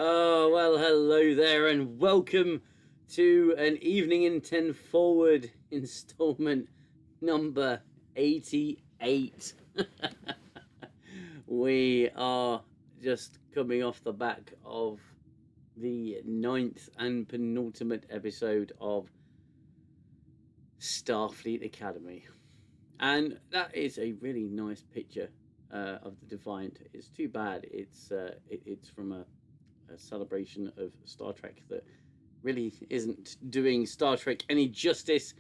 Oh, well, hello there, and welcome to an Evening in 10 Forward installment number 88. We are just coming off the back of the 9th and penultimate episode of Starfleet Academy. And that is a really nice picture of the Defiant. It's too bad it's from a celebration of Star Trek that really isn't doing Star Trek any justice.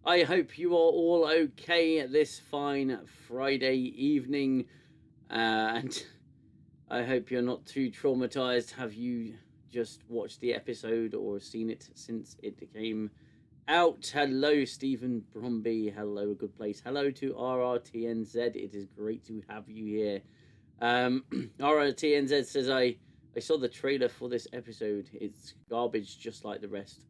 I hope you are all okay this fine Friday evening, and I hope you're not too traumatized. Have you just watched the episode or seen it since it came out? Hello, Stephen Bromby. Hello, a good place. Hello to RRTNZ. It is great to have you here. RRTNZ says, I saw the trailer for this episode. It's garbage just like the rest.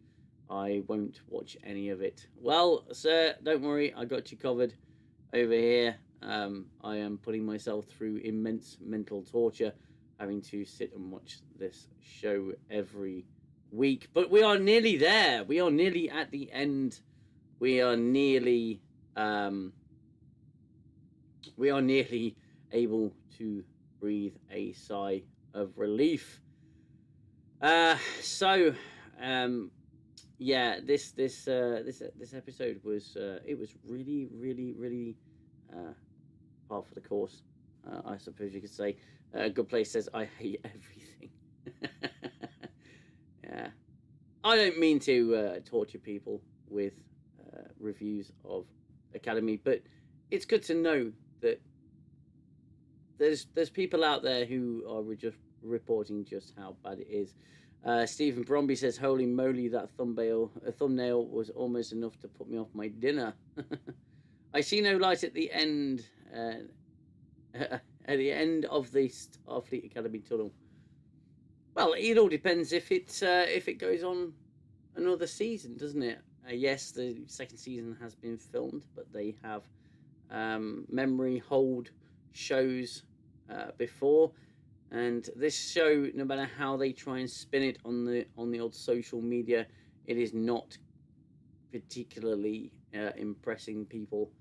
I won't watch any of it. Well, sir, don't worry. I got you covered over here. I am putting myself through immense mental torture, having to sit and watch this show every week. But we are nearly there. We are nearly at the end. We are nearly able to breathe a sigh of relief. Yeah, this episode was it was really par for the course, I suppose you could say. Good Place says, I hate everything. Yeah, I don't mean to torture people with reviews of Academy, but it's good to know that there's people out there who are just reporting just how bad it is. Stephen Bromby says, holy moly, that thumbnail was almost enough to put me off my dinner. I see no light at the end at the end of the Starfleet Academy tunnel. Well, it all depends if it goes on another season, doesn't it? Yes, the second season has been filmed, but they have memory hold shows before, and this show, no matter how they try and spin it on the old social media, it is not particularly impressing people,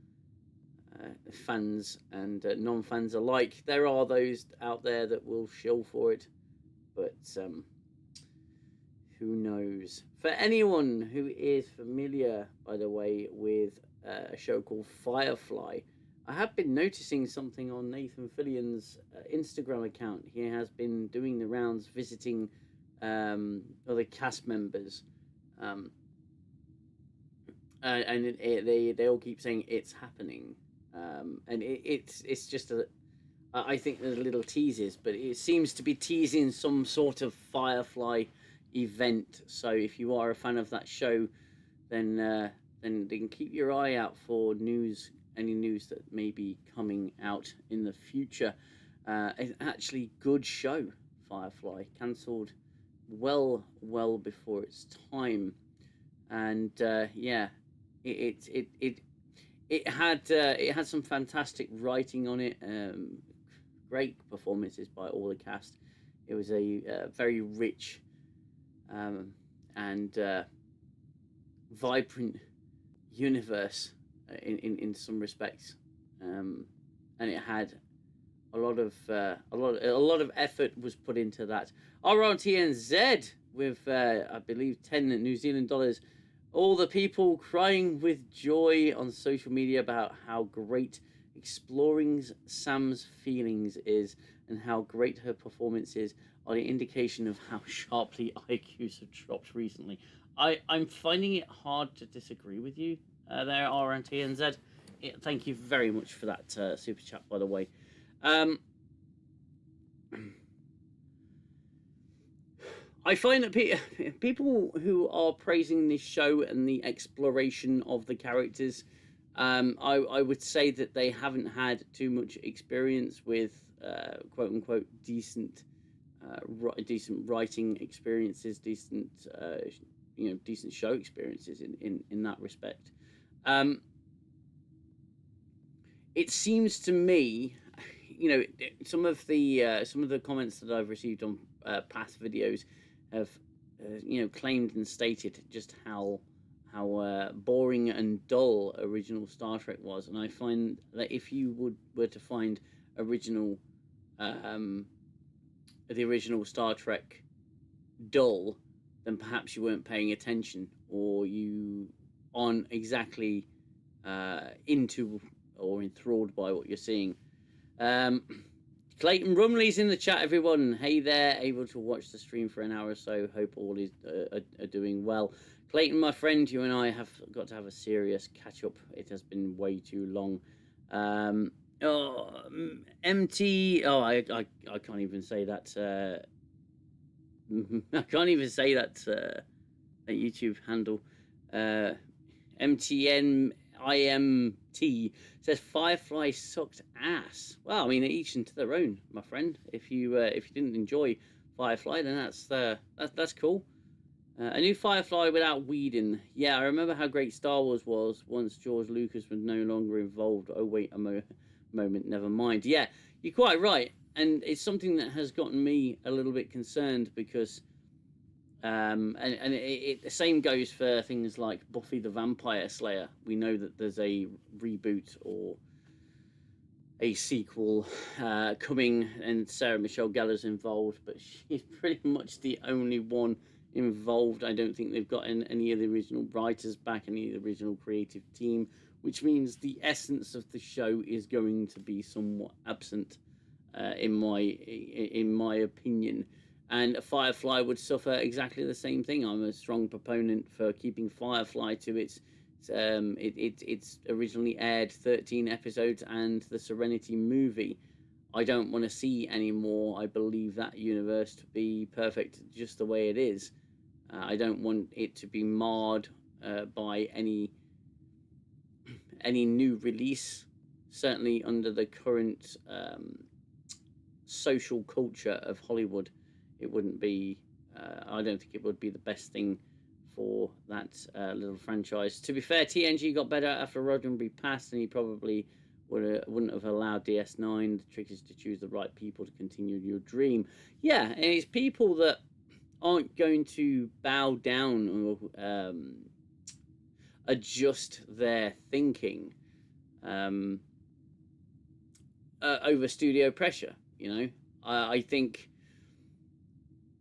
fans and non-fans alike. There are those out there that will shill for it, but who knows? For anyone who is familiar, by the way, with a show called Firefly, I have been noticing something on Nathan Fillion's Instagram account. He has been doing the rounds, visiting other cast members, and they all keep saying it's happening, and it's just I think there's little teases, but it seems to be teasing some sort of Firefly event. So if you are a fan of that show, then keep your eye out for any news that may be coming out in the future. It's actually good show, Firefly, cancelled well before its time, and yeah, it had some fantastic writing on it, great performances by all the cast. It was a very rich and vibrant universe in some respects, and it had a lot of effort was put into that. RRTNZ with I believe 10 New Zealand dollars. All the people crying with joy on social media about how great exploring Sam's feelings is and how great her performance is are the indication of how sharply IQs have dropped recently. I'm finding it hard to disagree with you there, RNTNZ. Thank you very much for that super chat, by the way. I find that people who are praising this show and the exploration of the characters, I would say that they haven't had too much experience with quote unquote decent writing experiences, decent show experiences in that respect. It seems to me, some of the comments that I've received on past videos have claimed and stated just how boring and dull original Star Trek was, and I find that if you were to find the original Star Trek dull, then perhaps you weren't paying attention, or you aren't exactly into or enthralled by what you're seeing. Clayton Rumley's in the chat, everyone. Hey there, able to watch the stream for an hour or so. Hope all is are doing well. Clayton, my friend, you and I have got to have a serious catch up. It has been way too long. MT. Oh, I can't even say that. I can't even say that YouTube handle. MTNIMT says Firefly sucked ass. Well, I mean, each into their own, my friend. If you didn't enjoy Firefly, then that's cool. A new Firefly without Whedon. Yeah, I remember how great Star Wars was once George Lucas was no longer involved. Oh wait a moment, never mind. Yeah, you're quite right, and it's something that has gotten me a little bit concerned because. The same goes for things like Buffy the Vampire Slayer. We know that there's a reboot or a sequel coming, and Sarah Michelle Gellar's involved, but she's pretty much the only one involved. I don't think they've gotten any of the original writers back, any of the original creative team, which means the essence of the show is going to be somewhat absent, in my opinion. And Firefly would suffer exactly the same thing. I'm a strong proponent for keeping Firefly to its originally aired 13 episodes and the Serenity movie. I don't want to see any more. I believe that universe to be perfect just the way it is. I don't want it to be marred by any new release. Certainly under the current social culture of Hollywood, it wouldn't be. I don't think it would be the best thing for that little franchise. To be fair, TNG got better after Roddenberry passed, and he probably wouldn't have allowed DS9. The trick is to choose the right people to continue your dream. Yeah, and it's people that aren't going to bow down or adjust their thinking over studio pressure. I think.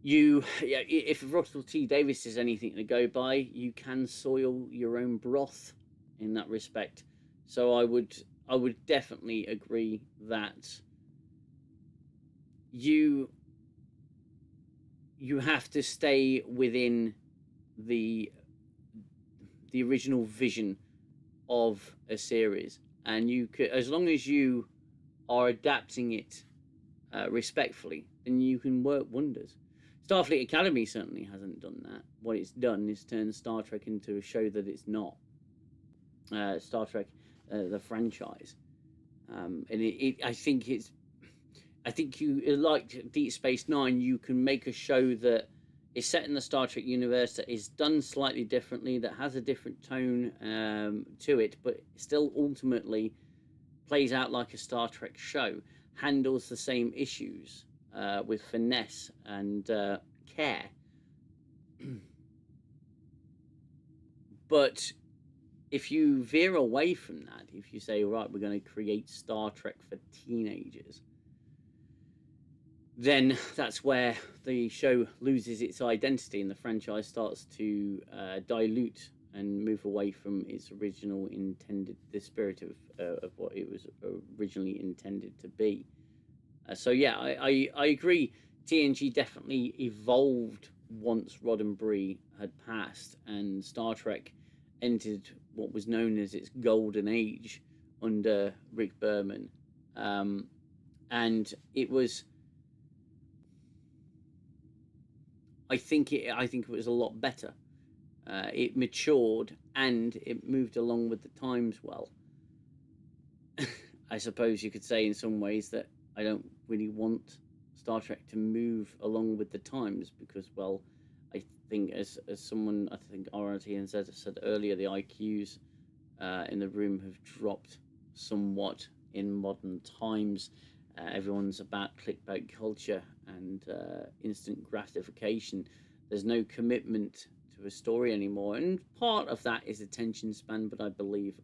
If Russell T Davies is anything to go by, you can soil your own broth in that respect. So I would definitely agree that you have to stay within the original vision of a series, and you could, as long as you are adapting it respectfully, then you can work wonders. Starfleet Academy certainly hasn't done that. What it's done is turn Star Trek into a show that it's not. Star Trek, the franchise, and I think you, like Deep Space Nine, you can make a show that is set in the Star Trek universe that is done slightly differently, that has a different tone to it, but still ultimately plays out like a Star Trek show, handles the same issues with finesse and care. But if you veer away from that, if you say, right, we're going to create Star Trek for teenagers, then that's where the show loses its identity and the franchise starts to dilute and move away from its original intended, the spirit of what it was originally intended to be. So yeah, I agree. TNG definitely evolved once Roddenberry had passed, and Star Trek entered what was known as its golden age under Rick Berman, and it was. I think it was a lot better. It matured and it moved along with the times well. I suppose you could say in some ways that I don't really want Star Trek to move along with the times because, well, I think as someone, I think RRTN said earlier, the IQs in the room have dropped somewhat in modern times. Everyone's about clickbait culture and instant gratification. There's no commitment to a story anymore, and part of that is attention span, but I believe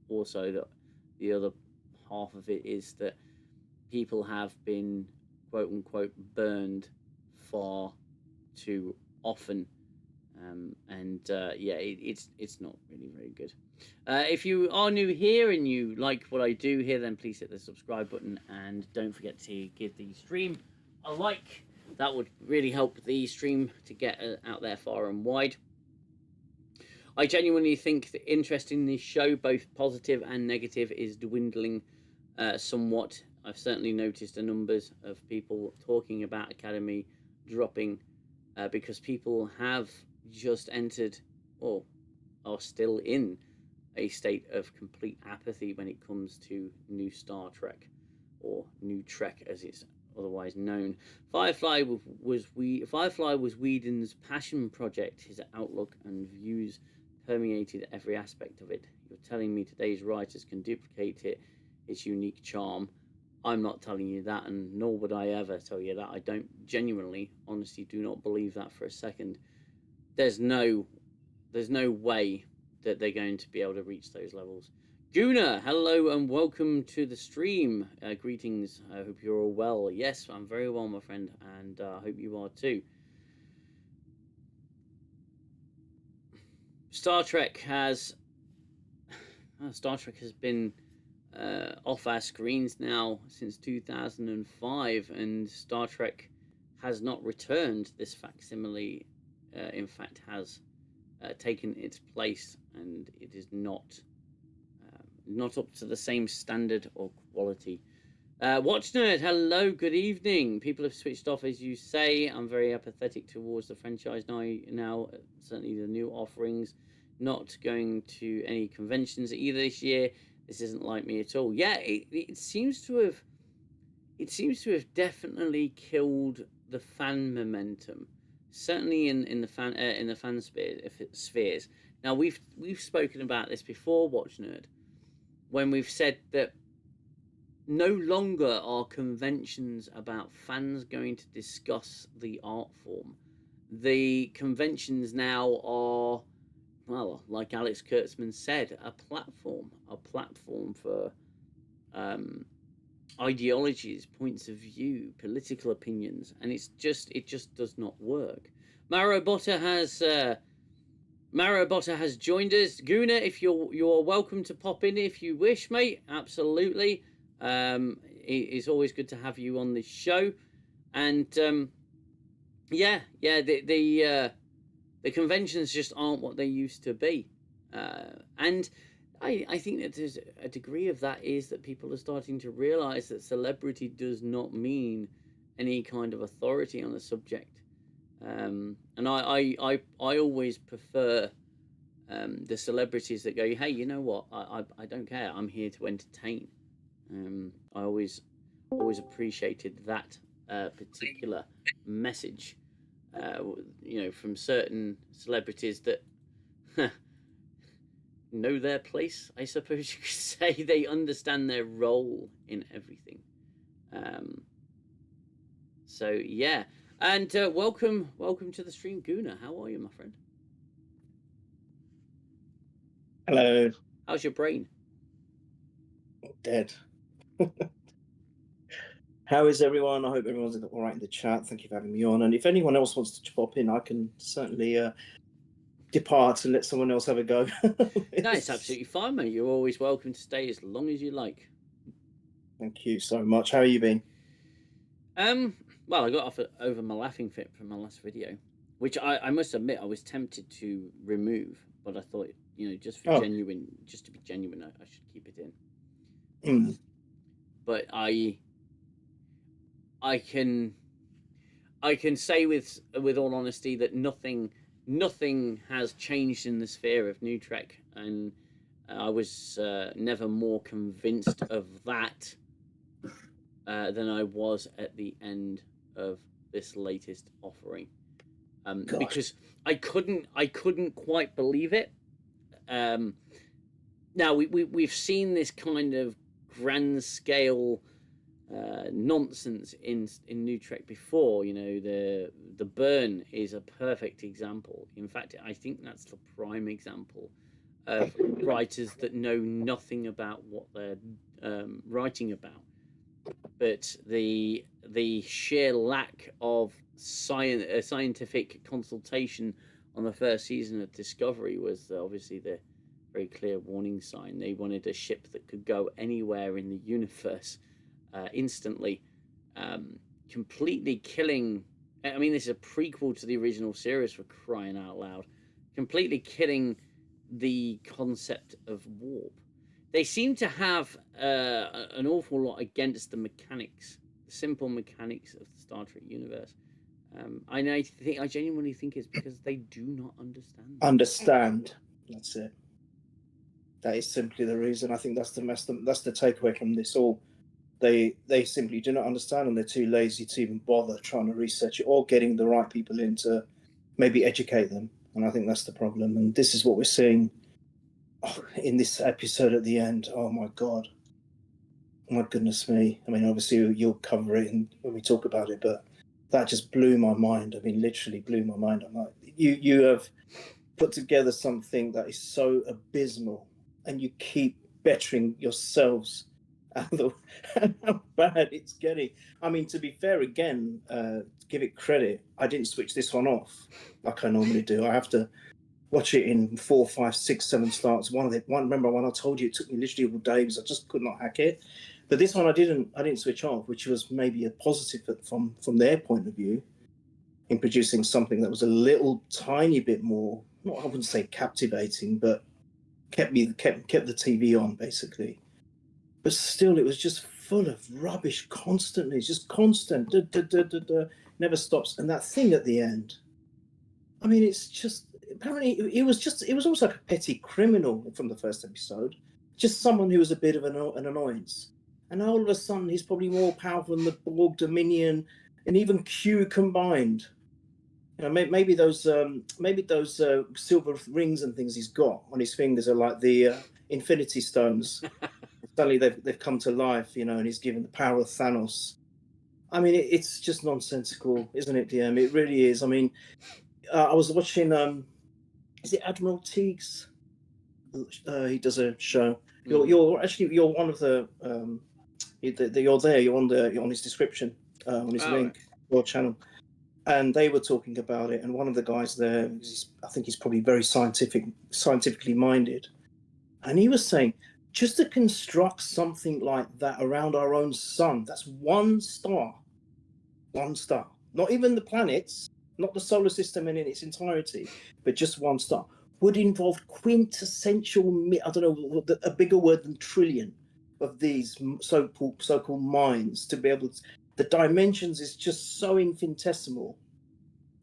also that the other half of it is that people have been quote unquote burned far too often, it's not really very good. If you are new here and you like what I do here, then please hit the subscribe button and don't forget to give the stream a like. That would really help the stream to get out there far and wide. I genuinely think the interest in this show, both positive and negative, is dwindling somewhat. I've certainly noticed the numbers of people talking about Academy dropping because people have just entered or are still in a state of complete apathy when it comes to new Star Trek, or new Trek as it's otherwise known. Firefly was Whedon's passion project. His outlook and views permeated every aspect of it. You're telling me today's writers can duplicate its unique charm? I'm not telling you that, and nor would I ever tell you that. I don't genuinely, honestly, do not believe that for a second. There's no way that they're going to be able to reach those levels. Gooner, hello and welcome to the stream. Greetings. I hope you're all well. Yes, I'm very well, my friend, and I hope you are too. Star Trek has been off our screens now since 2005, and Star Trek has not returned. This facsimile, in fact, has taken its place, and it is not up to the same standard or quality. Watch Nerd, hello, good evening. People have switched off, as you say. I'm very apathetic towards the franchise now. Certainly the new offerings. Not going to any conventions either this year. This isn't like me at all. Yeah, it seems to have definitely killed the fan momentum. Certainly in the fan spheres. Now we've spoken about this before, Watch Nerd, when we've said that no longer are conventions about fans going to discuss the art form. The conventions now are, well, like Alex Kurtzman said, a platform for ideologies, points of view, political opinions, and it just does not work. Marobotta has joined us. Gooner, if you're welcome to pop in if you wish, mate. Absolutely. It's always good to have you on this show, and the conventions just aren't what they used to be, and I think that there's a degree of that is that people are starting to realize that celebrity does not mean any kind of authority on the subject, and I always prefer the celebrities that go, hey, you know what, I don't care, I'm here to entertain. I always appreciated that particular message, from certain celebrities that know their place, I suppose you could say. They understand their role in everything. So yeah, and welcome to the stream, Gooner. How are you, my friend? Hello. How's your brain? Dead. How is everyone? I hope everyone's all right in the chat. Thank you for having me on. And if anyone else wants to pop in, I can certainly depart and let someone else have a go. No, it's absolutely fine, mate. You're always welcome to stay as long as you like. Thank you so much. How have you been? Well, I got off over my laughing fit from my last video, which I must admit I was tempted to remove, but I thought, just for just to be genuine, I should keep it in. But I can say with all honesty that nothing has changed in the sphere of New Trek, and I was never more convinced of that than I was at the end of this latest offering, because I couldn't quite believe it. Now we've seen this kind of grand scale nonsense in New Trek before. The burn is a perfect example. In fact, I think that's the prime example of writers that know nothing about what they're writing about. But the sheer lack of scientific consultation on the first season of Discovery was obviously the very clear warning sign. They wanted a ship that could go anywhere in the universe instantly, completely killing. I mean, this is a prequel to the original series, for crying out loud. Completely killing the concept of warp. They seem to have an awful lot against the mechanics, the simple mechanics of the Star Trek universe. I genuinely think it's because they do not understand. Understand. That's it. That is simply the reason. I think that's the takeaway from this all. They simply do not understand, and they're too lazy to even bother trying to research it or getting the right people in to maybe educate them. And I think that's the problem. And this is what we're seeing in this episode at the end. Oh my God. My goodness me. I mean, obviously you'll cover it when we talk about it, but that just blew my mind. I mean, literally blew my mind. I'm like, you have put together something that is so abysmal, and you keep bettering yourselves how bad it's getting. I mean, to be fair, again, give it credit, I didn't switch this one off like I normally do. I have to watch it in 4, 5, 6, 7 starts. Remember when I told you it took me literally all day because I just could not hack it. But this one I didn't switch off, which was maybe a positive from their point of view in producing something that was a little tiny bit more, I wouldn't say captivating, but kept the TV on basically. But still, it was just full of rubbish constantly. It's just constant, never stops. And that thing at the end, I mean, it's just, apparently it was almost like a petty criminal from the first episode, just someone who was a bit of an annoyance. And all of a sudden, he's probably more powerful than the Borg, Dominion, and even Q combined. Maybe those silver rings and things he's got on his fingers are like the Infinity Stones. Suddenly they've come to life, and he's given the power of Thanos. I mean, it's just nonsensical, isn't it, DM? It really is. I mean, I was watching. Is it Admiral Teague's? He does a show. You're one of the. You're there. You're on his description, on his link, your channel, and they were talking about it. And one of the guys there, I think he's probably very scientifically minded, and he was saying, just to construct something like that around our own sun, that's one star, not even the planets, not the solar system in its entirety, but just one star, would involve quintessential, I don't know, a bigger word than trillion of these so-called minds to be able to, the dimensions is just so infinitesimal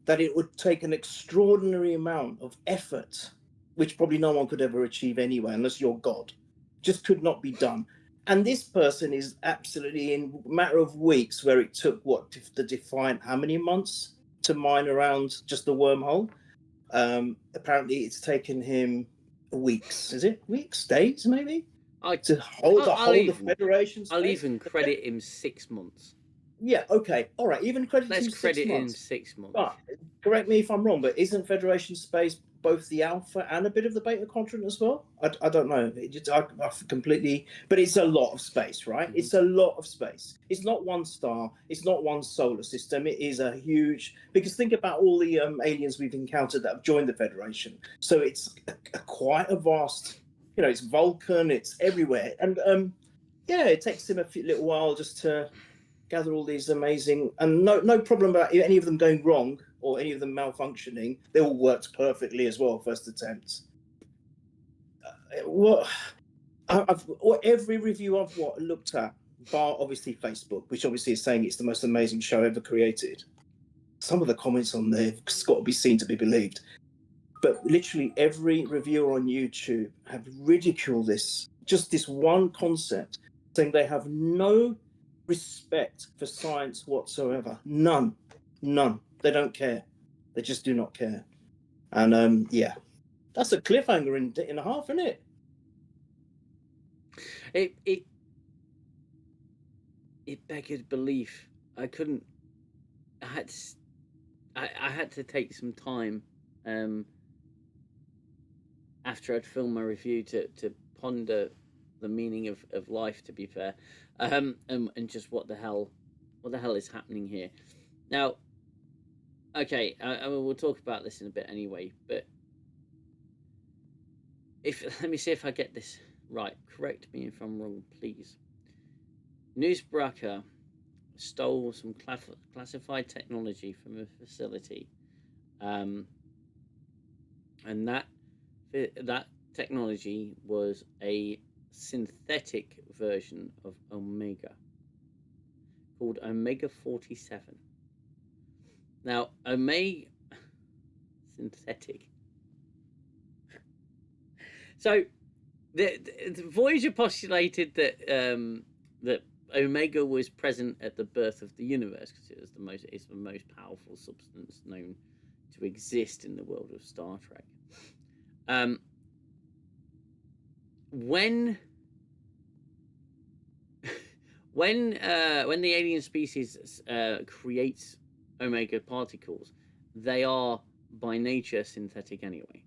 that it would take an extraordinary amount of effort, which probably no one could ever achieve anyway, unless you're God. Just could not be done. And this person is absolutely, in a matter of weeks, where it took to define how many months to mine around just the wormhole. Apparently it's taken him weeks. Is it weeks, days maybe, to hold the Federation space? I'll even credit him 6 months. Yeah, okay, all right, even credit him 6 months. Him 6 months. But correct me if I'm wrong, but isn't Federation space both the alpha and a bit of the beta quadrant as well. I don't know. I completely, but it's a lot of space, right? Mm-hmm. It's a lot of space. It's not one star. It's not one solar system. It is a huge, because think about all the aliens we've encountered that have joined the Federation. So it's quite a vast, it's Vulcan, it's everywhere. And yeah, it takes him a little while just to gather all these amazing, and no problem about any of them going wrong or any of them malfunctioning. They all worked perfectly as well, first attempts. Every review I've looked at, bar obviously Facebook, which obviously is saying it's the most amazing show ever created. Some of the comments on there have got to be seen to be believed. But literally every reviewer on YouTube have ridiculed this one concept, saying they have no respect for science whatsoever. None. They don't care. They just do not care. And yeah, that's a cliffhanger in a half, isn't it? It begged belief. I had to take some time after I'd filmed my review to ponder the meaning of life, to be fair, and just what the hell is happening here. Now, okay, I mean, we'll talk about this in a bit anyway, but let me see if I get this right. Correct me if I'm wrong, please. Newsbracker stole some classified technology from a facility, and that technology was a synthetic version of Omega called Omega 47. Now, Omega synthetic. So, the Voyager postulated that that Omega was present at the birth of the universe because it's the most powerful substance known to exist in the world of Star Trek. When the alien species creates Omega particles, they are by nature synthetic anyway.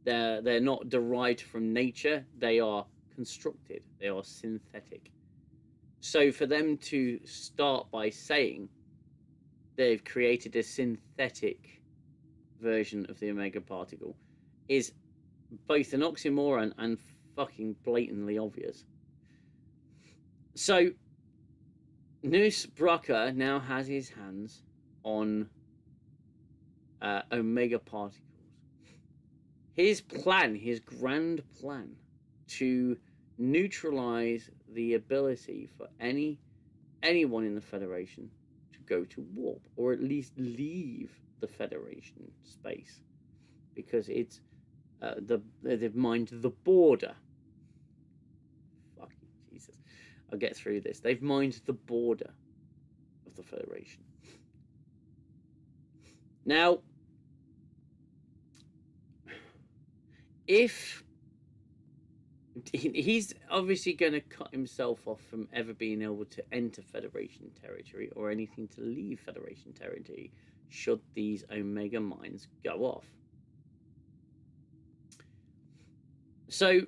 They're not derived from nature. They are constructed. They are synthetic. So for them to start by saying they've created a synthetic version of the Omega particle is both an oxymoron and fucking blatantly obvious. So Noose Brucker now has his hands on Omega particles. His grand plan to neutralize the ability for anyone in the Federation to go to warp, or at least leave the Federation space, because it's they've mined the border. Fucking Jesus, I'll get through this. They've mined the border of the Federation. Now, if he's obviously going to cut himself off from ever being able to enter Federation territory or anything to leave Federation territory should these Omega mines go off. So,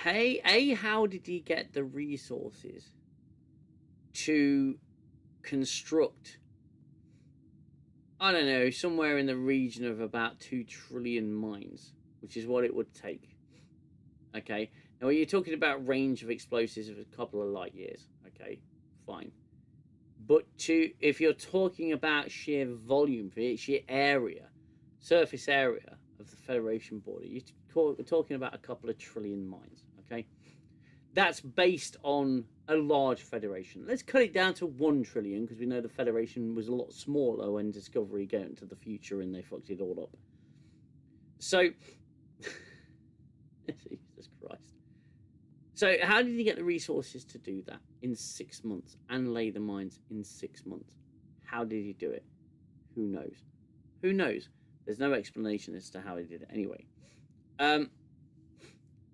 how did he get the resources to construct, I don't know, somewhere in the region of about 2 trillion mines, which is what it would take? Okay, now you're talking about range of explosives of a couple of light years. Okay, fine. But if you're talking about sheer volume, sheer area, surface area of the Federation border, you're talking about a couple of trillion mines. Okay, that's based on a large Federation. Let's cut it down to 1 trillion, because we know the Federation was a lot smaller when Discovery got into the future and they fucked it all up. So, Jesus Christ. So how did he get the resources to do that in 6 months and lay the mines in 6 months? How did he do it? Who knows? Who knows? There's no explanation as to how he did it anyway.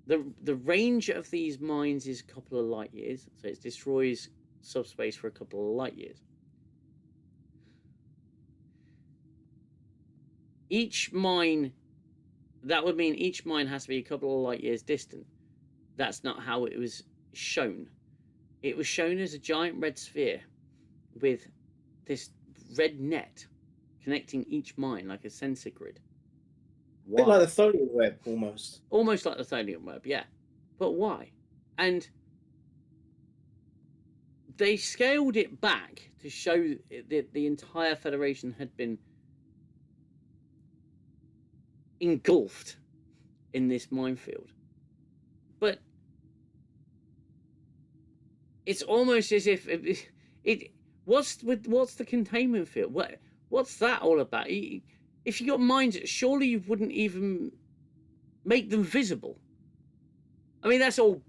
The range of these mines is a couple of light years, so it destroys subspace for a couple of light years. each mine, that would mean each mine has to be a couple of light years distant. That's not how it was shown. It was shown as a giant red sphere with this red net connecting each mine like a sensor grid. A bit like the Tholian web, almost. Almost like the Tholian web, yeah. But why? And they scaled it back to show that the entire Federation had been engulfed in this minefield. But it's almost as if what's the containment field? What's that all about? If you got mines, surely you wouldn't even make them visible. I mean, that's all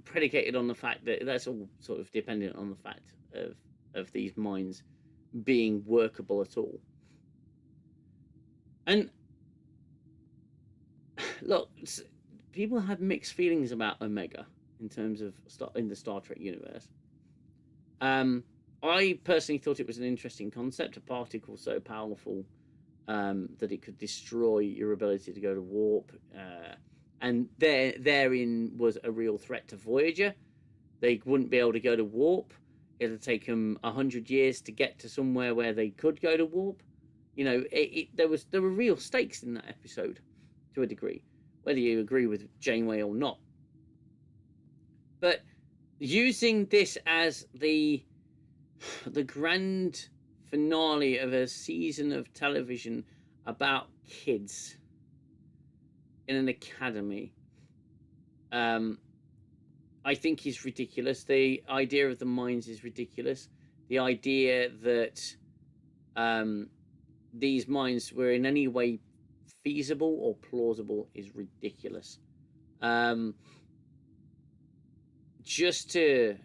predicated on the fact that that's all sort of dependent on the fact of these mines being workable at all. And look, people have mixed feelings about Omega in terms of in the Star Trek universe. I personally thought it was an interesting concept, a particle so powerful that it could destroy your ability to go to warp. And therein was a real threat to Voyager. They wouldn't be able to go to warp. It'll take them 100 years to get to somewhere where they could go to warp. You know, there were real stakes in that episode, to a degree, whether you agree with Janeway or not. But using this as the grand finale of a season of television about kids in an academy, I think is ridiculous. The idea of the mines is ridiculous. The idea that these mines were in any way feasible or plausible is ridiculous. Just to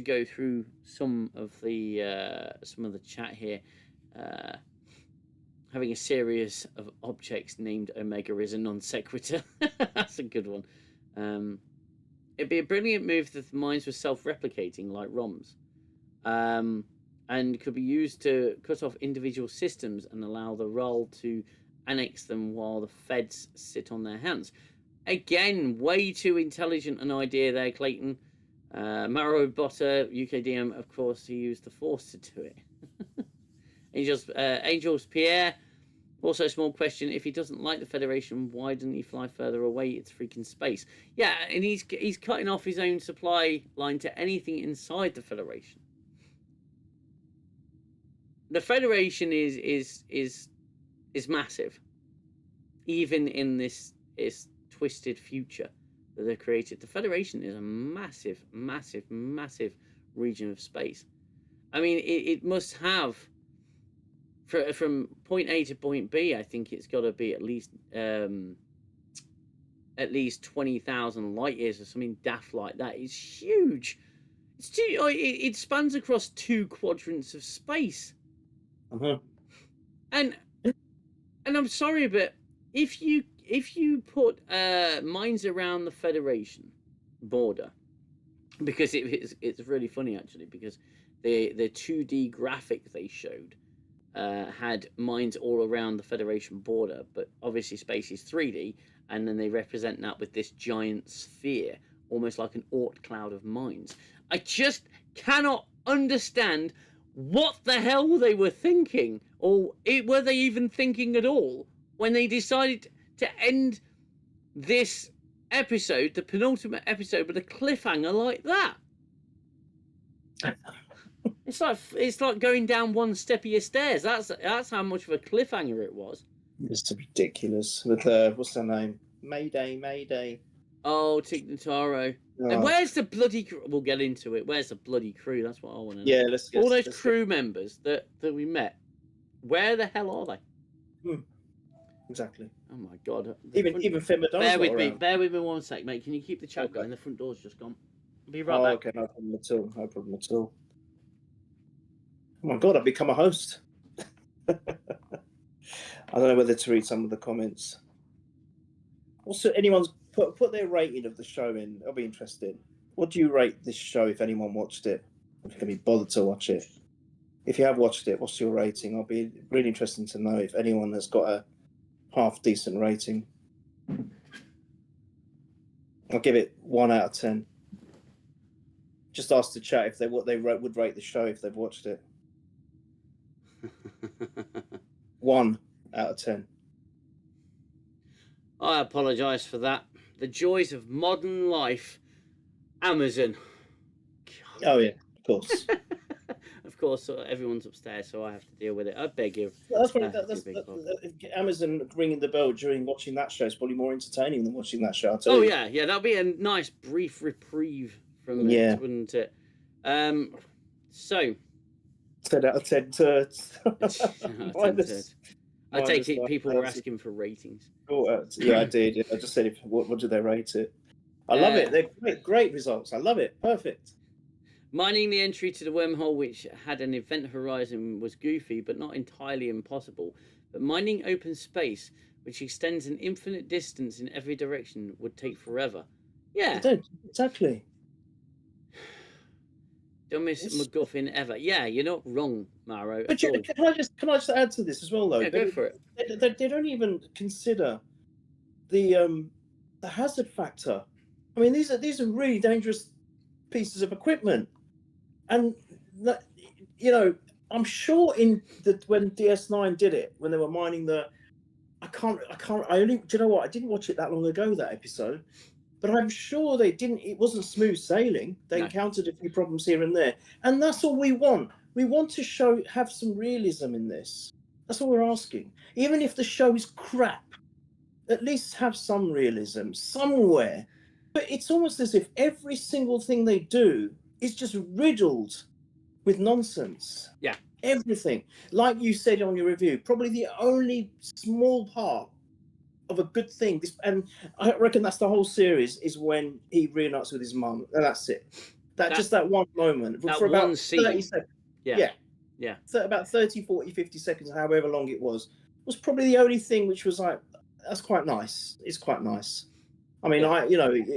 go through some of the chat here. Having a series of objects named Omega is a non sequitur. That's a good one. It'd be a brilliant move if the mines were self-replicating like ROMs, and could be used to cut off individual systems and allow the ROL to annex them while the feds sit on their hands. Again, way too intelligent an idea there, Clayton. Maro Botta, UKDM, of course, he used the Force to do it. Angels Pierre, also a small question. If he doesn't like the Federation, why doesn't he fly further away? It's freaking space. Yeah, and he's cutting off his own supply line to anything inside the Federation. The Federation is massive, even in this twisted future that they've created. The Federation is a massive, massive, massive region of space. I mean, it must have, from point A to point B, I think it's got to be at least 20,000 light years or something daft like that. It's huge. It spans across 2 quadrants of space. And I'm sorry, but if you put mines around the Federation border, because it's really funny actually, because the 2D graphic they showed had mines all around the Federation border, but obviously space is 3D, and then they represent that with this giant sphere, almost like an Oort cloud of mines. I just cannot understand what the hell they were thinking, or were they even thinking at all, when they decided to end this episode, the penultimate episode, with a cliffhanger like that. It's like going down one step of your stairs. That's how much of a cliffhanger it was. It's ridiculous. With what's her name? Mayday. Oh, Tig Notaro. Oh. And where's the bloody crew? We'll get into it. Where's the bloody crew? That's what I want to know. Yeah, let's get all those crew members that we met. Where the hell are they? Exactly. Oh my god. Even Finn McDonald's. Bear with me 1 sec, mate. Can you keep the chat going? The front door's just gone. I'll be right back. Okay, no problem at all. Oh my god, I've become a host. I don't know whether to read some of the comments. Also, anyone's put their rating of the show in. I'll be interested. What do you rate this show if anyone watched it? If you can be bothered to watch it. If you have watched it, what's your rating? I'll be really interested to know if anyone has got a half decent rating. I'll give it 1 out of 10. Just ask the chat if would rate the show if they've watched it. 1 out of 10. I apologise for that. The joys of modern life. Amazon. God. Oh yeah, of course. Of course, everyone's upstairs, so I have to deal with it. I beg you. That's Amazon ringing the bell during watching that show is probably more entertaining than watching that show. I'll tell you. Yeah, that'll be a nice brief reprieve from it, wouldn't it? So 10 out of 10 turds. I take it people were asking for ratings. Yeah, I did. Yeah, I just said, what do they rate it? I love it. They're great results. I love it. Perfect. Mining the entry to the wormhole, which had an event horizon, was goofy, but not entirely impossible. But mining open space, which extends an infinite distance in every direction, would take forever. Yeah. Exactly. Dumbest MacGuffin ever. Yeah, you're not wrong, Maro. But can I just add to this as well, though? Yeah, go for it. They don't even consider the hazard factor. I mean, these are really dangerous pieces of equipment, and I'm sure when DS9 did it, when they were mining do you know what? I didn't watch it that long ago, that episode. But I'm sure it wasn't smooth sailing. They encountered a few problems here and there. And that's all we want. We want to have some realism in this. That's all we're asking. Even if the show is crap, at least have some realism somewhere. But it's almost as if every single thing they do is just riddled with nonsense. Yeah. Everything. Like you said on your review, probably the only small part of a good thing, and I reckon that's the whole series, is when he reunites with his mum, and that's it. Just that one moment for about 30 seconds. Yeah. About 30, 40, 50 seconds, however long it was probably the only thing which was like, that's quite nice. It's quite nice. I mean,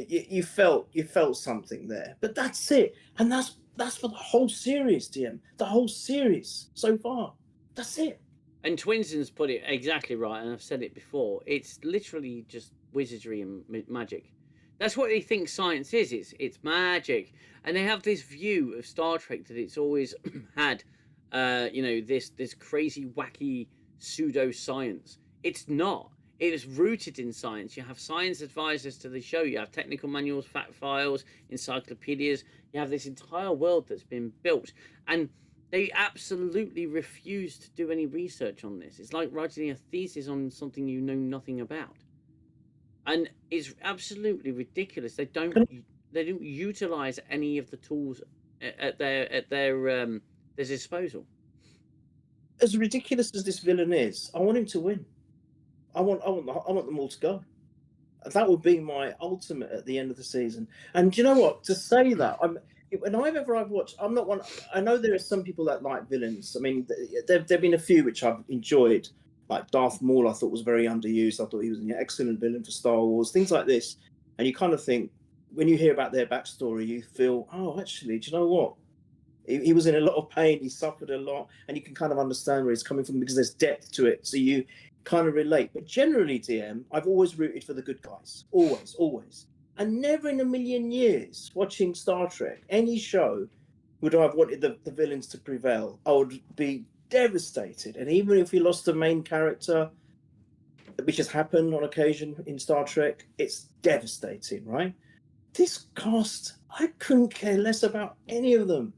you felt something there, but that's it, and that's for the whole series, DM. The whole series so far. That's it. And Twinson's put it exactly right, and I've said it before. It's literally just wizardry and magic. That's what they think science is. It's magic, and they have this view of Star Trek that it's always had, this crazy, wacky pseudo science. It's not. It is rooted in science. You have science advisors to the show. You have technical manuals, fact files, encyclopedias. You have this entire world that's been built, and they absolutely refuse to do any research on this. It's like writing a thesis on something you know nothing about, and it's absolutely ridiculous. They don't utilize any of the tools at their disposal. As ridiculous as this villain is, I want him to win. I want them all to go. That would be my ultimate at the end of the season. And do you know what? To say that, whenever I've watched, I'm not one. I know there are some people that like villains. I mean, there've been a few which I've enjoyed, like Darth Maul. I thought was very underused. I thought he was an excellent villain for Star Wars. Things like this, and you kind of think when you hear about their backstory, you feel, oh, actually, do you know what? He was in a lot of pain. He suffered a lot, and you can kind of understand where he's coming from because there's depth to it. So you kind of relate. But generally, DM, I've always rooted for the good guys. Always. And never in a million years, watching Star Trek, any show, would I have wanted the villains to prevail. I would be devastated. And even if we lost the main character, which has happened on occasion in Star Trek, it's devastating, right? This cast, I couldn't care less about any of them.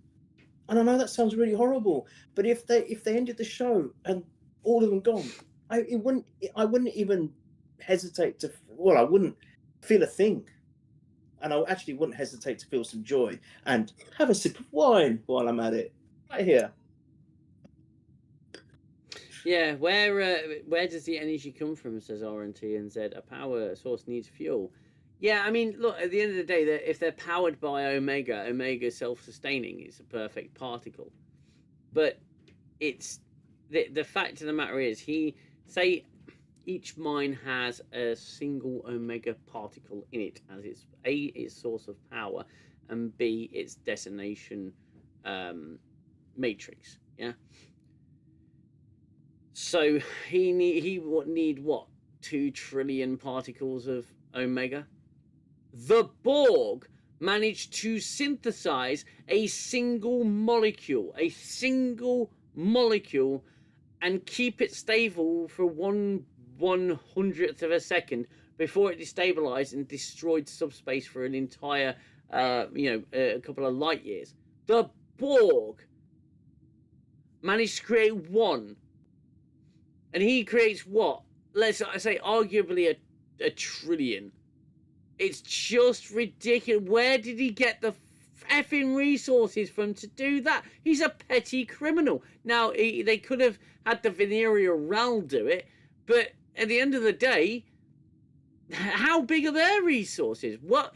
And I know that sounds really horrible, but if they ended the show and all of them gone, I wouldn't even hesitate to. Well, I wouldn't feel a thing, and I actually wouldn't hesitate to feel some joy and have a sip of wine while I'm at it, right here. Yeah, where does the energy come from? Says RNT and Z. A power source needs fuel. Yeah, I mean, look, at the end of the day, if they're powered by Omega self-sustaining, it's a perfect particle. But it's the fact of the matter is, each mine has a single Omega particle in it as its source of power, and B, its destination matrix. Yeah. So he would need what? 2 trillion particles of Omega. The Borg managed to synthesize a single molecule, and keep it stable for 1/100th of a second before it destabilized and destroyed subspace for an entire, a couple of light years. The Borg managed to create one, and he creates what? Let's say arguably a trillion. It's just ridiculous. Where did he get the effing resources from to do that? He's a petty criminal. Now, they could have had the Veneria Ral do it, but at the end of the day, how big are their resources? What?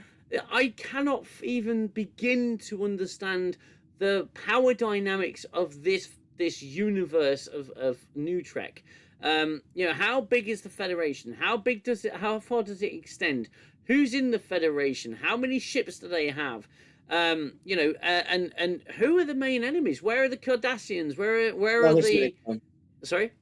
I cannot even begin to understand the power dynamics of this universe of New Trek. How big is the Federation? How far does it extend? Who's in the Federation? How many ships do they have? And who are the main enemies? Where are the Cardassians? Where are the... Sorry?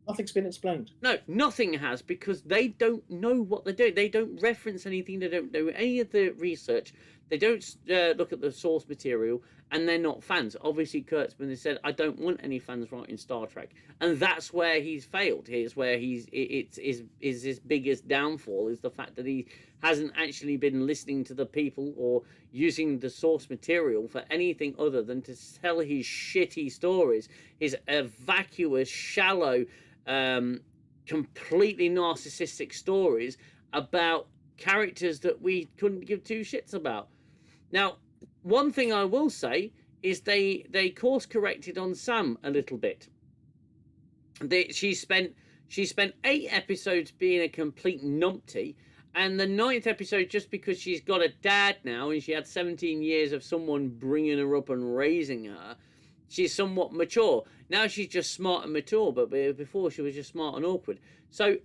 Nothing's been explained. No, nothing has, because they don't know what they're doing. They don't reference anything. They don't know any of the research. They don't look at the source material, and they're not fans. Obviously, Kurtzman has said, I don't want any fans writing Star Trek. And that's where he's failed. Here's where it's his biggest downfall, is the fact that he hasn't actually been listening to the people or using the source material for anything other than to tell his shitty stories, his vacuous, shallow, completely narcissistic stories about characters that we couldn't give two shits about. Now, one thing I will say is they course corrected on Sam a little bit. She spent 8 episodes being a complete numpty, and the 9th episode, just because she's got a dad now and she had 17 years of someone bringing her up and raising her, she's somewhat mature. Now she's just smart and mature, but before she was just smart and awkward. So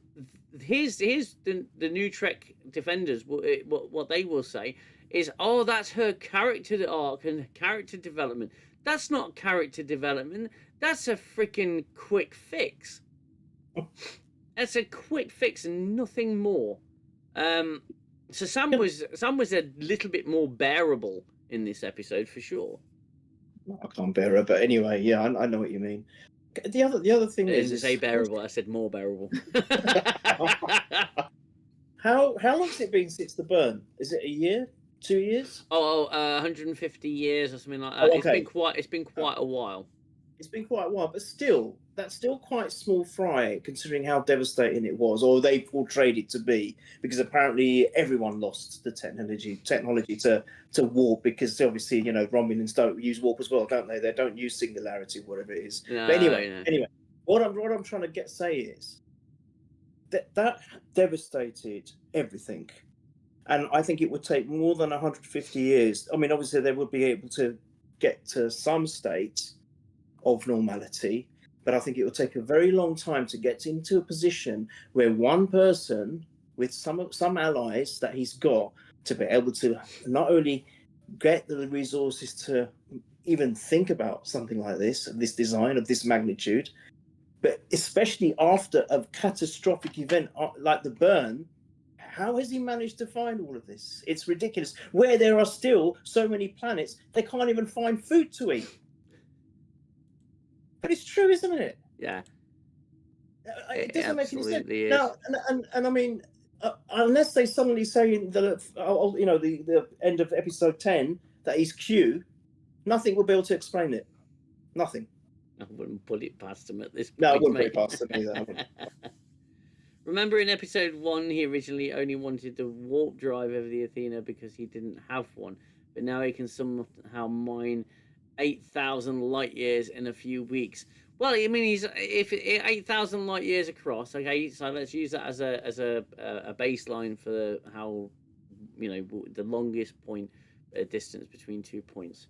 here's the New Trek defenders, what they will say is, oh, that's her character arc and character development. That's not character development. That's a freaking quick fix. That's a quick fix and nothing more. So Sam was a little bit more bearable in this episode for sure. I can't bear her, but anyway, yeah, I know what you mean. The other thing is, to say bearable, I said more bearable. How long's it been since the burn? Is it a year? 2 years? 150 years or something like that. Oh, okay. It's been quite a while. It's been quite a while, but still, that's still quite small fry considering how devastating it was, or they portrayed it to be, because apparently everyone lost the technology to warp, because obviously, Romulans don't use warp as well, don't they? They don't use singularity, whatever it is. No, but anyway, what I'm trying to say is that devastated everything. And I think it would take more than 150 years. I mean, obviously, they would be able to get to some state of normality, but I think it will take a very long time to get into a position where one person with some allies that he's got to be able to not only get the resources to even think about something like this design of this magnitude, but especially after a catastrophic event like the burn. How has he managed to find all of this? It's ridiculous. Where there are still so many planets, they can't even find food to eat. But it's true, isn't it? Yeah. It doesn't make any sense. Is. Now, and I mean, unless they suddenly say the end of episode 10 that he's Q, nothing will be able to explain it. Nothing. I wouldn't put it past him at this point. No, I wouldn't put it past him either. Remember in episode 1, he originally only wanted the warp drive over the Athena because he didn't have one. But now he can somehow mine 8,000 light years in a few weeks. Well, I mean, he's 8,000 light years across. Okay, so let's use that as a baseline for how, the longest point distance between 2 points.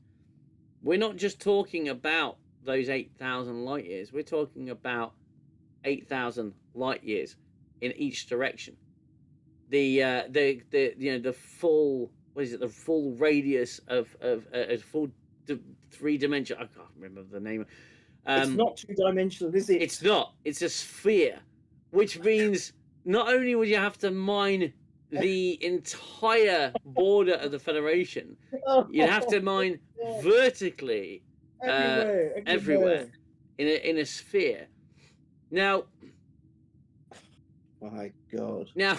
We're not just talking about those 8,000 light years. We're talking about 8,000 light years in each direction. The full, the full radius of a full 3-dimensional. I can't remember the name. It's not 2-dimensional, is it? It's not. It's a sphere, which means not only would you have to mine the entire border of the Federation, you'd have to mine vertically everywhere in a sphere. Now, my God. Now,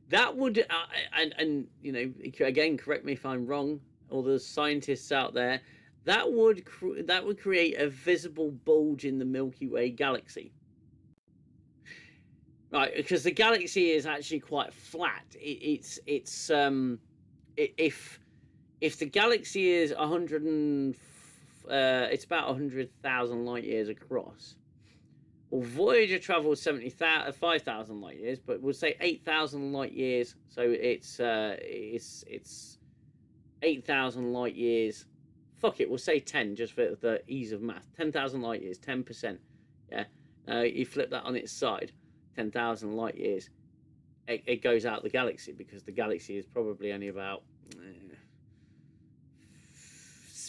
that would, and you know, again, correct me if I'm wrong, all the scientists out there, that would create a visible bulge in the Milky Way galaxy, right? Because the galaxy is actually quite flat. If the galaxy is it's about 100,000 light years across. Well, Voyager traveled 5,000 light years, but we'll say 8,000 light years. So it's 8,000 light years. Fuck it, we'll say 10 just for the ease of math. 10,000 light years, 10%. Yeah, you flip that on its side, 10,000 light years. It goes out the galaxy, because the galaxy is probably only about,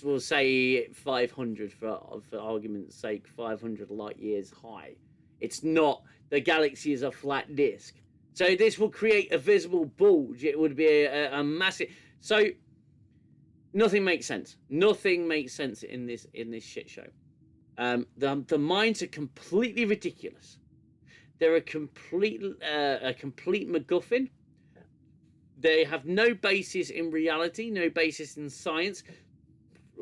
we'll say 500 for argument's sake, 500 light years high. It's not, the galaxy is a flat disk. So this will create a visible bulge. It would be a massive, so nothing makes sense. Nothing makes sense in this shit show. The mines are completely ridiculous. They're a complete MacGuffin. They have no basis in reality, no basis in science.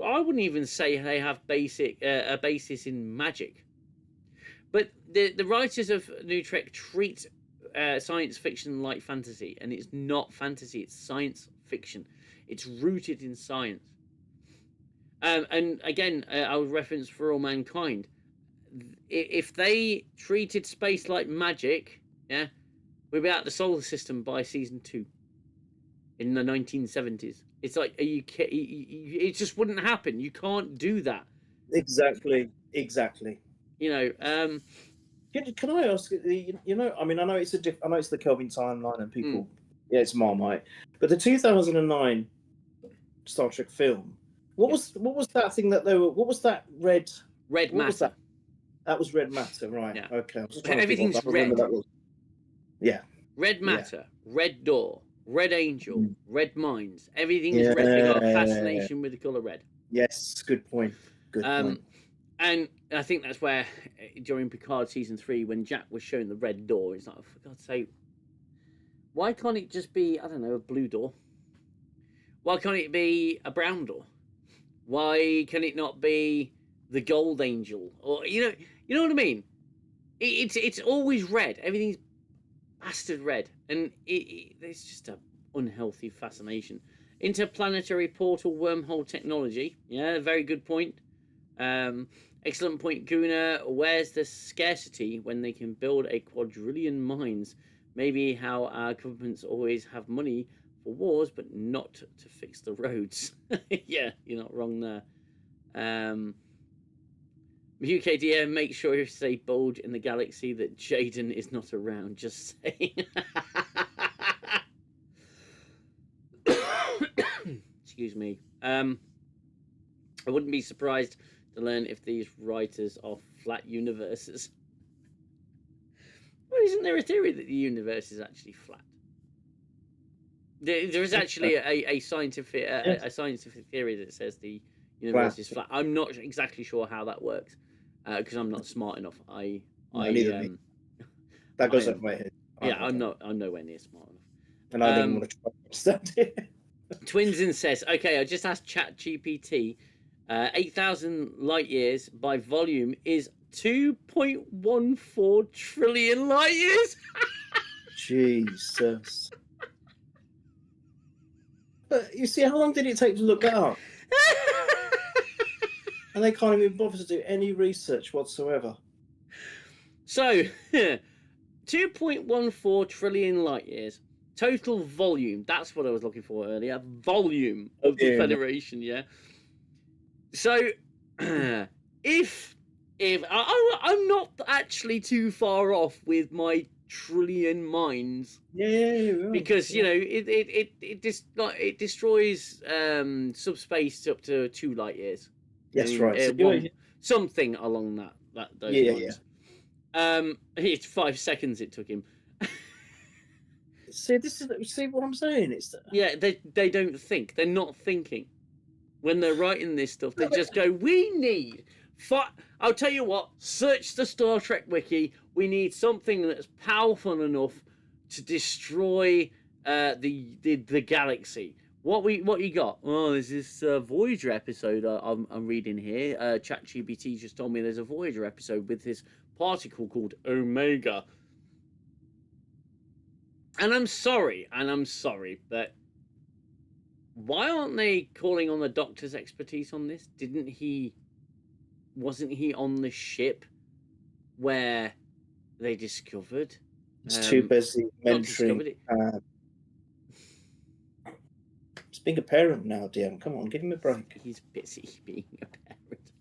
I wouldn't even say they have a basis in magic. But the writers of New Trek treat science fiction like fantasy, and it's not fantasy, it's science fiction. It's rooted in science. And again, I would reference For All Mankind. If they treated space like magic, yeah, we'd be out of the solar system by season 2 in the 1970s. It's like, are you kidding? It just wouldn't happen. You can't do that. Exactly. You know. Can I ask? You know, I mean, I know it's the Kelvin timeline, and people, yeah, it's Marmite. But the 2009 Star Trek film, what was that thing that they were? What was that red matter? That was red matter, right? Yeah. Okay. Everything's red. Yeah. Red matter, red door, red angel, red minds. Everything is red. They've got a fascination with the color red. Yes, good point. Good point. And I think that's where, during Picard season 3, when Jack was shown the red door, it's like, oh, for God's sake, why can't it just be, I don't know, a blue door? Why can't it be a brown door? Why can it not be the gold angel? Or you know what I mean? It's always red. Everything's bastard red, and it's just a unhealthy fascination. Interplanetary portal wormhole technology. Yeah, very good point. Excellent point, Gooner. Where's the scarcity when they can build a quadrillion mines? Maybe how our governments always have money for wars, but not to fix the roads. Yeah, you're not wrong there. UKDM, make sure you say bulge in the galaxy that Jaden is not around. Just saying. Excuse me. I wouldn't be surprised to learn if these writers are flat universes. Well, isn't there a theory that the universe is actually flat? There is actually a scientific theory that says the universe is flat. I'm not exactly sure how that works because I'm not smart enough. That goes over my head. I'm nowhere near smart enough. And I don't want to try to understand it. Twinsin says, okay, I just asked ChatGPT. 8,000 light years by volume is 2.14 trillion light years. Jesus. But you see, how long did it take to look that up? And they can't even bother to do any research whatsoever. So, 2.14 trillion light years. Total volume. That's what I was looking for earlier. Volume of the Federation, yeah. So, if I'm not actually too far off with my trillion minds, because you know it destroys subspace up to 2 light years. Yes, right. So something along those lines. It's 5 seconds it took him. See what I'm saying? It's Yeah, they don't think. They're not thinking when they're writing this stuff. They just go, "We need." I'll tell you what. Search the Star Trek wiki. We need something that's powerful enough to destroy the galaxy. What you got? Oh, there's this Voyager episode I'm reading here. ChatGPT just told me there's a Voyager episode with this particle called Omega. And I'm sorry, but why aren't they calling on the Doctor's expertise on this? Wasn't he on the ship where they discovered? It's too busy mentoring. He's being a parent now, DM. Come on, give him a break. He's busy being a parent.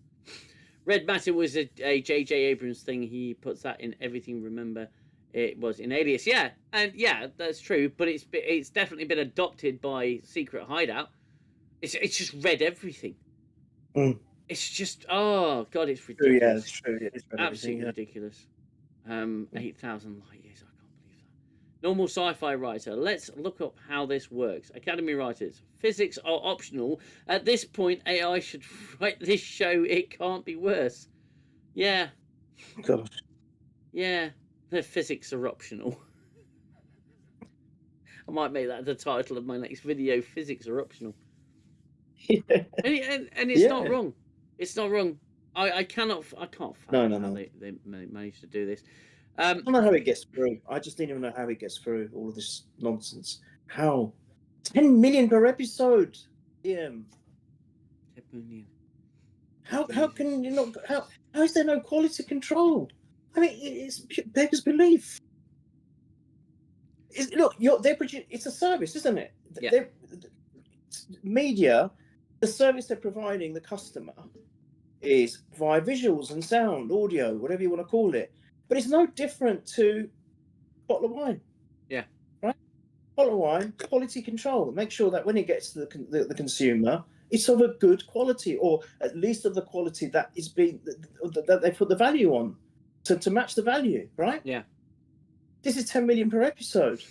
Red matter was a J.J. Abrams thing. He puts that in everything. Remember, it was in Alias. Yeah, and yeah, that's true. But it's definitely been adopted by Secret Hideout. It's just read everything. Mm. It's just, oh god, it's ridiculous. Yeah, it's true. It's absolutely ridiculous. 8,000 light years. I can't believe that. Normal sci-fi writer. Let's look up how this works. Academy writers. Physics are optional. At this point, AI should write this show. It can't be worse. Yeah. Gosh. Yeah. The physics are optional. I might make that the title of my next video. Physics are optional. Yeah. And it's not wrong. It's not wrong. I can't fathom how they managed to do this. I don't know how it gets through. I just don't even know how it gets through all of this nonsense. How? 10 million per episode. Yeah. 10 million. How can you not? How is there no quality control? I mean, it's beggars belief. Look, it's a service, isn't it? Yeah. Media, the service they're providing the customer is via visuals and sound, audio, whatever you want to call it. But it's no different to a bottle of wine. Yeah. Right? Bottle of wine, quality control. Make sure that when it gets to the consumer, it's of a good quality, or at least of the quality that is that they put the value on to match the value, right? Yeah. This is 10 million per episode.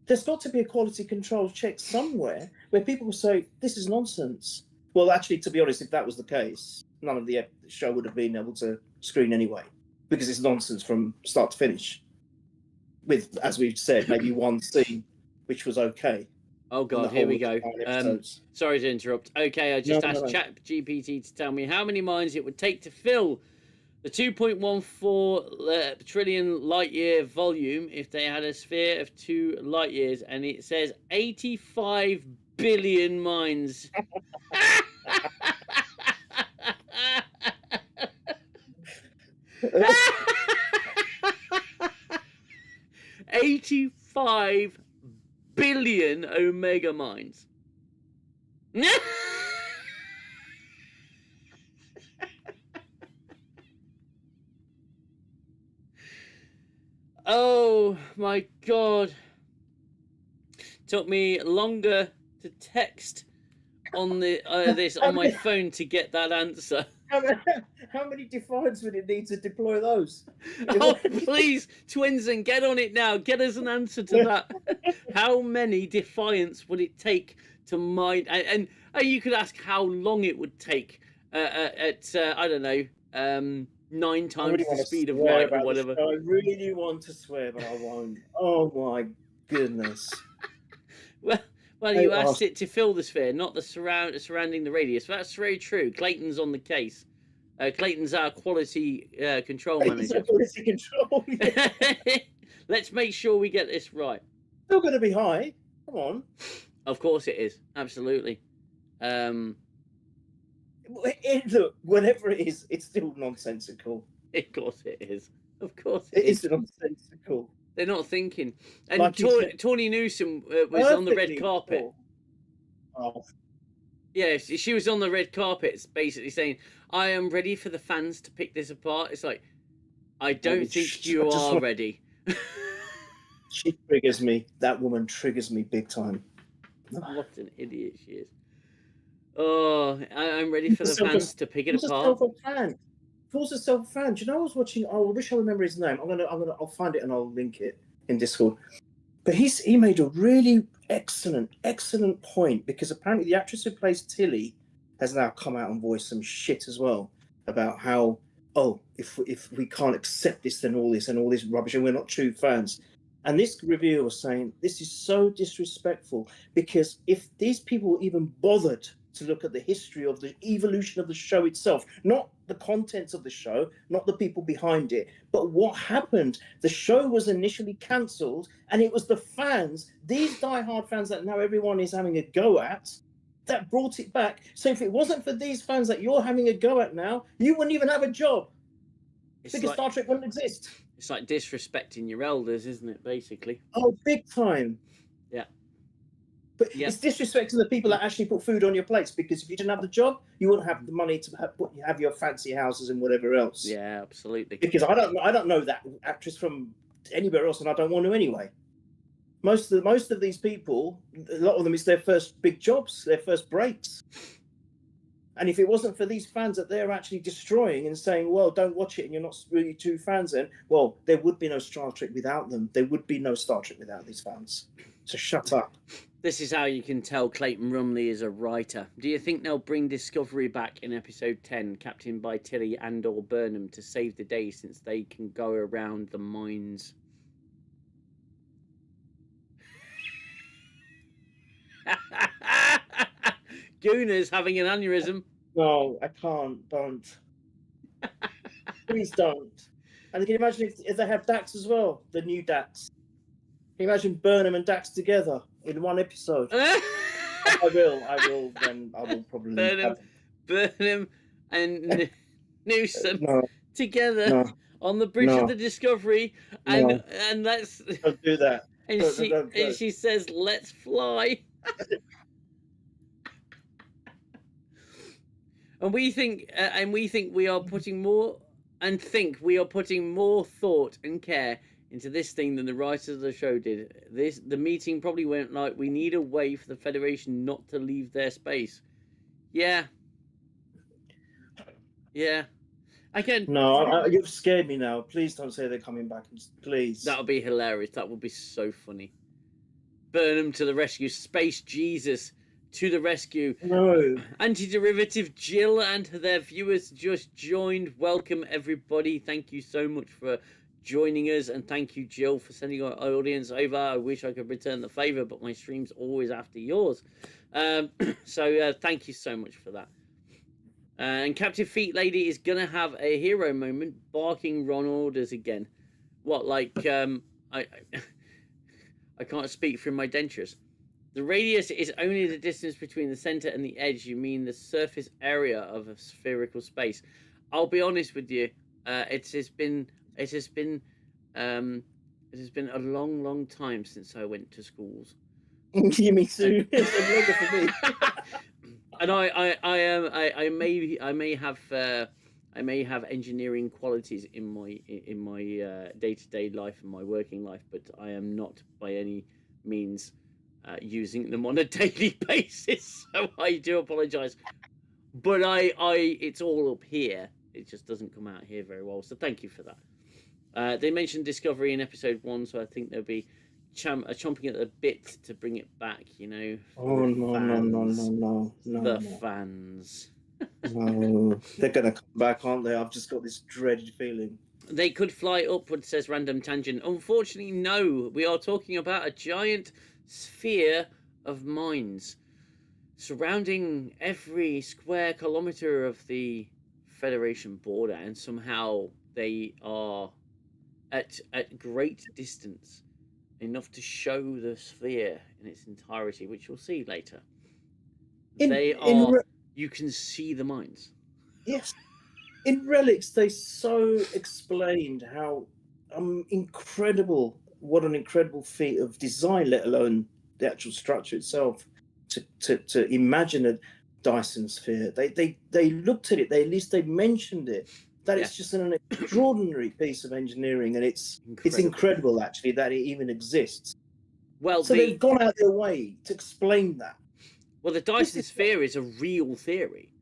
There's got to be a quality control check somewhere where people will say, this is nonsense. Well, actually, to be honest, if that was the case, none of the show would have been able to screen anyway, because it's nonsense from start to finish. With, as we've said, maybe one scene, which was okay. Oh, God, here we go. Sorry to interrupt. Okay, I just asked ChatGPT to tell me how many minds it would take to fill the 2.14 trillion light-year volume if they had a sphere of 2 light years, and it says 85 billion minds. 85 billion Omega minds. Oh my god. Took me longer to text on the this on my phone to get that answer. How many Defiants would it need to deploy those? Oh, please, Twinsen, get on it now. Get us an answer to that. How many Defiants would it take to mine? And you could ask how long it would take at I don't know, 9 times the speed of light or whatever. I really want to swear, but I won't. Oh my goodness. Well, you asked it to fill the sphere, not the surrounding the radius. That's very true. Clayton's on the case. Clayton's our quality control manager. Quality control. Yeah. Let's make sure we get this right. Still going to be high. Come on. Of course it is. Absolutely. Look, whatever it is, it's still nonsensical. Of course it is. Of course it is nonsensical. They're not thinking. And like Tawny Newsom was on the red carpet. Oh. Yeah, she was on the red carpet basically saying, I am ready for the fans to pick this apart. It's like, I don't think you are ready. She triggers me. That woman triggers me big time. What an idiot she is. Oh, I'm ready for the fans to pick it apart. A fan. calls himself a fan. Do you know I was watching? Oh, I wish I remember his name. I'll find it and I'll link it in Discord. But he made a really excellent point, because apparently the actress who plays Tilly has now come out and voiced some shit as well about how, oh, if we can't accept this, then all this rubbish, and we're not true fans. And this reviewer was saying this is so disrespectful, because if these people even bothered to look at the history of the evolution of the show itself, not the contents of the show, not the people behind it, but what happened. The show was initially cancelled, and it was the fans, these diehard fans that now everyone is having a go at, that brought it back. So if it wasn't for these fans that you're having a go at now, you wouldn't even have a job. Because Star Trek wouldn't exist. It's like disrespecting your elders, isn't it, basically? Oh, big time. Yeah. But it's disrespecting the people that actually put food on your plates, because if you didn't have the job, you wouldn't have the money to have your fancy houses and whatever else. Yeah, absolutely. Because I don't know that actress from anywhere else, and I don't want to anyway. Most of these people, a lot of them, it's their first big jobs, their first breaks. And if it wasn't for these fans that they're actually destroying and saying, well, don't watch it and you're not really true fans then, well, there would be no Star Trek without them. There would be no Star Trek without these fans. So shut up. This is how you can tell Clayton Rumley is a writer. Do you think they'll bring Discovery back in episode 10, captained by Tilly and or Burnham, to save the day, since they can go around the mines? Gooner's having an aneurysm. No, I can't. Don't. Please don't. And can you imagine if they have Dax as well? The new Dax. Can you imagine Burnham and Dax together in one episode? I will probably Burnham and Newsom together on the bridge of the Discovery, and let's don't do that. And she says, "Let's fly." And we think we are putting more thought and care into this thing than the writers of the show did. The meeting probably went like, we need a way for the Federation not to leave their space. Yeah. Again. No, you've scared me now. Please don't say they're coming back. Please. That would be hilarious. That would be so funny. Burnham to the rescue. Space Jesus to the rescue. No. Anti-derivative Jill and their viewers just joined. Welcome, everybody. Thank you so much for joining us, and thank you, Jill, for sending our audience over. I wish I could return the favor, but my stream's always after yours. So thank you so much for that. And Captain Feet Lady is gonna have a hero moment, barking Ron orders again. What, like I can't speak through my dentures. The radius is only the distance between the center and the edge. You mean the surface area of a spherical space? I'll be honest with you. It has been a long time since I went to schools. Me too. It's longer for me. And I may have engineering qualities in my day-to-day life and my working life, but I am not by any means using them on a daily basis. So I do apologize. But it's all up here. It just doesn't come out here very well. So thank you for that. They mentioned Discovery in episode 1, so I think they'll be chomping at the bit to bring it back, you know. Oh, no. The fans. No. They're going to come back, aren't they? I've just got this dreaded feeling. They could fly upward, says Random Tangent. Unfortunately, no. We are talking about a giant sphere of mines surrounding every square kilometer of the Federation border, and somehow they are at great distance, enough to show the sphere in its entirety, which you'll see later. You can see the mines. Yes. In Relics, they so explained how what an incredible feat of design, let alone the actual structure itself, to imagine a Dyson sphere. They looked at it, at least they mentioned it. That it's just an extraordinary piece of engineering, and it's incredible actually that it even exists. Well, so they've gone out their way to explain that. Well, the Dyson sphere is a real theory.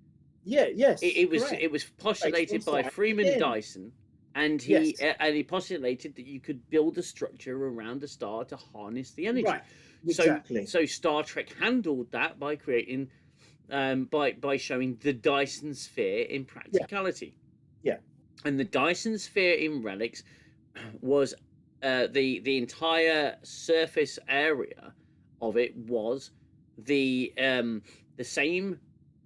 Yes. It was postulated by Freeman Dyson, and he postulated that you could build a structure around a star to harness the energy. Right. Exactly. So Star Trek handled that by creating, by showing the Dyson sphere in practicality. Yeah. And the Dyson sphere in Relics was the entire surface area of it was the same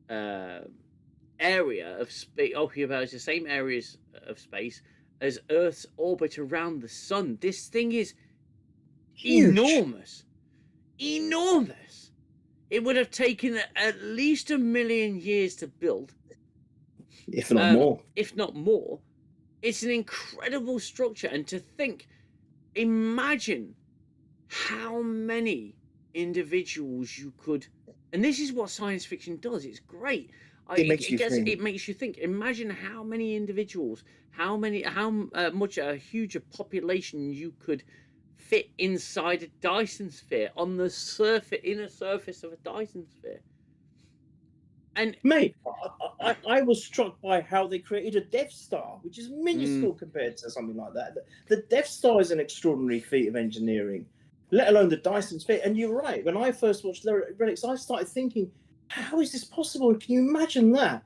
area of space, occupies the same areas of space as Earth's orbit around the sun. This thing is huge. Enormous. It would have taken at least 1 million years to build, if not more. If not more. It's an incredible structure, and to think, imagine how many individuals you could, and this is what science fiction does. It's great. It makes you think. Imagine how many individuals, how much a huge population you could fit inside a Dyson sphere, on the inner surface of a Dyson sphere. And mate, I was struck by how they created a Death Star, which is minuscule compared to something like that. The Death Star is an extraordinary feat of engineering, let alone the Dyson sphere. And you're right. When I first watched Relics, I started thinking, how is this possible? Can you imagine that?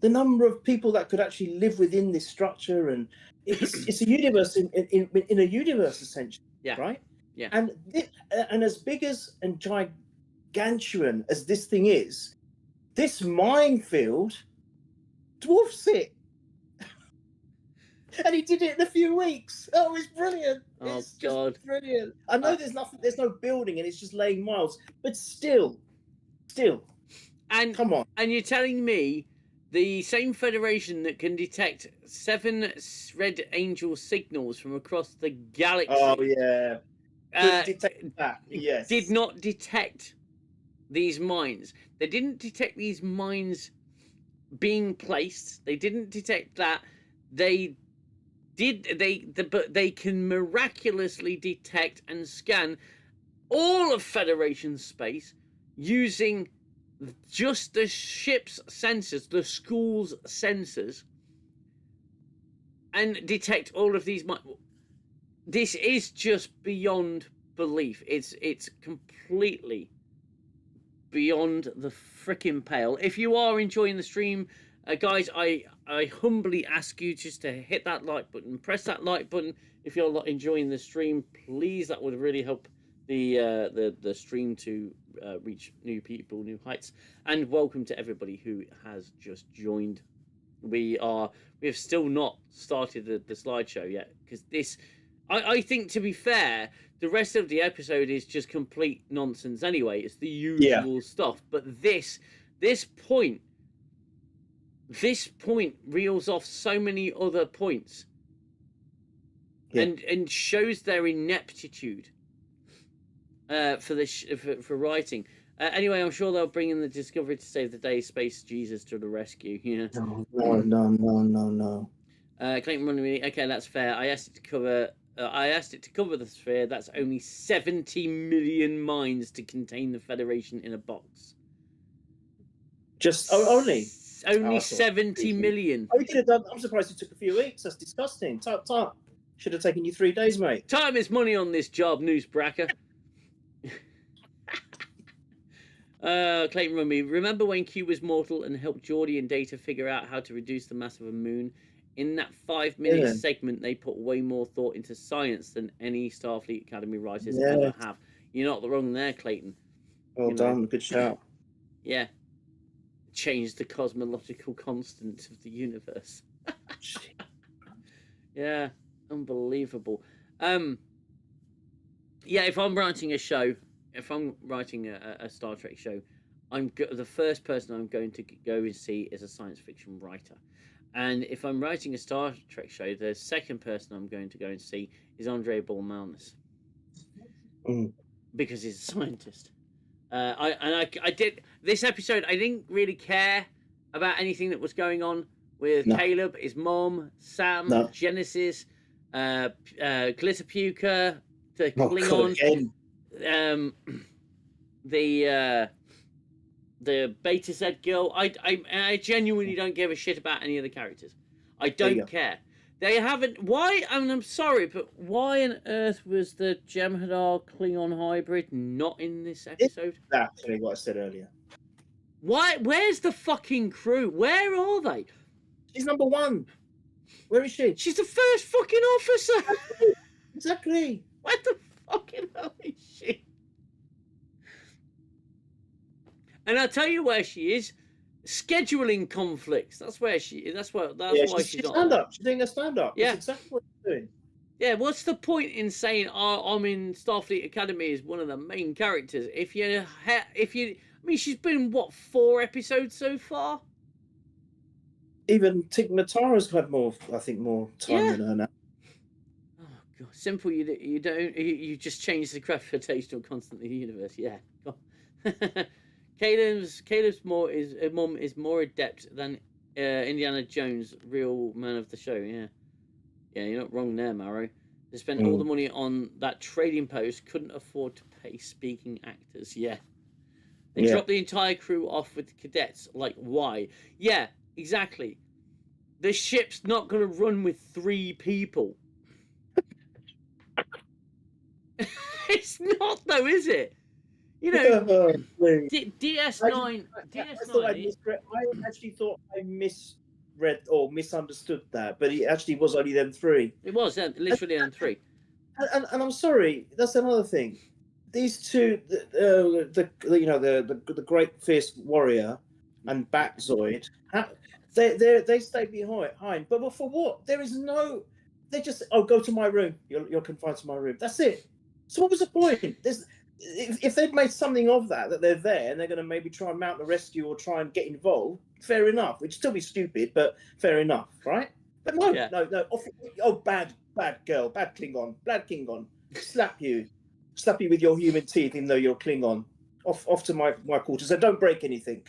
The number of people that could actually live within this structure, and it's a universe in a universe essentially. Yeah. Right. Yeah. And as big as and gigantuan as this thing is, this minefield dwarfs it. And he did it in a few weeks. Oh, it's brilliant. It's just brilliant. I know there's no building and it's just laying miles, but still. And come on. And you're telling me the same Federation that can detect 7 Red Angel signals from across the galaxy. Oh yeah. Detect that. Yes. Did not detect these mines. They didn't detect these mines being placed. They didn't detect that. But they can miraculously detect and scan all of Federation space using just the ship's sensors, the school's sensors, and detect all of these. This is just beyond belief. It's completely beyond the frickin' pale. If you are enjoying the stream, guys, I humbly ask you just to hit that like button, press that like button. If you're not enjoying the stream, please, that would really help the stream to reach new people, new heights. And welcome to everybody who has just joined. We have still not started the slideshow yet, because this, I think, to be fair, the rest of the episode is just complete nonsense anyway. It's the usual stuff. But this point reels off so many other points, and shows their ineptitude for writing. Anyway, I'm sure they'll bring in the Discovery to save the day. Space Jesus to the rescue. Yeah. No. Clayton Rumley. Okay, that's fair. I asked it to cover the sphere. That's only 70 million mines to contain the Federation in a box. Just only 70 million. Oh, you could have done. I'm surprised it took a few weeks. That's disgusting. Time. Should have taken you 3 days, mate. Time is money on this job, newsbracker. Clayton Rumley. Remember when Q was mortal and helped Geordi and Data figure out how to reduce the mass of a moon? In that 5-minute segment, they put way more thought into science than any Starfleet Academy writers ever have. You're not wrong there, Clayton. Well done. Good shout. Yeah. Changed the cosmological constant of the universe. Yeah. Unbelievable. Yeah, if I'm writing a show, if I'm writing a Star Trek show, the first person I'm going to go and see is a science fiction writer. And if I'm writing a Star Trek show, the second person I'm going to go and see is Andre Bormanis. Because he's a scientist. I did this episode. I didn't really care about anything that was going on with Caleb, his mom, Sam, Genesis, Glitterpuka, the Klingon, the Beta Z girl. I genuinely don't give a shit about any of the characters. I There you don't go. care. They haven't. Why? I mean, I'm sorry, but why on earth was the Jem'Hadar Klingon hybrid not in this episode? Exactly what I said earlier. Why? Where's the fucking crew? Where are they? She's number one. Where is she? She's the first fucking officer. Exactly. Where the fucking hell is she? And I'll tell you where she is. Scheduling conflicts. That's where she is. That's why she's not stand there. up. She's doing a stand up. Yeah. That's exactly what she's doing. Yeah, what's the point in saying I'm in Starfleet Academy as one of the main characters if you I mean, she's been what, 4 episodes so far? Even Tig Notara's had more time than her now. Oh god, simple. You just change the gravitational constant of the universe. Yeah. Caleb's mum is more adept than Indiana Jones, real man of the show. Yeah, you're not wrong there, Maro. They spent all the money on that trading post, couldn't afford to pay speaking actors. Yeah, they dropped the entire crew off with the cadets. Like, why? Yeah, exactly. The ship's not going to run with 3 people. It's not, though, is it? You know, DS9. I actually thought I misread or misunderstood that, but it actually was only them 3. It was literally them 3. And I'm sorry, that's another thing. These two, the great fierce warrior and Batzoid, they stay behind. But for what? There is no. They just go to my room. You're confined to my room. That's it. So what was the point? If they'd made something of that they're there and they're going to maybe try and mount a rescue or try and get involved, fair enough. It'd still be stupid, but fair enough, right? But no. Oh, bad girl, bad Klingon, slap you with your human teeth, even though you're Klingon. Off to my quarters. And don't break anything.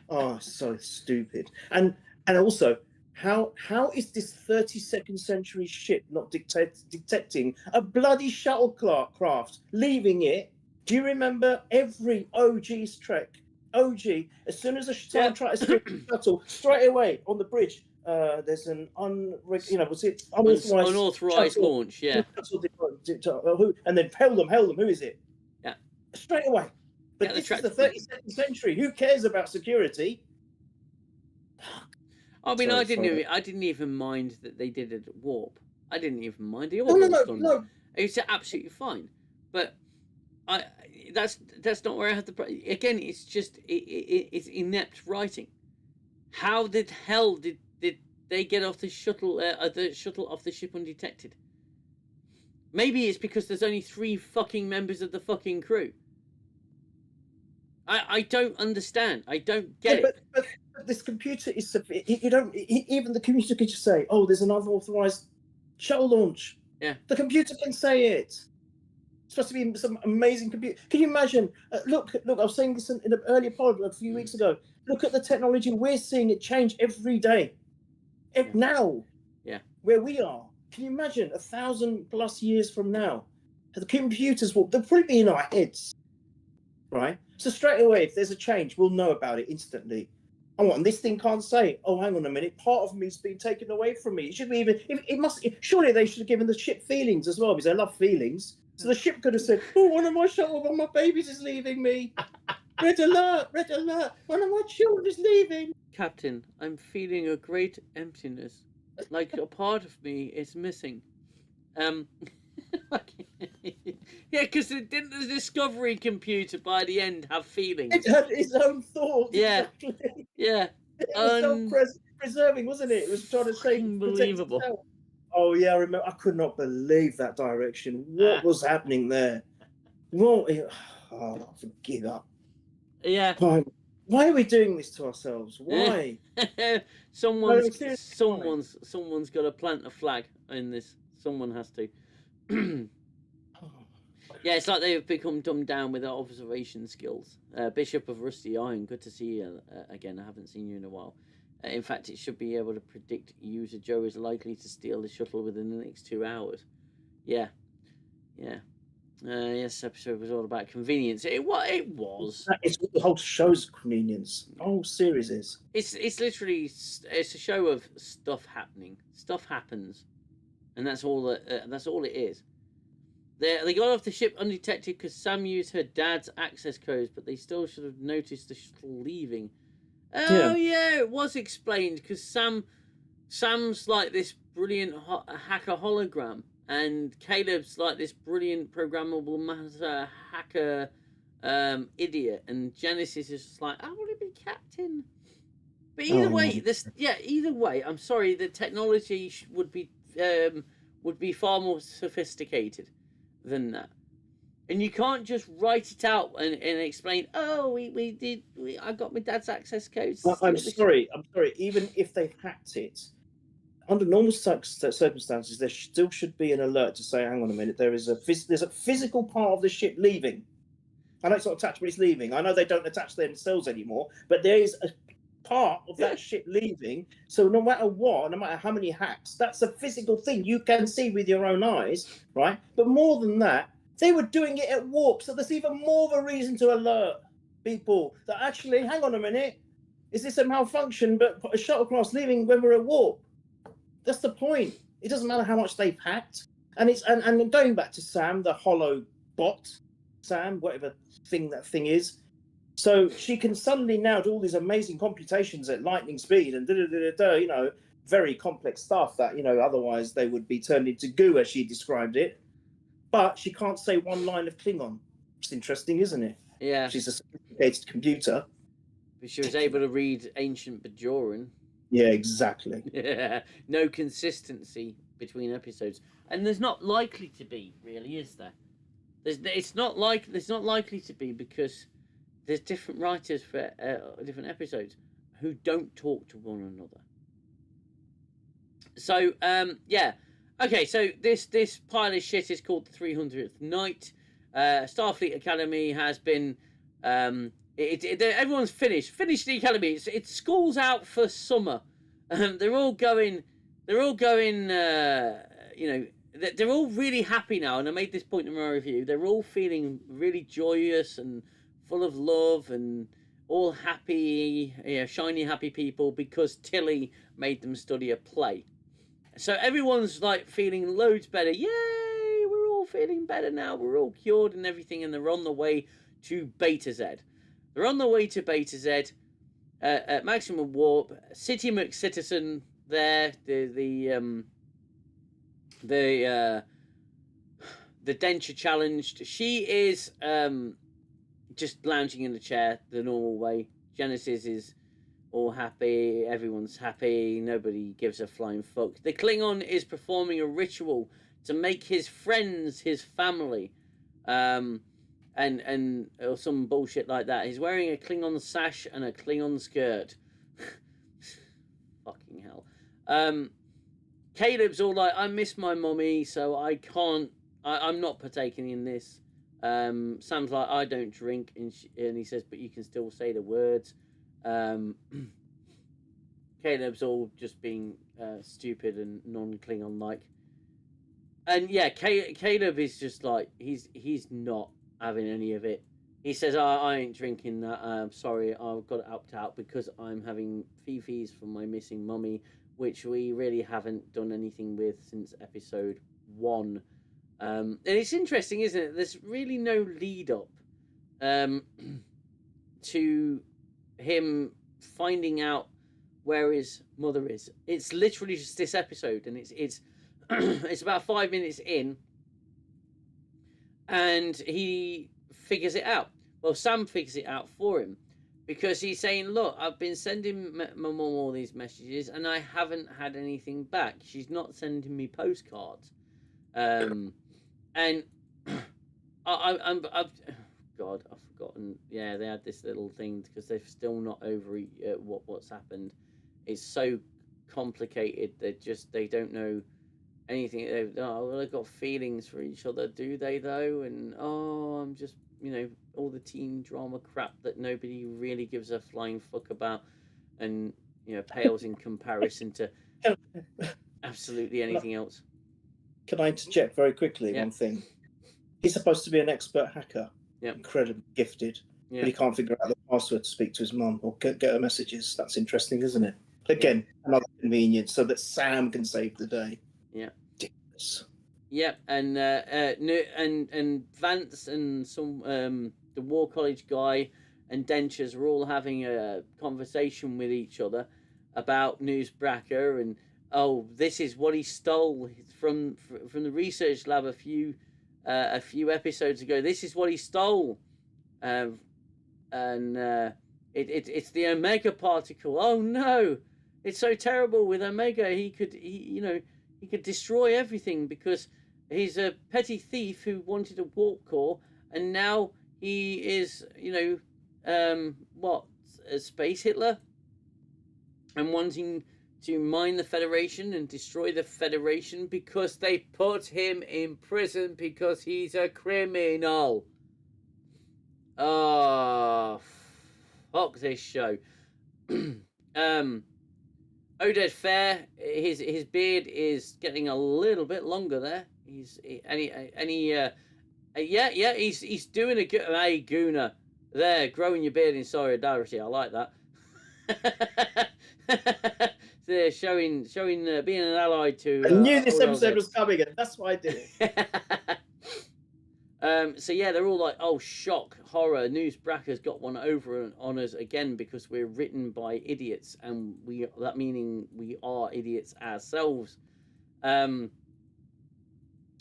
Oh, so stupid. And also, how is this 32nd century ship not detecting a bloody shuttlecraft, leaving it? Do you remember every OG's Trek? As soon as a star tries to steer the shuttle, straight away on the bridge, there's an unauthorized launch? Yeah. And then hail them. Who is it? Yeah. Straight away. But this is the 32nd century. Who cares about security? I mean, I didn't even mind that they did it at warp. I didn't even mind it. No. It's absolutely fine. But that's not where I have the again. It's just it's inept writing. How the hell did they get off the shuttle off the ship undetected? Maybe it's because there's only 3 fucking members of the fucking crew. I don't understand. I don't get it. But this computer is even the computer could just say, "Oh, there's an unauthorized shuttle launch." Yeah. The computer can say it. It's supposed to be some amazing computer. Can you imagine? Look! I was saying this in an earlier pod a few weeks ago. Look at the technology. We're seeing it change every day. Now, where we are. Can you imagine 1,000+ years from now? The computers they'll probably be in our heads, right? So straight away, if there's a change, we'll know about it instantly. And this thing can't say, "Oh, hang on a minute, part of me's been taken away from me." It should be surely they should have given the ship feelings as well, because they love feelings. So the ship could have said, "Oh, one of my babies is leaving me. Red alert, one of my children is leaving. Captain, I'm feeling a great emptiness. Like a part of me is missing." Yeah, because didn't the Discovery computer by the end have feelings? It had its own thoughts. Yeah. Exactly. Yeah. It was self-preserving, wasn't it? It was trying to save. Unbelievable. Oh yeah, I remember. I could not believe that direction. What was happening there? What? Oh, forgive up. Yeah. Why are we doing this to ourselves? Why? Someone's got to plant a flag in this. Someone has to. Yeah, it's like they've become dumbed down with their observation skills. Bishop of Rusty Iron, good to see you again. I haven't seen you in a while. In fact, it should be able to predict user Joe is likely to steal the shuttle within the next 2 hours. Yeah. Yes, episode was all about convenience. It was. It's the whole show's convenience. The whole series is. It's literally it's a show of stuff happening. Stuff happens, and that's all it is. They got off the ship undetected because Sam used her dad's access codes, but they still should have noticed the shuttle leaving. Oh yeah, it was explained because Sam's like this brilliant hacker hologram, and Caleb's like this brilliant programmable matter hacker idiot, and Genesis is just like, I want to be captain. But either way, I'm sorry, the technology would be far more sophisticated than that. And you can't just write it out and explain, oh, I got my dad's access codes. I'm sorry. Even if they hacked it, under normal circumstances, there still should be an alert to say, hang on a minute, there's a physical part of the ship leaving. I know it's not attached, but it's leaving. I know they don't attach themselves anymore, but there is a part of that ship leaving. So no matter what, no matter how many hacks, that's a physical thing you can see with your own eyes, right? But more than that, they were doing it at warp, so there's even more of a reason to alert people that actually, hang on a minute, is this a malfunction, but a shuttlecraft's leaving when we're at warp? That's the point. It doesn't matter how much they've hacked. And it's and going back to Sam, the hollow bot, Sam, whatever that thing is. So she can suddenly now do all these amazing computations at lightning speed and very complex stuff that, otherwise they would be turned into goo, as she described it. But she can't say one line of Klingon. It's interesting, isn't it? Yeah. She's a sophisticated computer. But she was able to read ancient Bajoran. Yeah, exactly. Yeah. No consistency between episodes. And there's not likely to be, really, is there? It's not likely to be because there's different writers for different episodes who don't talk to one another. So, yeah. Okay, so this pile of shit is called the 300th Night. Starfleet Academy has been... everyone's finished the academy. It's school's out for summer. They're all going... they're all really happy now, and I made this point in my review. They're all feeling really joyous and full of love and all happy, shiny, happy people because Tilly made them study a play. So everyone's like feeling loads better. Yay! We're all feeling better now. We're all cured and everything, and they're on the way to Beta Z. They're on the way to Beta Z at maximum warp. City McCitizen there. The denture challenged. She is just lounging in the chair the normal way. Genesis is all happy, everyone's happy, nobody gives a flying fuck. The Klingon is performing a ritual to make his friends his family, and or some bullshit like that. He's wearing a Klingon sash and a Klingon skirt. Fucking hell. Caleb's all like, I miss my mummy, so I can't, I'm not partaking in this. Sam's like, I don't drink, and he says, but you can still say the words. Caleb's all just being stupid and non-Klingon like, and yeah, Caleb is just like he's not having any of it. He says, I ain't drinking that. I'm sorry, I've got to opt out because I'm having fifis for my missing mummy, which we really haven't done anything with since episode 1. And it's interesting, isn't it? There's really no lead up to him finding out where his mother is. It's literally just this episode, and it's it's about 5 minutes in, and he figures it out. Well, Sam figures it out for him because he's saying, look, I've been sending my mum all these messages and I haven't had anything back. She's not sending me postcards. And I've forgotten. Yeah, they had this little thing because they're still not over what's happened. It's so complicated. They don't know anything. They've got feelings for each other, do they though? And I'm just, all the teen drama crap that nobody really gives a flying fuck about, and pales in comparison to absolutely anything else. Can I interject very quickly? Yeah. One thing. He's supposed to be an expert hacker, Yep. incredibly gifted, but he can't figure out the password to speak to his mum or get her messages. That's interesting, isn't it? Again, another convenience so that Sam can save the day. Yeah. Ridiculous. Yep, and Vance and some the War College guy and Dentures are all having a conversation with each other about Newsbracker, and this is what he stole from the research lab a few episodes ago. This is what he stole, and it's the Omega particle. Oh no, it's so terrible with Omega. He could destroy everything because he's a petty thief who wanted a warp core, and now he is, a space Hitler, and wanting to mine the Federation and destroy the Federation because they put him in prison because he's a criminal. Oh, fuck this show. Oded Fair, his beard is getting a little bit longer there. He's doing a good. Hey, Gooner, there, growing your beard in solidarity. I like that. So showing being an ally to. I knew this episode was coming, and that's why I did it. So yeah, they're all like, "Oh, shock, horror! Newsbracker's got one over on us again because we're written by idiots, and that meaning we are idiots ourselves."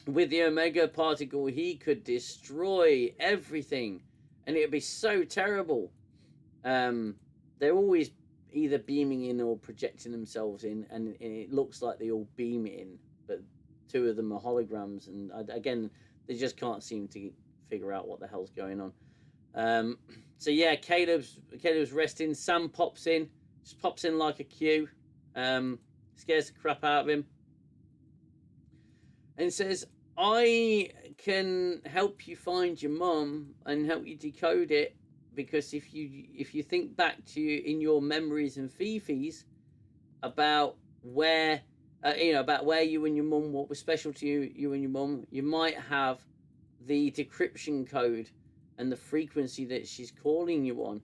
With the Omega particle, he could destroy everything, and it'd be so terrible. They're always either beaming in or projecting themselves in, and it looks like they all beam in, but two of them are holograms, and again, they just can't seem to figure out what the hell's going on. So yeah, Caleb's resting. Sam pops in like a cue, scares the crap out of him, and says, "I can help you find your mum and help you decode it, because if you think back to in your memories and fifis about where about where you and your mum, what was special to you and your mum, you might have the decryption code and the frequency that she's calling you on."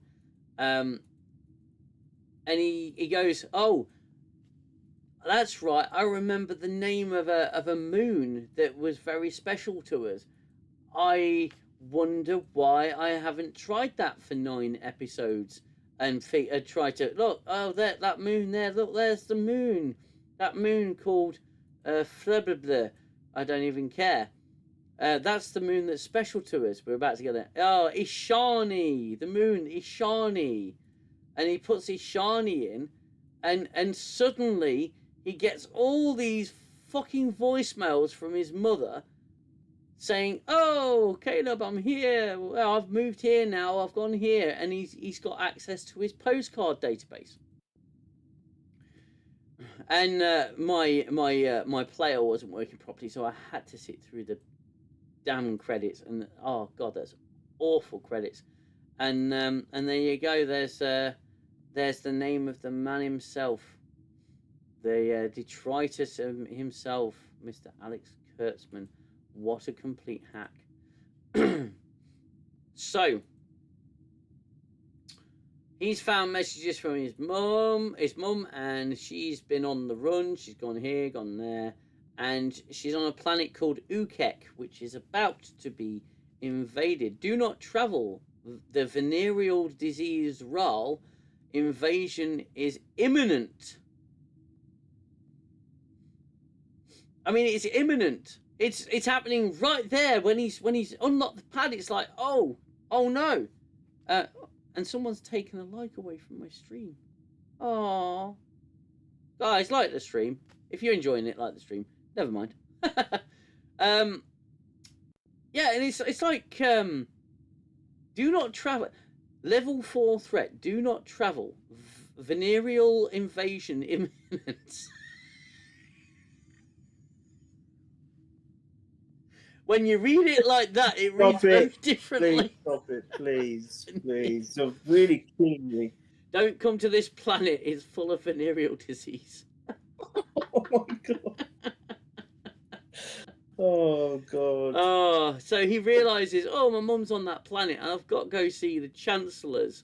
And he goes, "Oh, that's right. I remember the name of a moon that was very special to us. I wonder why I haven't tried that for 9 episodes and try to look. Oh, that moon there. Look, there's the moon. That moon called Fleblebler. I don't even care. That's the moon that's special to us. We're about to get there. Oh, Ishani. The moon, Ishani." And he puts Ishani in, and suddenly he gets all these fucking voicemails from his mother saying, "Oh, Caleb, I'm here. Well, I've moved here now. I've gone here." And he's got access to his postcard database. And my player wasn't working properly, so I had to sit through the damn credits. And oh god, that's awful credits. And there you go. There's the name of the man himself, the detritus himself, Mr. Alex Kurtzman. What a complete hack. So he's found messages from his mum, and she's been on the run. She's gone here, gone there, and she's on a planet called Ukek, which is about to be invaded. Do not travel. The venereal disease RAL invasion is imminent. I mean, it's imminent. It's happening right there when he's unlocked the pad. It's like, oh no, and someone's taken a like away from my stream. Oh, guys, like the stream. If you're enjoying it, like the stream. Never mind. Yeah, and it's like do not travel. Level 4 threat. Do not travel. Venereal invasion imminent. When you read it like that, it reads very differently. Please stop it, please. So really keenly. Don't come to this planet. It's full of venereal disease. Oh my god. Oh God. Oh, so he realizes, oh, my mum's on that planet, and I've got to go see the chancellors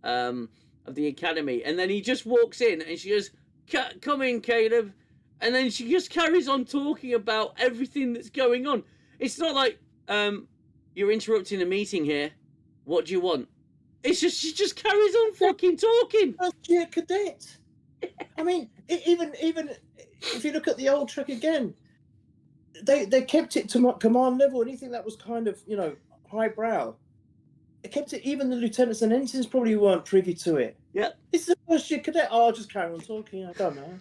of the academy. And then he just walks in, and she goes, "Come in, Caleb." And then she just carries on talking about everything that's going on. It's not like, you're interrupting a meeting here. What do you want? It's just she just carries on fucking talking. First year cadet. I mean, even if you look at the old Trek again, they kept it to command level. Anything that was kind of, you know, highbrow, they kept it. Even the lieutenants and ensigns probably weren't privy to it. Yeah. This is a first year cadet. Oh, I'll just carry on talking. I don't know.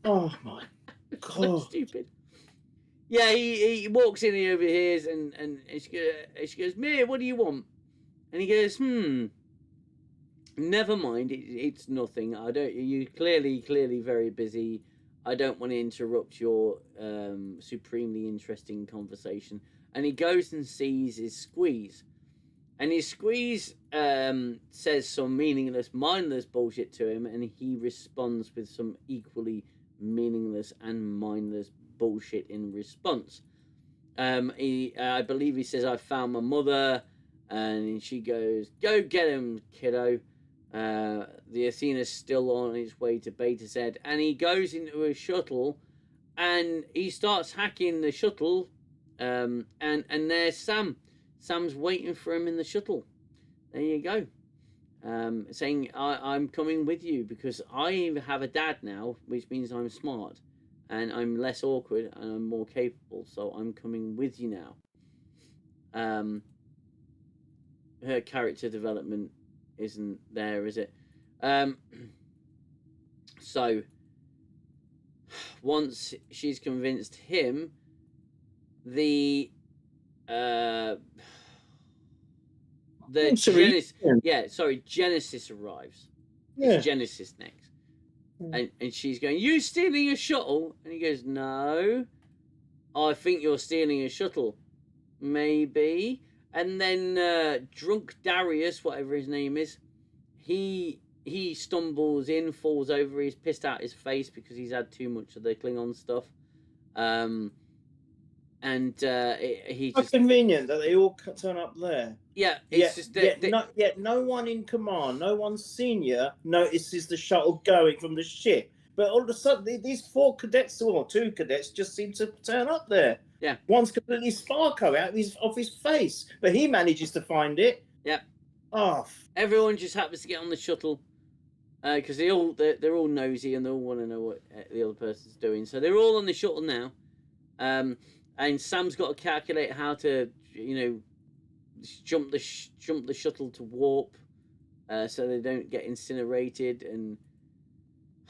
Oh my God. So stupid. Yeah, he walks in, he overhears, and she goes, "Mir, what do you want?" And he goes, "Never mind. It's nothing. I don't. You're clearly very busy. I don't want to interrupt your supremely interesting conversation." And he goes and sees his squeeze, and his squeeze says some meaningless, mindless bullshit to him, and he responds with some equally meaningless and mindless bullshit in response. I believe he says, "I found my mother," and she goes, "Go get him, kiddo." The Athena's still on its way to Beta Z, and he goes into a shuttle, and he starts hacking the shuttle, and there's Sam. Sam's waiting for him in the shuttle. There you go. Saying, I'm coming with you because I have a dad now, which means I'm smart and I'm less awkward and I'm more capable, so I'm coming with you now. Her character development isn't there, is it? So once she's convinced him, the Genesis, Genesis arrives. Yeah. It's Genesis next. And she's going, "You stealing a shuttle?" And he goes, "No, I think you're stealing a shuttle. Maybe." And then drunk Darius, whatever his name is, he stumbles in, falls over, he's pissed out his face because he's had too much of the Klingon stuff. And he just... convenient that they all turn up there. Yeah, it's yet no one in command, no one senior notices the shuttle going from the ship. But all of a sudden, these 4 cadets, or 2 cadets, just seem to turn up there. Yeah. One's completely sparko out of his face, but he manages to find it. Yeah. Oh. Everyone just happens to get on the shuttle because they're all nosy and they all want to know what the other person's doing. So they're all on the shuttle now. And Sam's got to calculate how to, jump the shuttle to warp, so they don't get incinerated. And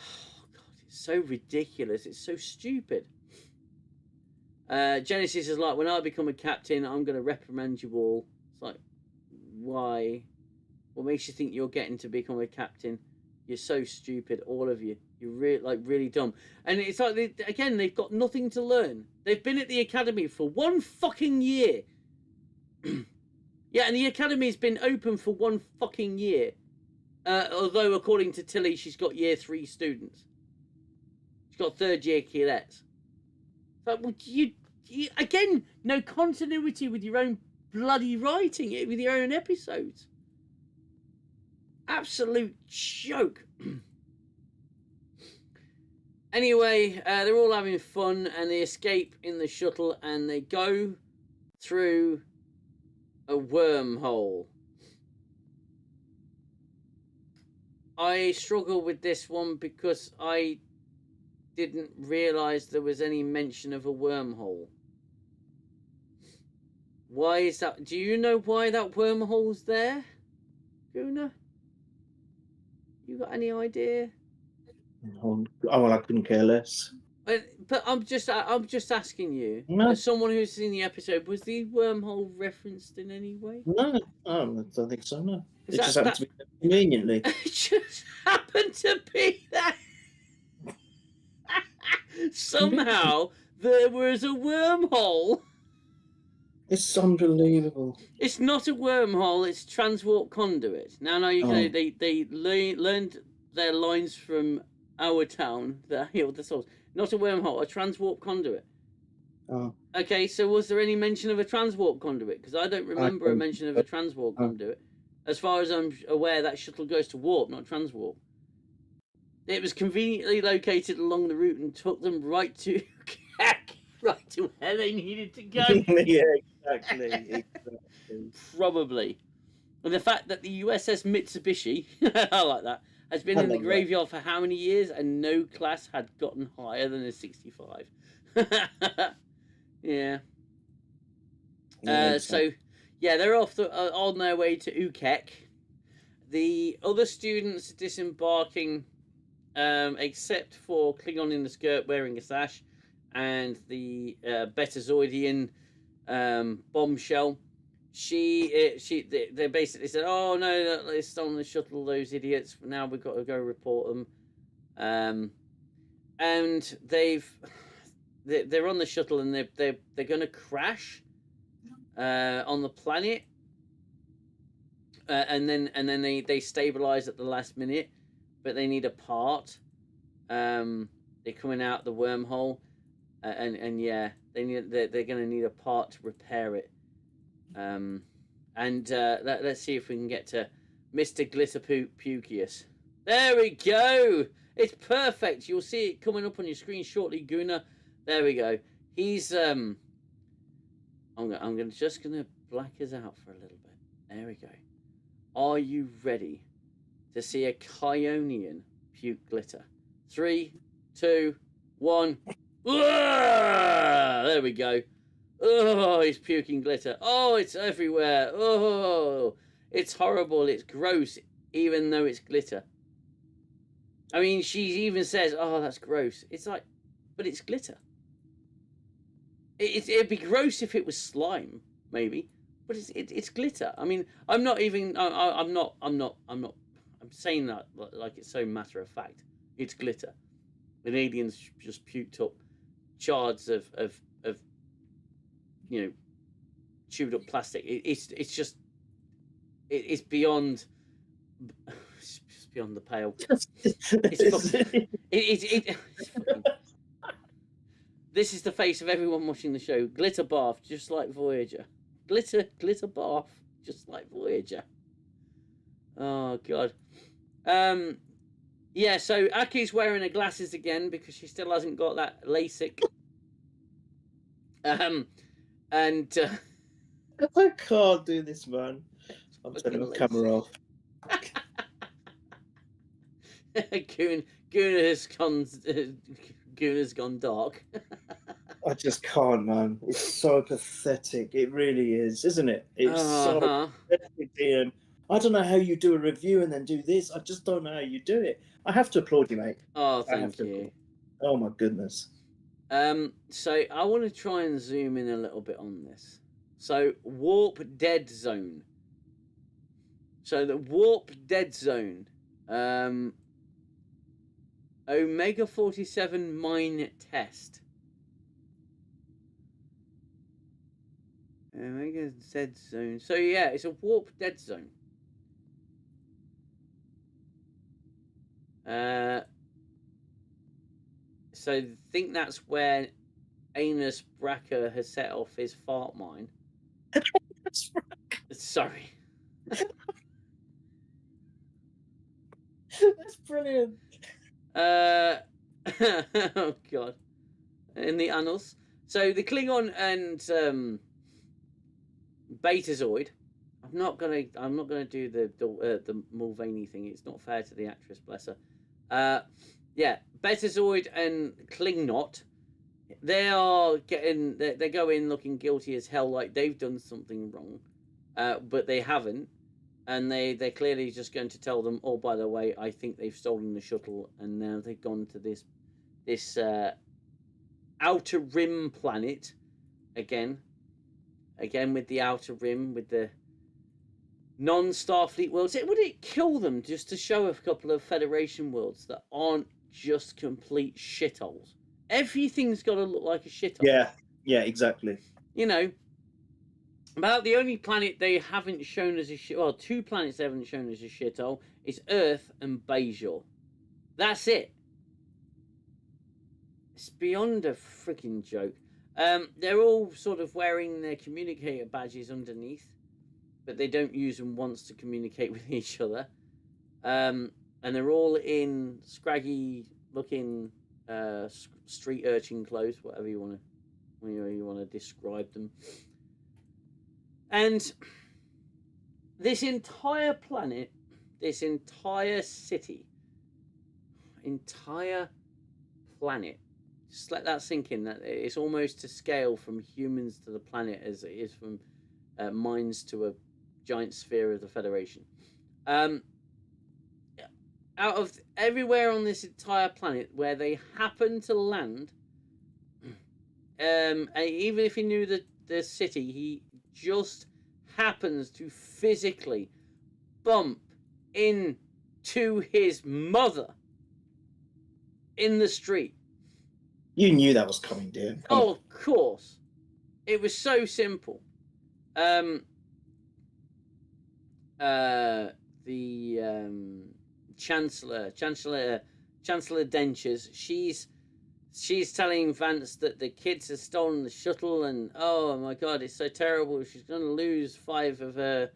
oh God, it's so ridiculous. It's so stupid. Genesis is like, "When I become a captain, I'm going to reprimand you all." It's like, why? What makes you think you're getting to become a captain? You're so stupid, all of you. You're really dumb. And it's like, they've got nothing to learn. They've been at the academy for 1 fucking year. Yeah, and the academy's been open for 1 fucking year. Although, according to Tilly, she's got year 3 students. She's got 3rd year cadets. But you again, no continuity with your own bloody writing, with your own episodes. Absolute joke. Anyway, they're all having fun, and they escape in the shuttle, and they go through a wormhole. I struggle with this one because I didn't realise there was any mention of a wormhole. Why is that? Do you know why that wormhole's there, Gooner? You got any idea? Oh, well, I couldn't care less. But I'm just asking you, No. as someone who's seen the episode, was the wormhole referenced in any way? No, I don't think so. No, it just happened to be conveniently. It just happened to be that. Somehow there was a wormhole. It's unbelievable. It's not a wormhole. It's transwarp conduit. Now they learned their lines from our town. The source. Not a wormhole. A transwarp conduit. Oh, Okay, so was there any mention of a transwarp conduit? Because I don't remember a mention of a transwarp conduit. As far as I'm aware, that shuttle goes to warp, not transwarp. It was conveniently located along the route and took them right to right to where they needed to go. yeah, exactly. Probably. And the fact that the USS Mitsubishi, I like that, has been in the graveyard for how many years and no class had gotten higher than a 65. Yeah. So, yeah, they're off on their way to Ukek. The other students disembarking, except for Klingon in the skirt wearing a sash and the Betazoidian bombshell. They basically said, "Oh no, they stolen the shuttle, those idiots. Now we've got to go report them." And they're on the shuttle and they're going to crash on the planet, and then they stabilize at the last minute, but they need a part. They're coming out the wormhole, and yeah, they're going to need a part to repair it. Let's see if we can get to Mr. Glitterpukius. There we go. It's perfect. You'll see it coming up on your screen shortly, Gooner. There we go. He's I'm just gonna black us out for a little bit. There we go. Are you ready to see a Kionian puke glitter? 3, 2, 1. There we go. Oh, he's puking glitter. Oh, it's everywhere. Oh, it's horrible. It's gross, even though it's glitter. I mean, she even says, "Oh, that's gross." It's like, but it's glitter. It'd be gross if it was slime, maybe, but it's glitter. I mean, I'm not even. I'm not. I'm saying that like it's so matter of fact. It's glitter. An alien's just puked up shards of chewed up plastic. It's just it's beyond. It's just beyond the pale. It's fucking. This is the face of everyone watching the show. Glitter bath, just like Voyager. Glitter bath, just like Voyager. Oh god. Yeah. So Aki's wearing her glasses again because she still hasn't got that LASIK. And I can't do this, man. I'm turning my camera off. Gooner's gone dark. I just can't, man. It's so pathetic. It really is, isn't it? It's so pathetic, Ian. I don't know how you do a review and then do this. I just don't know how you do it. I have to applaud you, mate. Oh, thank you. Oh my goodness. So I want to try and zoom in a little bit on this. So warp dead zone. So the warp dead zone. Omega 47 mine test. Omega dead zone. So yeah, it's a warp dead zone. So I think that's where Anus Bracker has set off his fart mine. Sorry. That's brilliant. Oh god. In the annals. So the Klingon and Betazoid. I'm not gonna do the Mulvaney thing. It's not fair to the actress, bless her. Yeah, Betazoid and Klingnot. They are they go in looking guilty as hell, like they've done something wrong, but they haven't, and they're clearly just going to tell them, oh, by the way, I think they've stolen the shuttle, and now they've gone to this outer rim planet again with the outer rim with the non-Starfleet worlds. Would it kill them just to show a couple of Federation worlds that aren't just complete shitholes? Everything's got to look like a shithole. Yeah, exactly. You know, about the only planet they haven't shown as a well, 2 planets they haven't shown as a shithole is Earth and Bajor. That's it. It's beyond a freaking joke. They're all sort of wearing their communicator badges underneath, but they don't use them once to communicate with each other. And they're all in scraggy-looking street urchin clothes, whatever you want to describe them. And this entire planet, this entire city, entire planet, just let that sink in. That it's almost to scale from humans to the planet as it is from mines to a giant sphere of the Federation. Out of everywhere on this entire planet where they happen to land, even if he knew the city, he just happens to physically bump into his mother in the street. You knew that was coming, dear. Oh, of course. It was so simple. The Chancellor Dentures, she's telling Vance that the kids have stolen the shuttle, and oh my god, it's so terrible. She's going to lose five of her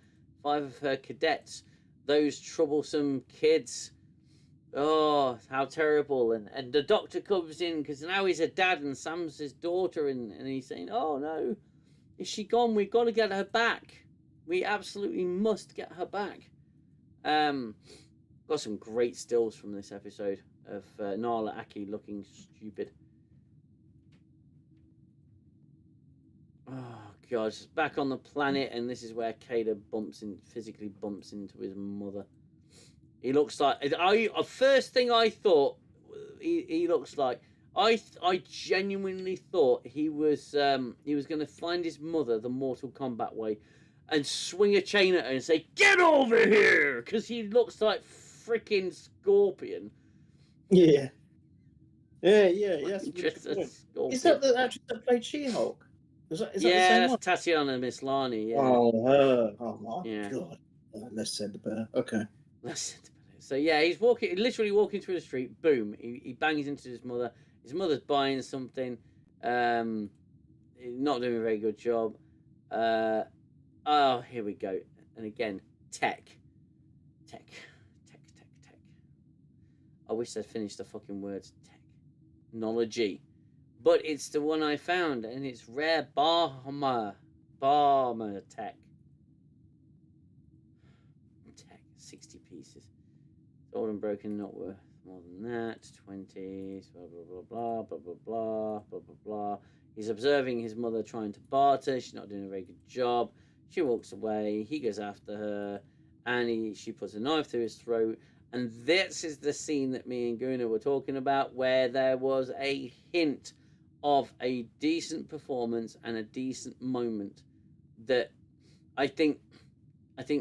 cadets, those troublesome kids. Oh, how terrible. And the doctor comes in because now he's a dad and Sam's his daughter, and he's saying, oh no, is she gone? We've got to get her back. We absolutely must get her back. Got some great stills from this episode of Nala Aki looking stupid. Oh god, back on the planet, and this is where Kada physically bumps into his mother. He looks like first thing I thought he looks like. I genuinely thought he was going to find his mother the Mortal Kombat way, and swing a chain at her and say, "Get over here!" Because he looks like freaking Scorpion. Yeah. Yes. Is that the actress that played She-Hulk? Is that the same one? That's Tatiana Maslany. Yeah. Oh, her. Oh my god. Less said the better. Okay. Less said the better. So yeah, he's literally walking through the street. Boom! He bangs into his mother. His mother's buying something. Not doing a very good job. Oh, here we go. And again, tech. I wish I'd finished the fucking words. Technology. But it's the one I found, and it's rare Barmer tech. 60 pieces. Old and broken, not worth more than that. 20, blah, blah, blah, blah, blah, blah, blah, blah, blah. He's observing his mother trying to barter. She's not doing a very good job. She walks away. He goes after her, and she puts a knife through his throat. And this is the scene that me and Gooner were talking about, where there was a hint of a decent performance and a decent moment. That I think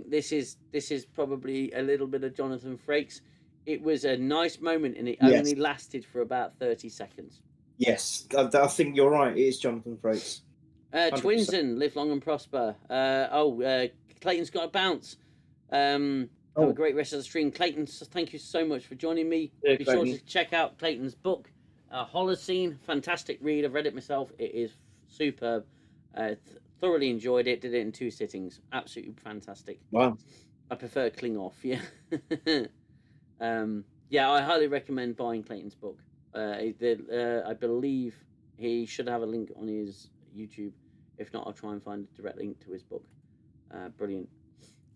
this is probably a little bit of Jonathan Frakes. It was a nice moment, and it only lasted for about 30 seconds. Yes, I think you're right. It is Jonathan Frakes. Twinsen, live long and prosper. Clayton's got a bounce. Have a great rest of the stream. Clayton, thank you so much for joining me. Yeah, Be sure to check out Clayton's book, Holocene. Fantastic read. I've read it myself. It is superb. Thoroughly enjoyed it. Did it in 2 sittings. Absolutely fantastic. Wow. I prefer Klingoff, yeah. I highly recommend buying Clayton's book. I believe he should have a link on his YouTube. If not, I'll try and find a direct link to his book. Brilliant.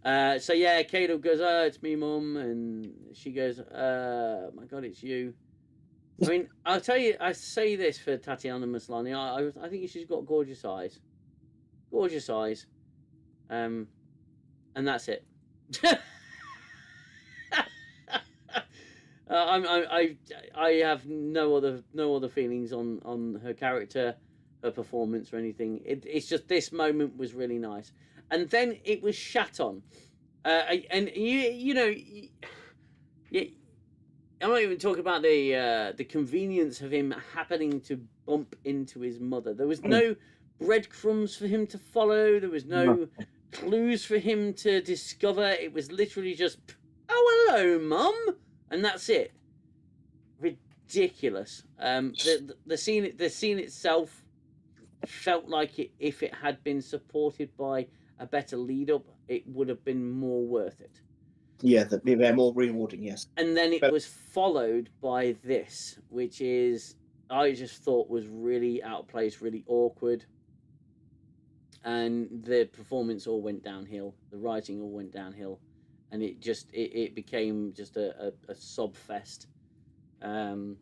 Kato goes, it's me, Mum, and she goes, my God, it's you. I mean, I'll tell you, I say this for Tatiana Maslany. I think she's got gorgeous eyes. Gorgeous eyes. And that's it. I have no other feelings on her character, her performance, or anything. It's just this moment was really nice, and then it was shat on, and I'm not even talking about the convenience of him happening to bump into his mother. There was no breadcrumbs for him to follow. There was no clues for him to discover. It was literally just, oh, hello, Mum, and that's it. Ridiculous. The scene itself felt like if it had been supported by a better lead up, it would have been more worth it. Yeah, they're more rewarding, yes. And then it was followed by this, which is, I just thought was really out of place, really awkward. And the performance all went downhill. The writing all went downhill. And it became just a sob fest. You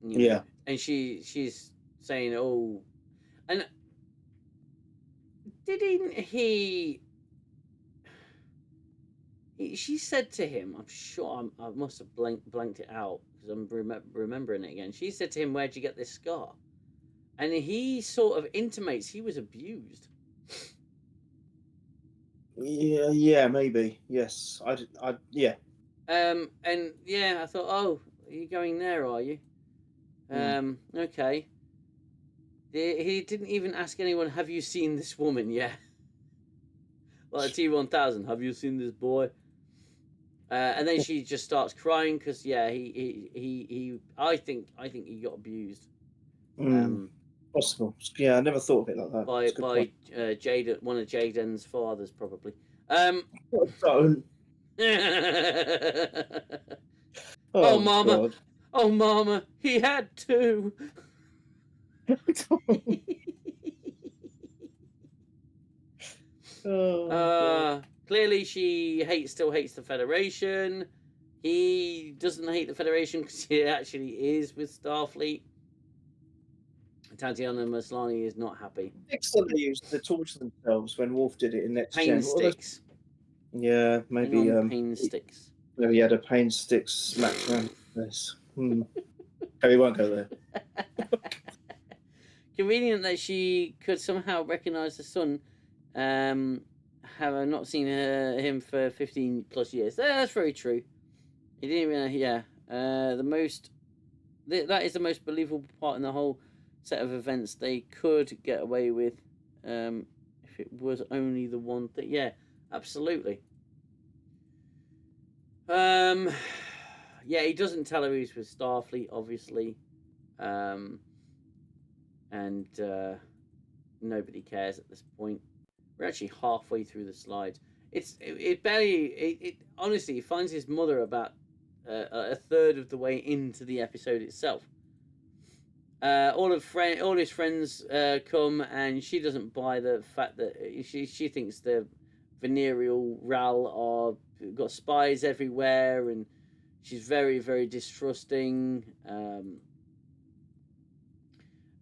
know. And she's saying, oh, and didn't he... She said to him, I'm sure I must have blanked it out because I'm remembering it again. She said to him, "Where'd you get this scar?" And he sort of intimates he was abused. Yeah, maybe. Yes, yeah. And yeah, I thought, oh, are you going there? Are you? Okay. He didn't even ask anyone, "Have you seen this woman?" Yeah. Like T-1000, "Have you seen this boy?" And then she just starts crying because he I think he got abused. Possible. Yeah, I never thought of it like that. By Jade, one of Jaden's fathers, probably. Oh, mama! God. Oh, mama! He had two. Clearly, she still hates the Federation. He doesn't hate the Federation because he actually is with Starfleet. Tatiana Maslany is not happy. Next time they used to torture themselves when Worf did it in Next Pain Gen. sticks. Yeah, maybe pain sticks. Maybe he had a pain stick smacked around this. Oh, we won't go there. Convenient that she could somehow recognise the son. Have I not seen him for 15 plus years? That's very true. He didn't even. Yeah. That is the most believable part in the whole set of events. They could get away with, if it was only the one thing. Yeah, absolutely. Yeah, he doesn't tell her he's with Starfleet, obviously. And nobody cares at this point. We're actually halfway through the slides. Honestly, he finds his mother about a third of the way into the episode itself. All his friends come, and she doesn't buy the fact that she thinks the venereal Ral got spies everywhere, and she's very, very distrusting.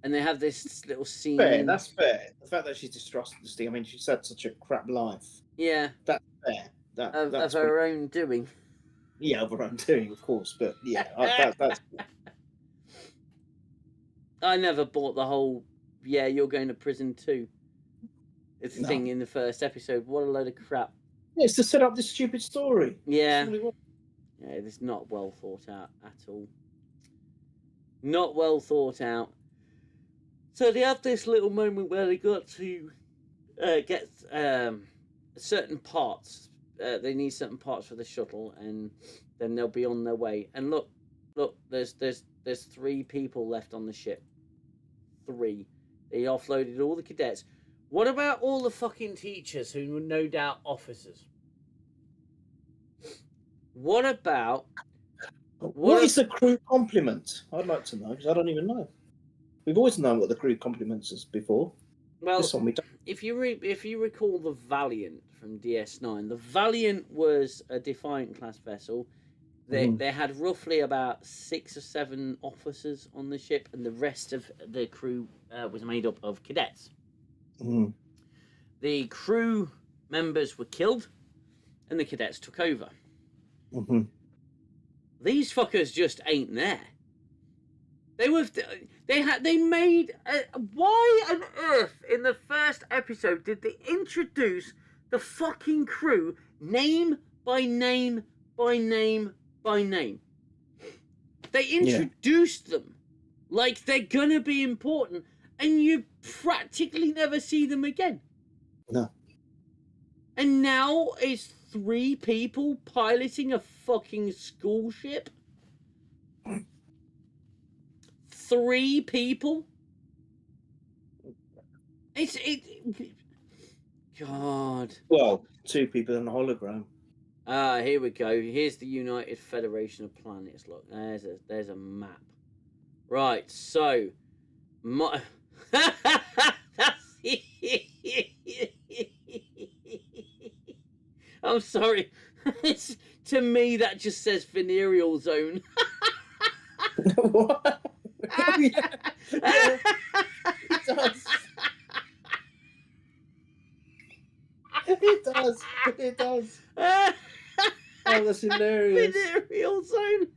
And they have this little scene. Fair, that's fair. The fact that she's distrusting, I mean, she's had such a crap life. Yeah. That's fair. That's of her own doing. Yeah, of her own doing, of course. But yeah, that's... I never bought the whole, you're going to prison too. It's a thing in the first episode. What a load of crap. Yeah, it's to set up this stupid story. Yeah. Yeah, it's not well thought out at all. Not well thought out. So they have this little moment where they got to get certain parts. They need certain parts for the shuttle, and then they'll be on their way. And look, there's 3 people left on the ship. 3. They offloaded all the cadets. What about all the fucking teachers who were no doubt officers? What about... What is the crew complement? I'd like to know, because I don't even know. We've always known what the crew complements is before. Well, this one we don't. If you recall the Valiant from DS9, the Valiant was a Defiant class vessel. They had roughly about 6 or 7 officers on the ship, and the rest of the crew was made up of cadets. The crew members were killed, and the cadets took over. These fuckers just ain't there. They made... why on earth in the first episode did they introduce the fucking crew name by name by name by name? They introduced them like they're gonna be important, and you practically never see them again. No. And now it's 3 people piloting a fucking school ship? 3 people? God. Well, 2 people in a hologram. Here we go. Here's the United Federation of Planets. Look, there's a map. Right, so I'm sorry. To me, that just says venereal zone. What? Oh, yeah. Yeah, it does. It does. It does. Oh, that's hilarious. Venereal zone.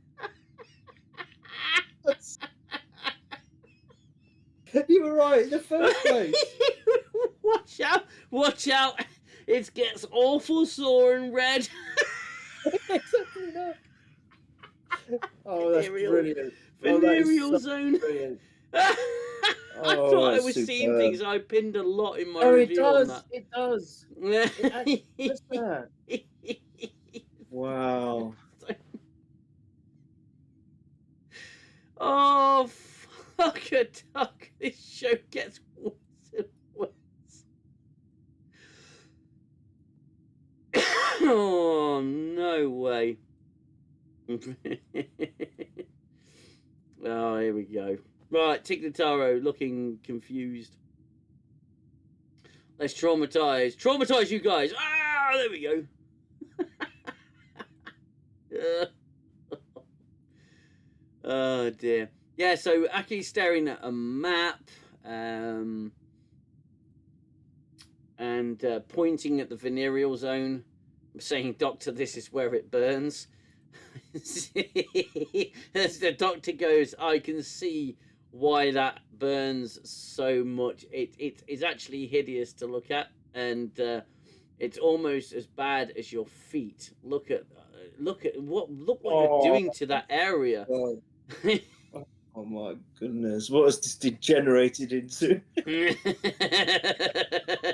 You were right in the first place. Watch out! Watch out! It gets awful sore and red. Exactly that. Oh, that's brilliant. Venereal zone. Brilliant. I thought I was superb. seeing things. I pinned a lot in my Oh, it review on does. that. It does. It actually does that. Wow. Oh, fuck a duck. This show gets worse and worse. Oh, no way. Oh, here we go. Right, Tignataro looking confused. Let's traumatize. Traumatize you guys. Ah, there we go. Oh dear. Yeah, so Aki's staring at a map and pointing at the venereal zone, saying, "Doctor, this is where it burns." As the doctor goes, "I can see why that burns so much. It's actually hideous to look at, and it's almost as bad as your feet. Look what you're doing to that area." Oh my goodness, what has this degenerated into?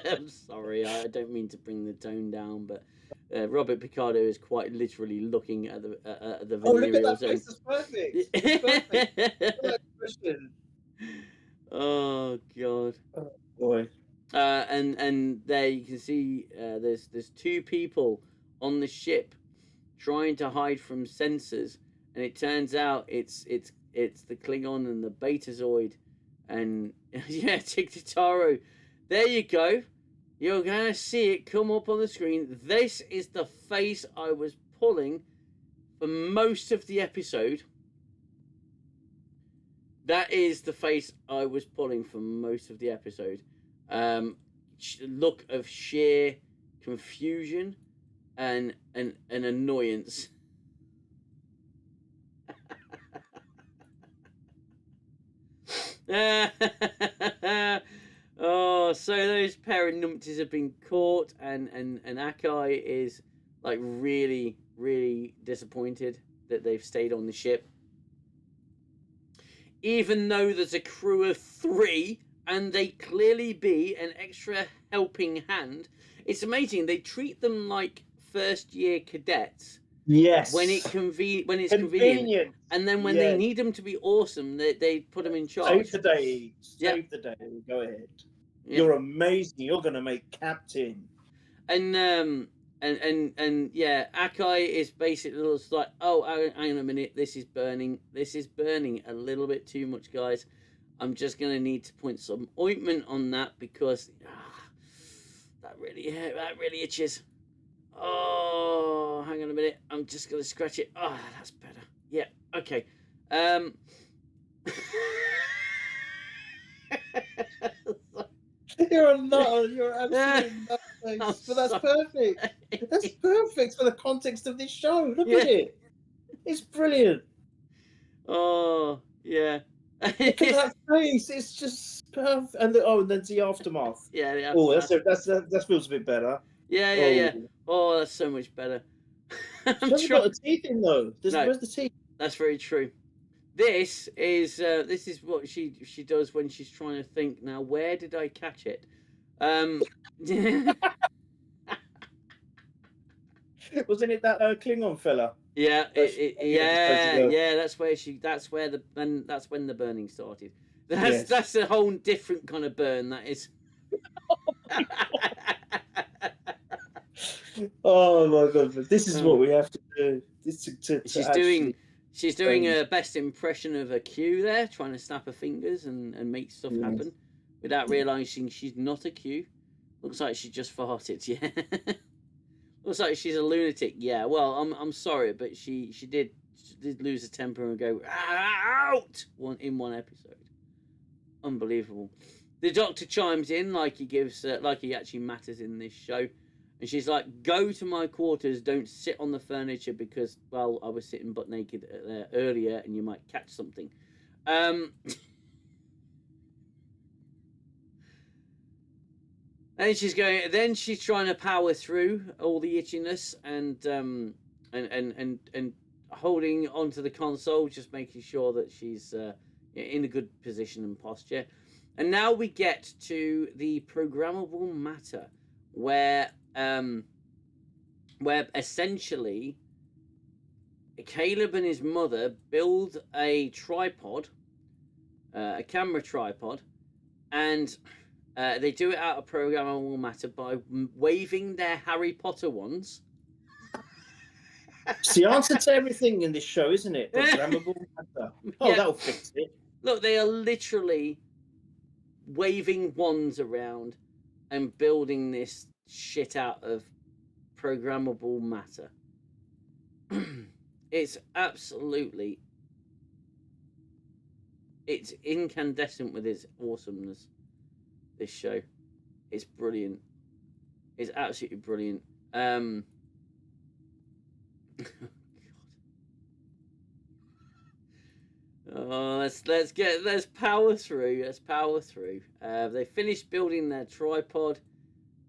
I'm sorry, I don't mean to bring the tone down, but Robert Picardo is quite literally looking at the venereal zone. Face, that's perfect. It's perfect. Oh god. Oh boy. And there you can see there's 2 people on the ship trying to hide from sensors, and it turns out it's the Klingon and the Betazoid, and yeah, Tignataro. There you go. You're gonna see it come up on the screen. This is the face I was pulling for most of the episode. That is the face I was pulling for most of the episode. Look of sheer confusion and annoyance. Oh, so those pair of numpties have been caught, and Akai is like really, really disappointed that they've stayed on the ship. Even though there's a crew of 3 and they clearly be an extra helping hand. It's amazing. They treat them like first-year cadets. Yes. When it's convenient. And then when they need them to be awesome, they put them in charge. Save the day. Save the day. Go ahead. Yeah. You're amazing. You're going to make captain. And yeah, Akai is basically like, oh, hang on a minute. This is burning. This is burning a little bit too much, guys. I'm just going to need to put some ointment on that because that really itches. Oh, hang on a minute. I'm just going to scratch it. Oh, that's better. Yeah, okay. You're a nutter. You're absolutely nutcase. But that's perfect. That's perfect for the context of this show. Look at it. It's brilliant. Oh, yeah. Look at that face. It's just perfect. And then the aftermath. Yeah, the aftermath. Oh, that feels a bit better. Yeah. Oh, that's so much better. She hasn't got the teeth in though. Where's the teeth? That's very true. This is what she does when she's trying to think. Now, where did I catch it? Wasn't it that Klingon fella? Yeah, That's when the burning started. That's a whole different kind of burn. That is. Oh my god! But this is what we have to do. This to she's doing her best impression of a Q there, trying to snap her fingers and make stuff happen, without realizing she's not a Q. Looks like she just farted. Yeah. Looks like she's a lunatic. Yeah. Well, I'm sorry, but she did lose her temper and go out in one episode. Unbelievable. The Doctor chimes in like he gives like he actually matters in this show. And she's like, go to my quarters, don't sit on the furniture because, well, I was sitting butt naked there earlier and you might catch something. And she's going, then she's trying to power through all the itchiness and holding onto the console, just making sure that she's in a good position and posture. And now we get to the programmable matter, where essentially Caleb and his mother build a tripod, a camera tripod, and they do it out of programmable matter by waving their Harry Potter wands. It's the answer to everything in this show, isn't it? Programmable matter. Oh, yeah. That'll fix it. Look, they are literally waving wands around and building this shit out of programmable matter. It's absolutely, it's incandescent with its awesomeness, this show. It's brilliant. It's absolutely brilliant. Oh, let's power through. Let's power through. They finished building their tripod,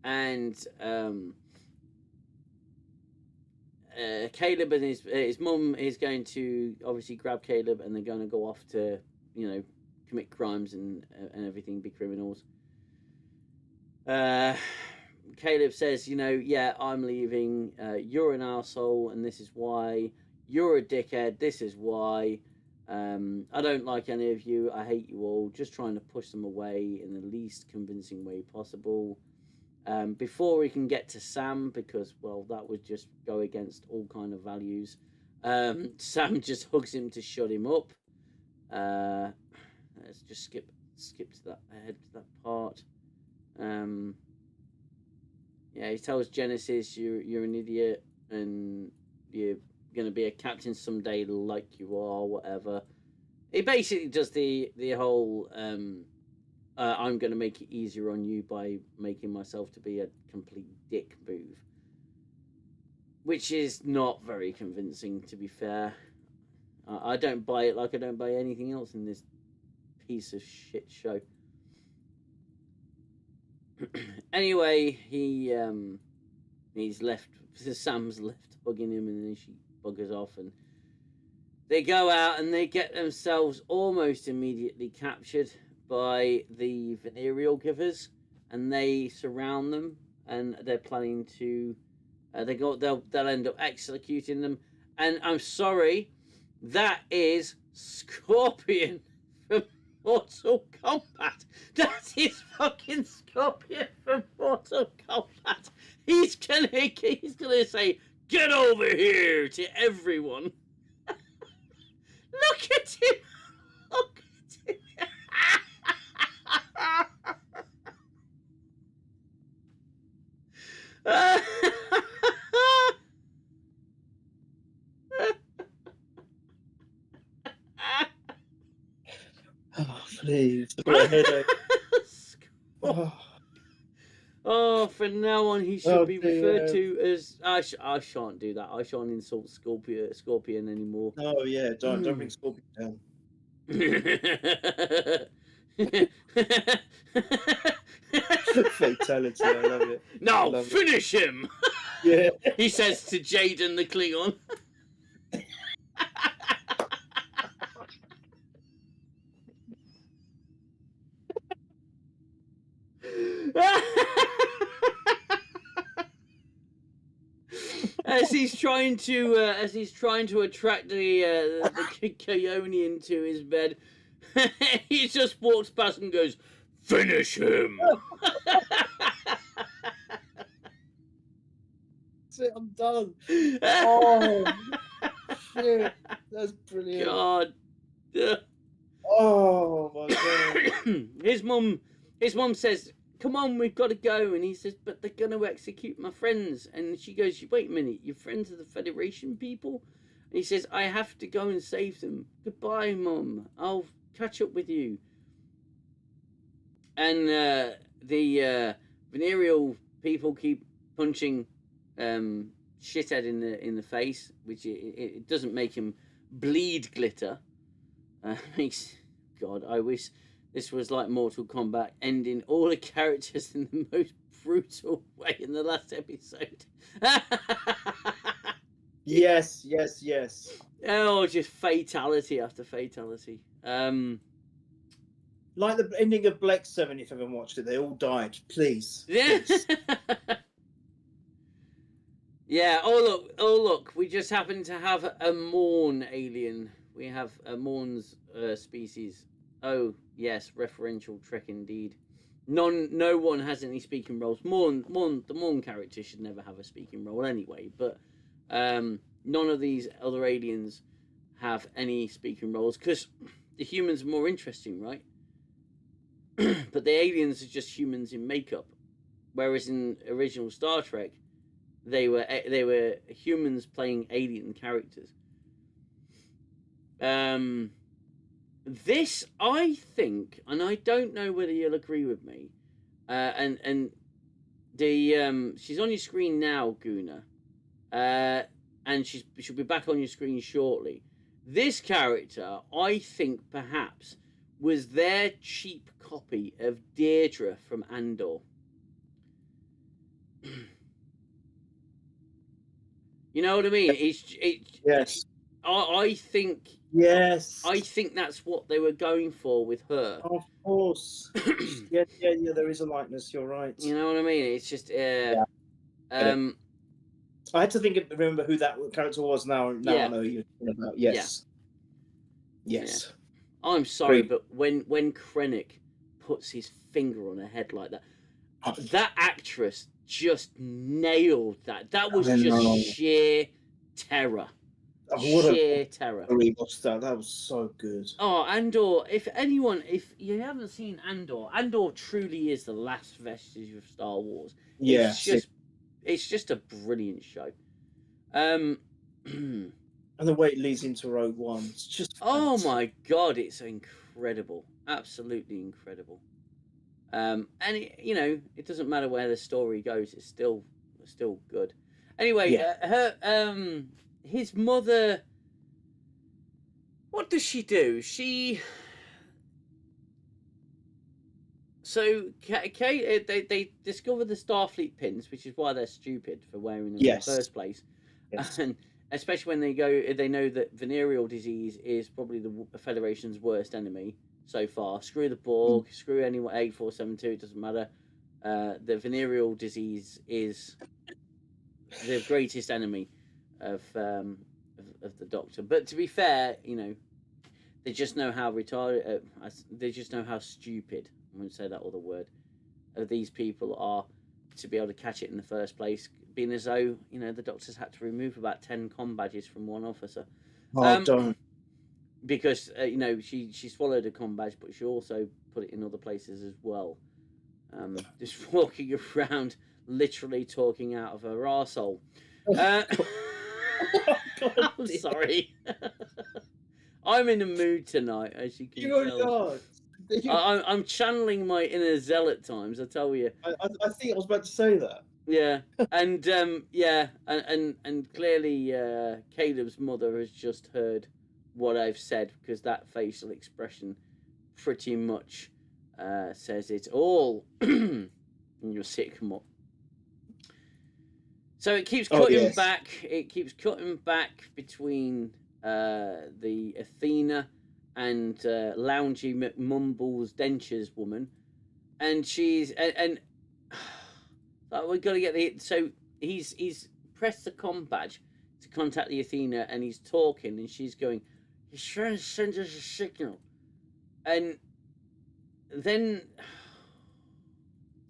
and Caleb and his mum is going to obviously grab Caleb, and they're going to go off to, you know, commit crimes and everything, be criminals. Caleb says, you know, yeah, I'm leaving. You're an arsehole, and this is why. You're a dickhead. This is why. I don't like any of you. I hate you all. Just trying to push them away in the least convincing way possible. Before we can get to Sam, because, well, that would just go against all kind of values. Sam just hugs him to shut him up. Let's just skip to that, ahead to that part. Yeah, he tells Genesis, you're an idiot, and you're going to be a captain someday like you are, whatever. He basically does the whole I'm going to make it easier on you by making myself to be a complete dick move, which is not very convincing, to be fair. I don't buy it like I don't buy anything else in this piece of shit show. Anyway, he's left. Sam's left hugging him, and then she buggers off, and they go out and they get themselves almost immediately captured by the venereal givers, and they surround them, and they're planning to. They'll end up executing them. And I'm sorry, that is Scorpion from Mortal Kombat. That is fucking Scorpion from Mortal Kombat. He's gonna say, "Get over here" to everyone. Look at him. Look at him. Oh, please. I've got a headache. Oh, from now on he should be referred to as... I shan't do that. I shan't insult Scorpion anymore. Oh, yeah. Don't bring Scorpion down. Fatality, I love it. Now finish him! Yeah. He says to Jaden the Klingon. As he's trying to attract the Keonian to his bed, he just walks past and goes, Finish him. That's it, I'm done. Oh, shit. That's brilliant. God. Oh, my God. His mum says, come on, we've got to go. And he says, but they're going to execute my friends. And she goes, wait a minute, you're friends of the Federation people? And he says, I have to go and save them. Goodbye, Mum. I'll catch up with you. And the venereal people keep punching shithead in the face, which it doesn't make him bleed glitter. Makes God, I wish this was like Mortal Kombat, ending all the characters in the most brutal way in the last episode. Yes. Oh, just fatality after fatality. Like the ending of Black 7, if you haven't watched it, they all died. Please. Yeah. Please. Yeah. Oh look. We just happen to have a Morn alien. We have a Morn's species. Oh yes, referential Trek indeed. No one has any speaking roles. The Morn character should never have a speaking role anyway. But none of these other aliens have any speaking roles because the humans are more interesting, right? But the aliens are just humans in makeup, whereas in original Star Trek, they were humans playing alien characters. This, I think, and I don't know whether you'll agree with me, and the she's on your screen now, Gooner, and she'll be back on your screen shortly. This character, I think, perhaps was their cheap copy of Deirdre from Andor. You know what I mean? Yes. I think. Yes. I think that's what they were going for with her. Of course. yeah. There is a likeness. You're right. You know what I mean? It's just. I had to remember who that character was. Now I know who you're talking about. Yes. Yeah. Yes. Yeah. I'm sorry, but when Krennic puts his finger on her head like that, that actress just nailed that. That was just sheer terror. Sheer terror. That was so good. Oh, Andor! If you haven't seen Andor truly is the last vestige of Star Wars. Yeah, it's just a brilliant show. And the way it leads into Rogue One, it's just fantastic. Oh my God, it's incredible, absolutely incredible. And it doesn't matter where the story goes; it's still good. Anyway, his mother. What does she do? They discover the Starfleet pins, which is why they're stupid for wearing them in the first place. Yes. And especially when they know that venereal disease is probably the Federation's worst enemy so far. Screw the Borg, screw anyone 8472, it doesn't matter. The venereal disease is the greatest enemy of the Doctor. But to be fair, they just know how retarded. They just know how stupid. I won't say that other word. These people are to be able to catch it in the first place. Being as though the Doctor's had to remove about 10 comm badges from one officer. Don't. Because she swallowed a comm badge, but she also put it in other places as well. Just walking around, literally talking out of her arsehole. I'm sorry. I'm in a mood tonight, as you can tell. I'm channeling my inner Xell at times, I tell you. I think I was about to say that. Yeah, and and clearly Caleb's mother has just heard what I've said, because that facial expression pretty much says it all. And you'll see it come up. So it keeps cutting back. It keeps cutting back between the Athena and Loungy McMumbles Dentures woman, and she's and we've got to get the. So he's pressed the comm badge to contact the Athena, and he's talking, and she's going, "He's trying to send us a signal," and then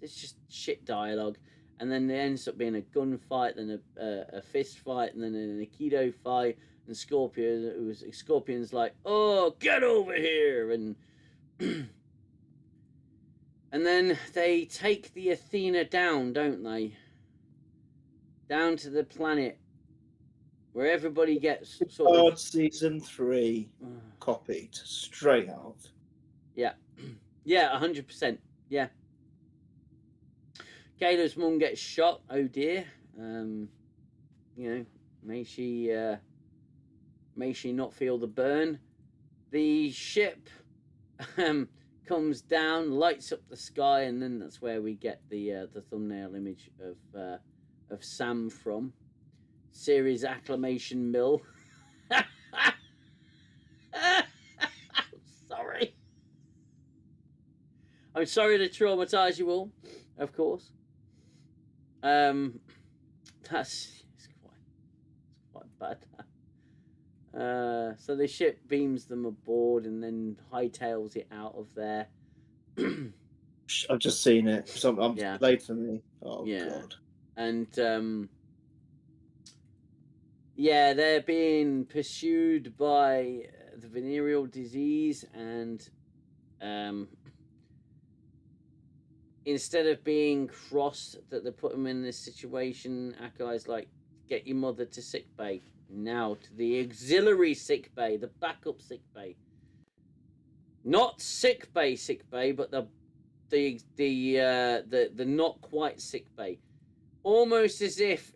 it's just shit dialogue. And then there ends up being a gunfight, then a fist fight, and then an Aikido fight. And Scorpion's like, oh, get over here! And and then they take the Athena down, don't they? Down to the planet where everybody gets sort of season 3 copied straight out. Yeah, yeah, 100%. Yeah. Kayla's mum gets shot. Oh dear. You know, may she not feel the burn. The ship comes down, lights up the sky, and then that's where we get the thumbnail image of Sam from. Series acclamation mill. Sorry. I'm sorry to traumatize you all, of course. It's quite bad. So the ship beams them aboard and then hightails it out of there. I've just seen it. So I'm late for me. Oh God. And yeah, they're being pursued by the venereal disease, and instead of being cross that they put them in this situation, Akai's like, get your mother to sickbay. Now to the auxiliary sickbay, the backup sickbay. Not sickbay, but the not quite sickbay. Almost as if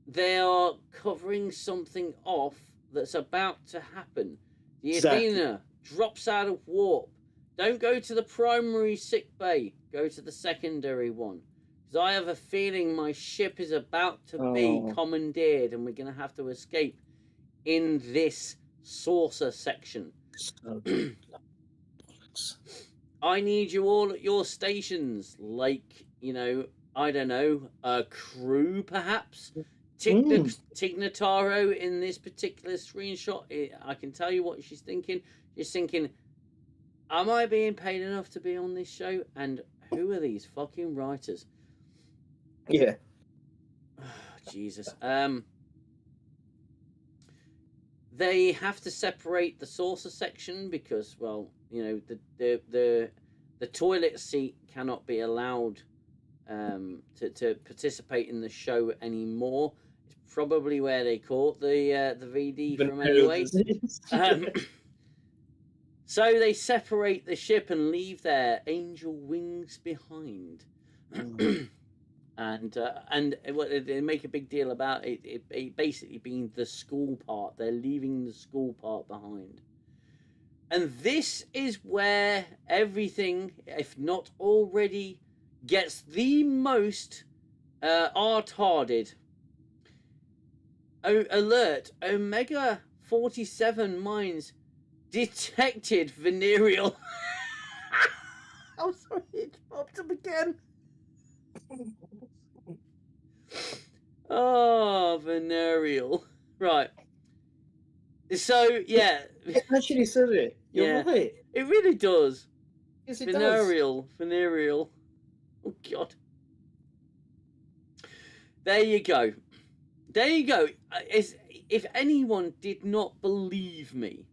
they are covering something off that's about to happen. The Athena drops out of warp. Don't go to the primary sickbay. Go to the secondary one. Because I have a feeling my ship is about to be commandeered and we're going to have to escape in this saucer section. I need you all at your stations. Like, you know, I don't know, a crew perhaps? Tignataro in this particular screenshot, I can tell you what she's thinking. She's thinking, am I being paid enough to be on this show? And who are these fucking writers? Yeah. Jesus. They have to separate the saucer section because, well, you know, the toilet seat cannot be allowed to participate in the show anymore. It's probably where they caught the VD from anyway. So they separate the ship and leave their angel wings behind. And they make a big deal about it basically being the school part. They're leaving the school part behind. And this is where everything, if not already, gets the most retarded. Alert! Omega 47 mines detected venereal. I'm sorry, it popped up again. Oh, venereal. Right. So, yeah. It actually says it. You're right. It really does. Yes, it does. Venereal. Oh, God. There you go. There you go. If anyone did not believe me,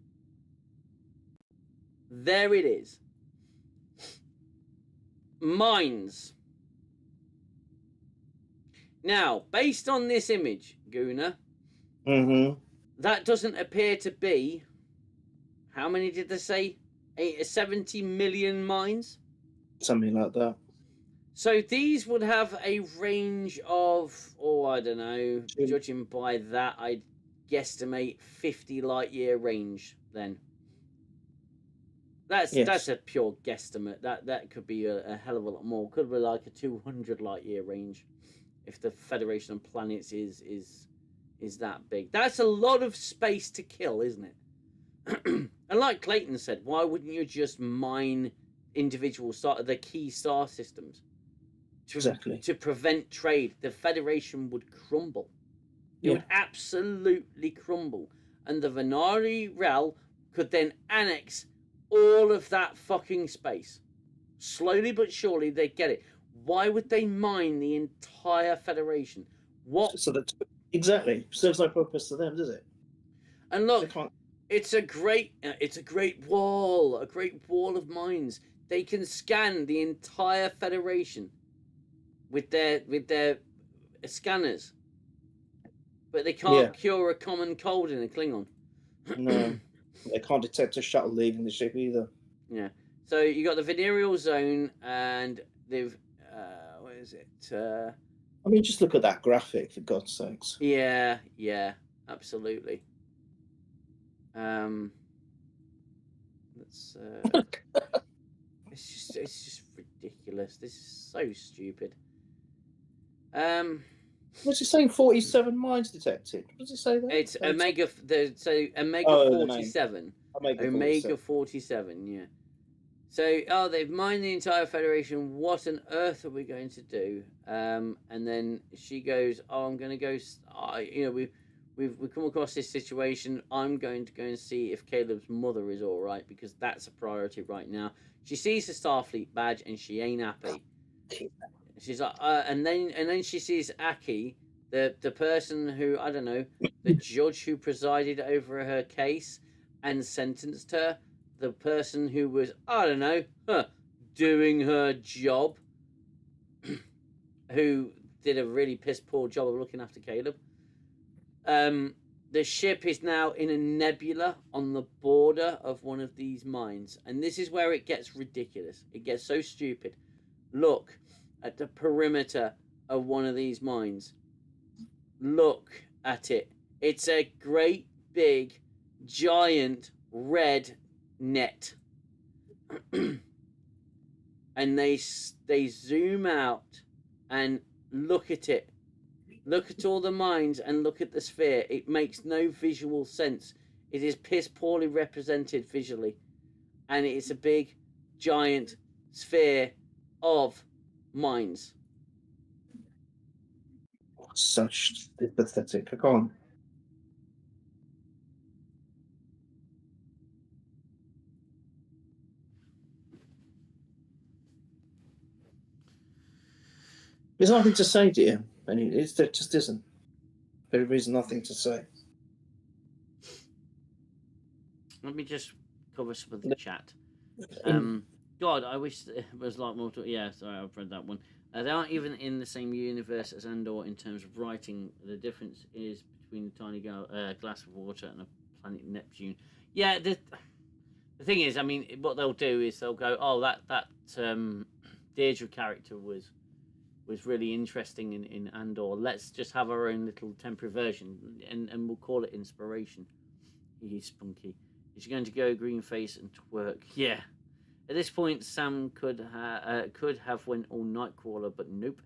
there it is. Mines. Now, based on this image, Gooner, that doesn't appear to be, how many did they say? 70 million mines? Something like that. So these would have a range of, I don't know, judging by that, I'd guesstimate 50 light year range then. That's a pure guesstimate. That could be a hell of a lot more. Could be like a 200 light year range if the Federation of Planets is that big. That's a lot of space to kill, isn't it? And like Clayton said, why wouldn't you just mine individual the key star systems? To prevent trade. The Federation would crumble. It would absolutely crumble. And the Venari Rel could then annex all of that fucking space. Slowly but surely they'd get it. Why would they mine the entire Federation? What? So that exactly serves no purpose to them, does it? And look, it's a great wall, a great wall of mines. They can scan the entire Federation with their scanners, but they can't cure a common cold in a Klingon. No, they can't detect a shuttle leaving the ship either. Yeah. So you got the venereal zone, and they've what is it? I mean, just look at that graphic, for God's sakes. Yeah, absolutely. Let's. It's just ridiculous. This is so stupid. What's it saying? 47 mines detected. What does it say there? It's Omega. Omega 47. Omega 47. Yeah. So, they've mined the entire Federation. What on earth are we going to do? And then she goes, "Oh, I'm going to go. We've come across this situation. I'm going to go and see if Caleb's mother is all right, because that's a priority right now." She sees the Starfleet badge and she ain't happy. She's like, and then she sees Aki, the person who, I don't know, the judge who presided over her case and sentenced her, the person who was, I don't know, doing her job, who did a really piss poor job of looking after Caleb. The ship is now in a nebula on the border of one of these mines, and this is where it gets ridiculous. It gets so stupid. Look at the perimeter of one of these mines. Look at it. It's a great big giant red net. And they zoom out and look at it. Look at all the mines and look at the sphere. It makes no visual sense. It is piss poorly represented visually. And it's a big giant sphere of mines. Such pathetic. I can't. There's nothing to say, dear. And there just isn't. There is nothing to say. Let me just cover some of the chat. God, I wish it was like more. Yeah, sorry, I've read that one. They aren't even in the same universe as Andor in terms of writing. The difference is between a tiny glass of water and a planet Neptune. Yeah, the thing is, I mean, what they'll do is they'll go, "Oh, that Deirdre character was really interesting in Andor. Let's just have our own little temporary version, and we'll call it Inspiration." He's spunky. Is she going to go green face and twerk? Yeah. At this point, Sam could have went all Nightcrawler, but nope.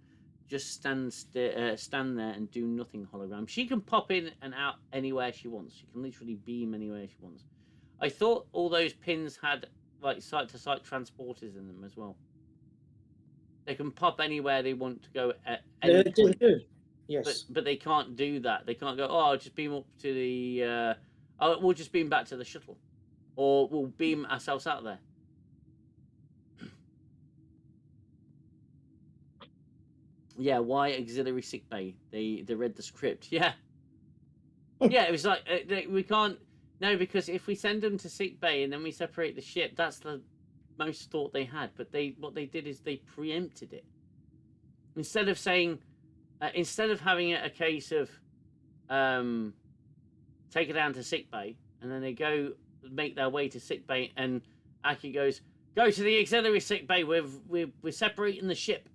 Just stand there and do nothing hologram. She can pop in and out anywhere she wants. She can literally beam anywhere she wants. I thought all those pins had like site-to-site transporters in them as well. They can pop anywhere they want to go at any point. Do. Yes. But they can't do that. They can't go, "Oh, I'll just beam up to the... we'll just beam back to the shuttle. Or we'll beam ourselves out there." Yeah, why auxiliary sickbay? They read the script. Yeah. Yeah, it was like, we can't... No, because if we send them to sickbay and then we separate the ship, that's the most thought they had. But what they did is they preempted it. Instead of saying... instead of having it a case of... take it down to sickbay, and then they go make their way to sickbay, and Aki goes, "Go to the auxiliary sickbay. We're separating the ship."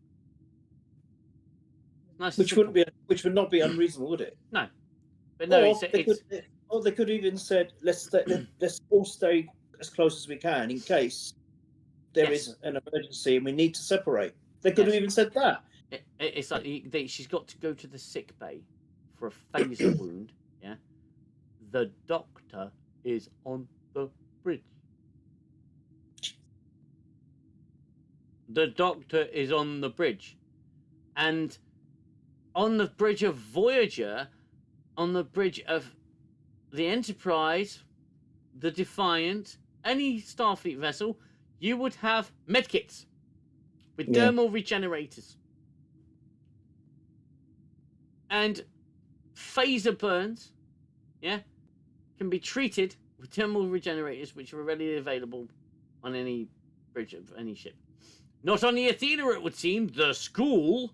Nice, which would not be unreasonable, would it? No, but no. They could even said, let's all stay as close as we can in case there is an emergency and we need to separate. They could have even said that. It's like she's got to go to the sickbay for a phaser wound. Yeah. The doctor is on the bridge. The doctor is on the bridge. And on the bridge of Voyager, on the bridge of the Enterprise, the Defiant, any Starfleet vessel, you would have medkits. with thermal regenerators. And phaser burns, can be treated with thermal regenerators, which are readily available on any bridge of any ship. Not on the Athena, it would seem. The school.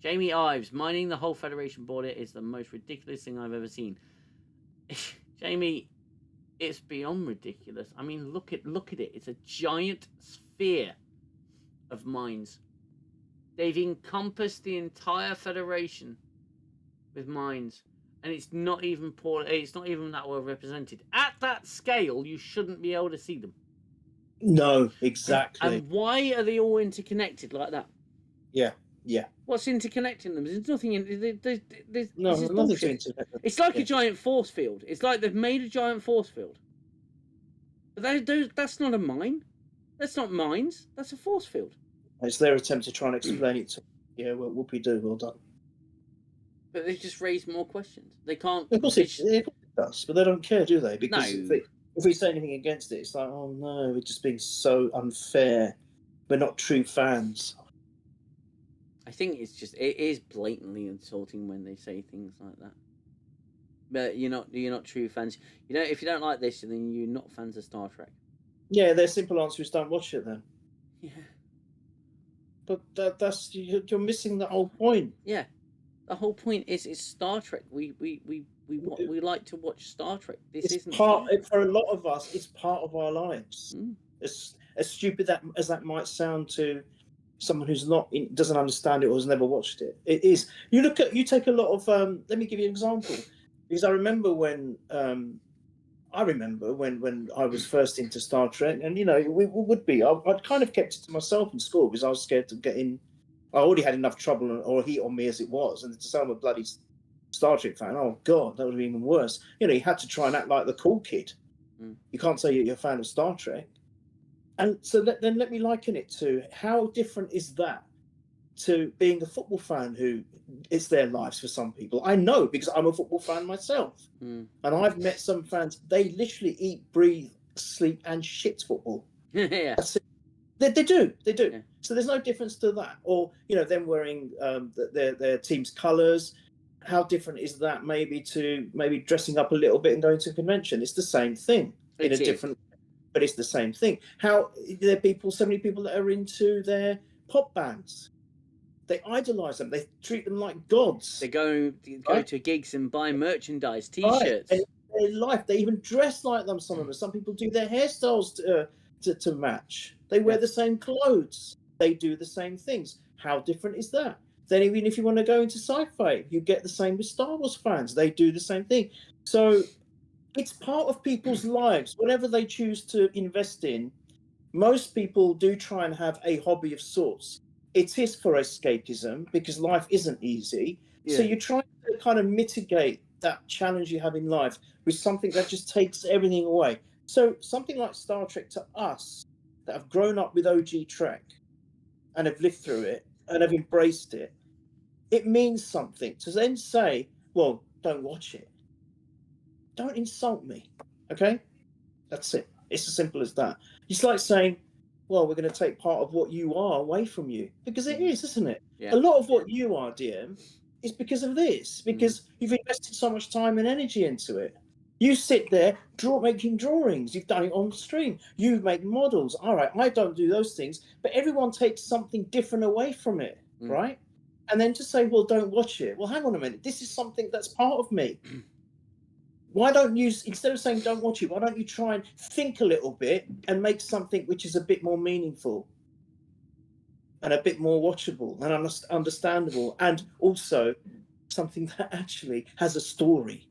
Jamie Ives, mining the whole Federation border is the most ridiculous thing I've ever seen. Jamie, it's beyond ridiculous. I mean, look at it. It's a giant sphere of mines. They've encompassed the entire Federation with mines, and it's not even that well represented. At that scale, you shouldn't be able to see them. No, exactly. And why are they all interconnected like that? Yeah. What's interconnecting them? There's nothing in. There's Nothing to interconnect. It's like a giant force field. It's like they've made a giant force field. But that's not a mine. That's not mines. That's a force field. It's their attempt to try and explain it to. Yeah, well, whoopee-doo, well done. But they just raise more questions. They can't. Of course it does, but they don't care, do they? Because No. if we say anything against it, it's like, oh no, we're just being so unfair. We're not true fans. I think it is blatantly insulting when they say things like that. But you're not true fans. If you don't like this, then you're not fans of Star Trek. Yeah, their simple answer is don't watch it then. Yeah. But that's you're missing the whole point. Yeah, the whole point is it's Star Trek. We like to watch Star Trek. Isn't part for a lot of us. It's part of our lives. Mm. As stupid as that might sound to someone who's doesn't understand it or has never watched it. It is. You take a lot of. Let me give you an example, because I remember when I was first into Star Trek, and we would be. I'd kind of kept it to myself in school because I was scared of getting. I already had enough trouble or heat on me as it was, and to say I'm a bloody Star Trek fan, oh god, that would have been even worse. You had to try and act like the cool kid. Mm. You can't say you're a fan of Star Trek. And so then let me liken it to how different is that to being a football fan who it's their lives for some people. I know because I'm a football fan myself. Mm. And I've met some fans, they literally eat, breathe, sleep, and shit football. Yeah. They do. Yeah. So there's no difference to that. Or, them wearing their team's colours. How different is that maybe to dressing up a little bit and going to a convention? It's the same thing in a different, but it's the same thing. How there are so many people that are into their pop bands. They idolise them. They treat them like gods. They go to gigs and buy merchandise, T-shirts. Right. Their life. They even dress like them. Some of them. Some people do their hairstyles to match. They wear the same clothes. They do the same things. How different is that? Then even if you want to go into sci-fi, you get the same with Star Wars fans. They do the same thing. So it's part of people's lives. Whatever they choose to invest in, most people do try and have a hobby of sorts. It is for escapism because life isn't easy. Yeah. So you try to kind of mitigate that challenge you have in life with something that just takes everything away. So something like Star Trek to us that have grown up with OG Trek and have lived through it and have embraced it, it means something. To then say, well, don't watch it. Don't insult me, okay? That's it. It's as simple as that. It's like saying, well, we're going to take part of what you are away from you. Because it is, isn't it? Yeah. A lot of what you are, DM, is because of this. Because you've invested so much time and energy into it. You sit there making drawings. You've done it on stream. You make models. All right, I don't do those things. But everyone takes something different away from it, right? And then to say, well, don't watch it. Well, hang on a minute. This is something that's part of me. Why don't you, instead of saying don't watch it, why don't you try and think a little bit and make something which is a bit more meaningful and a bit more watchable and understandable, and also something that actually has a story?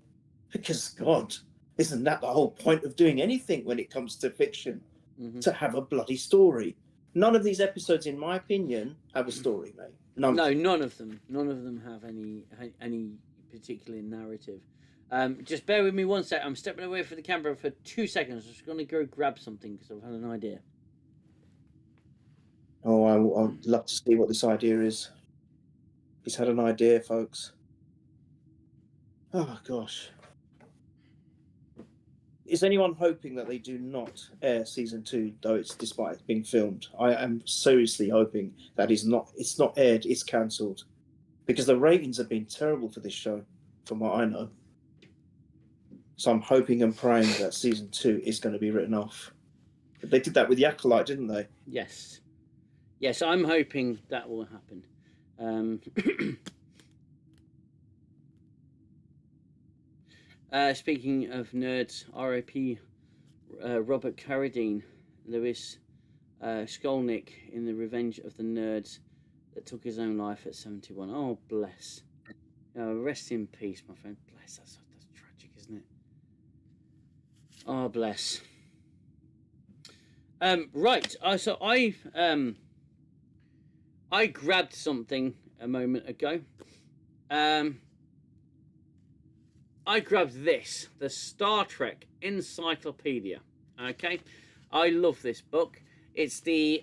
Because, God, isn't that the whole point of doing anything when it comes to fiction? To have a bloody story. None of these episodes, in my opinion, have a story, mate. None of them. None of them have any particular narrative. Just bear with me one sec. I'm stepping away from the camera for 2 seconds. I'm just going to go grab something because I've had an idea. Oh, I'd love to see what this idea is. He's had an idea, folks. Oh, gosh. Is anyone hoping that they do not air season 2, though it's despite it being filmed? I am seriously hoping that it's not aired, it's cancelled. Because the ratings have been terrible for this show, from what I know. So I'm hoping and praying that season 2 is going to be written off. They did that with the Acolyte, didn't they? Yes. Yes, I'm hoping that will happen. Speaking of nerds, R.I.P. Robert Carradine, Lewis Skolnick in The Revenge of the Nerds that took his own life at 71. Oh, bless. Rest in peace, my friend. Bless. That's tragic, isn't it? Oh, bless. Right. So I grabbed something a moment ago. I grabbed this, the Star Trek Encyclopedia. Okay, I love this book. It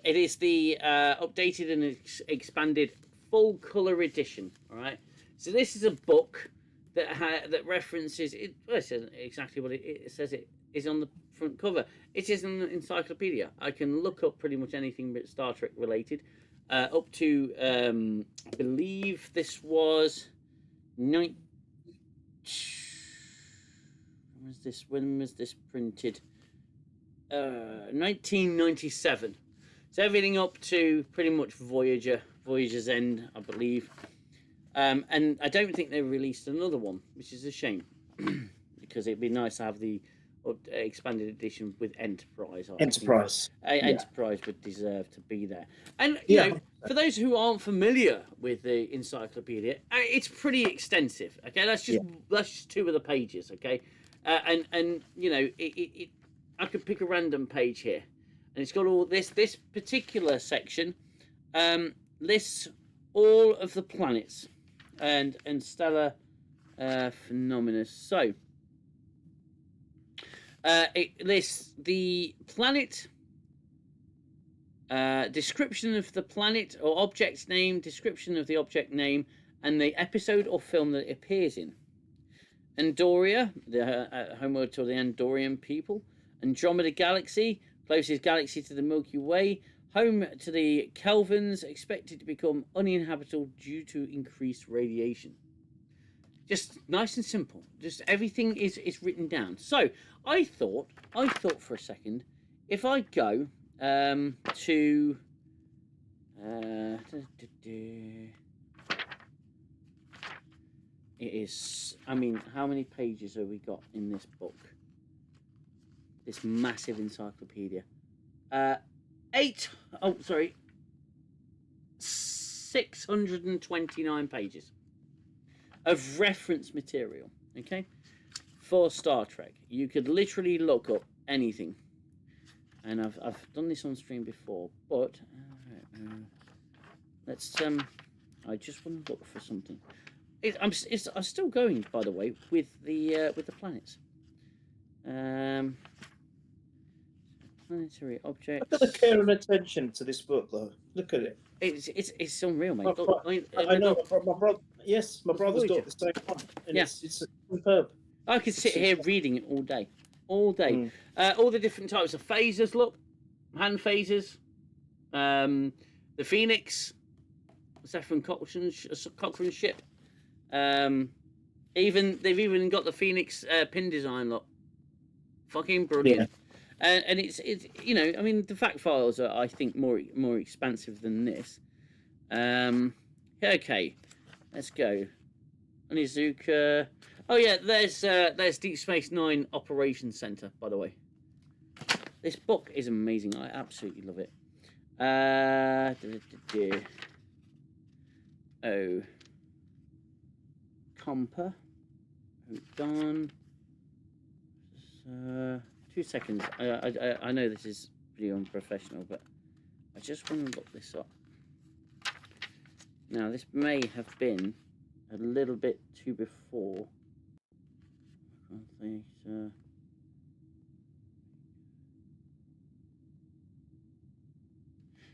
is the updated and expanded full color edition. All right. So this is a book that references it. Well, it says exactly what it says. It is on the front cover. It is an encyclopedia. I can look up pretty much anything Star Trek related, up to I believe this was when was this printed? 1997. So everything up to pretty much Voyager's end, I believe. And I don't think they released another one, which is a shame, because it'd be nice to have the expanded edition with Enterprise. Enterprise. Enterprise would deserve to be there. And you know, for those who aren't familiar with the encyclopedia, it's pretty extensive. Okay, that's just 2 of the pages. Okay, and you know, I could pick a random page here, and it's got all this particular section lists all of the planets and stellar phenomena. So it lists the planet, description of the planet or object name, description of the object name, and the episode or film that it appears in. Andoria, the homeworld to the Andorian people. Andromeda Galaxy, closest galaxy to the Milky Way. Home to the Kelvins, expected to become uninhabitable due to increased radiation. Just nice and simple. Just everything is written down. So I thought for a second, if I go to it is, I mean, how many pages have we got in this book? This massive encyclopedia. 629 pages of reference material, okay, for Star Trek. You could literally look up anything, and I've done this on stream before, but let's I just want to look for something. I'm still going, by the way, with the planets. Planetary objects. Look at the care and attention to this book, though. Look at it. It's unreal, mate. I know. My brother. Yes, my brother's got the same one, and it's superb. I could sit here reading it all day. All the different types of phasers. Look, hand phasers. The Phoenix, Zephyr Cochrane ship. They've even got the Phoenix pin design. Look, fucking brilliant. Yeah. And it's you know, I mean, the fact files are, I think, more expansive than this. Okay, let's go. Onizuka. Oh yeah, there's Deep Space Nine Operations Center, by the way. This book is amazing. I absolutely love it. Oh, Compa. Done. 2 seconds. I know this is pretty unprofessional, but I just want to look this up. Now, this may have been a little bit too before. I think so.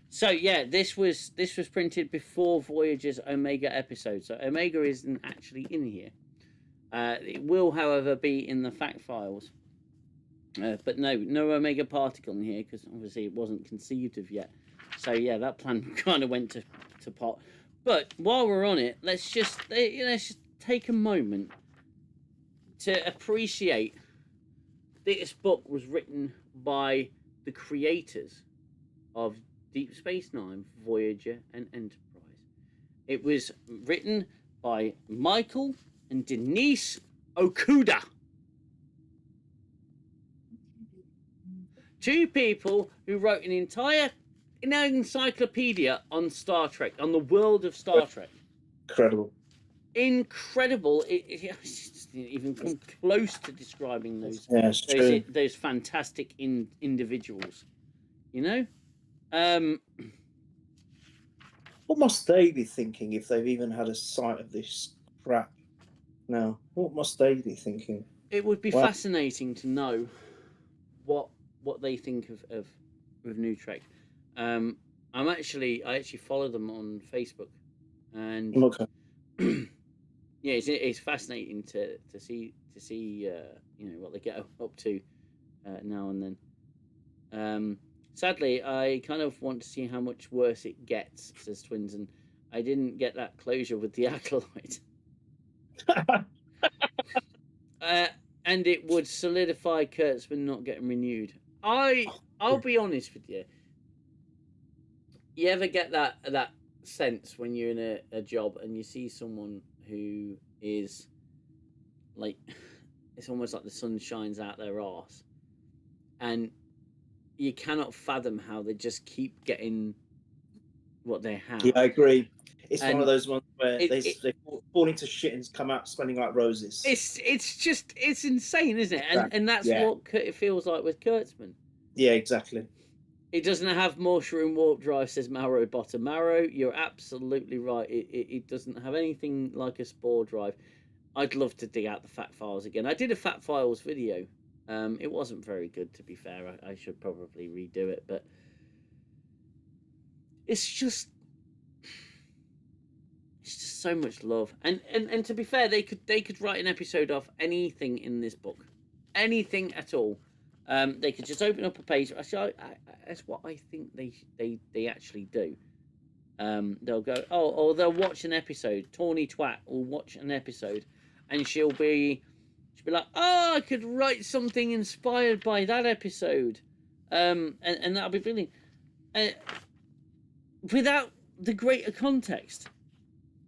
So yeah, this was printed before Voyager's Omega episode. So Omega isn't actually in here. It will, however, be in the fact files. But no omega particle in here because obviously it wasn't conceived of yet. So yeah, that plan kind of went to pot. But while we're on it, let's just take a moment to appreciate this book was written by the creators of Deep Space Nine, Voyager, and Enterprise. It was written by Michael and Denise Okuda. Two people who wrote an entire encyclopedia on Star Trek, on the world of Star Trek. Incredible. It just didn't even come close to describing those fantastic individuals. You know? What must they be thinking if they've even had a sight of this crap now? What must they be thinking? It would be fascinating to know what they think of New Trek. I actually follow them on Facebook, and yeah, it's fascinating to see what they get up to now and then. Sadly, I kind of want to see how much worse it gets, says Twins, and I didn't get that closure with the acolyte. And it would solidify Kurtzman not getting renewed. I'll be honest with you. You ever get that sense when you're in a job and you see someone who is like, it's almost like the sun shines out their arse, and you cannot fathom how they just keep getting what they have. Yeah, I agree. It's one of those ones where they fall into shit and come out smelling like roses. It's insane, isn't it? And that's what it feels like with Kurtzman. Yeah, exactly. It doesn't have mushroom warp drive, says Marrow Bottom. Marrow, you're absolutely right. It doesn't have anything like a spore drive. I'd love to dig out the Fat Files again. I did a Fat Files video. It wasn't very good, to be fair. I should probably redo it, but it's just so much love. And to be fair, they could write an episode off anything in this book, anything at all. They could just open up a page. Actually, that's what I think they actually do. They'll go, or they'll watch an episode. Tawny Twat will watch an episode, and she'll be like, oh, I could write something inspired by that episode, and that'll be brilliant. Without the greater context,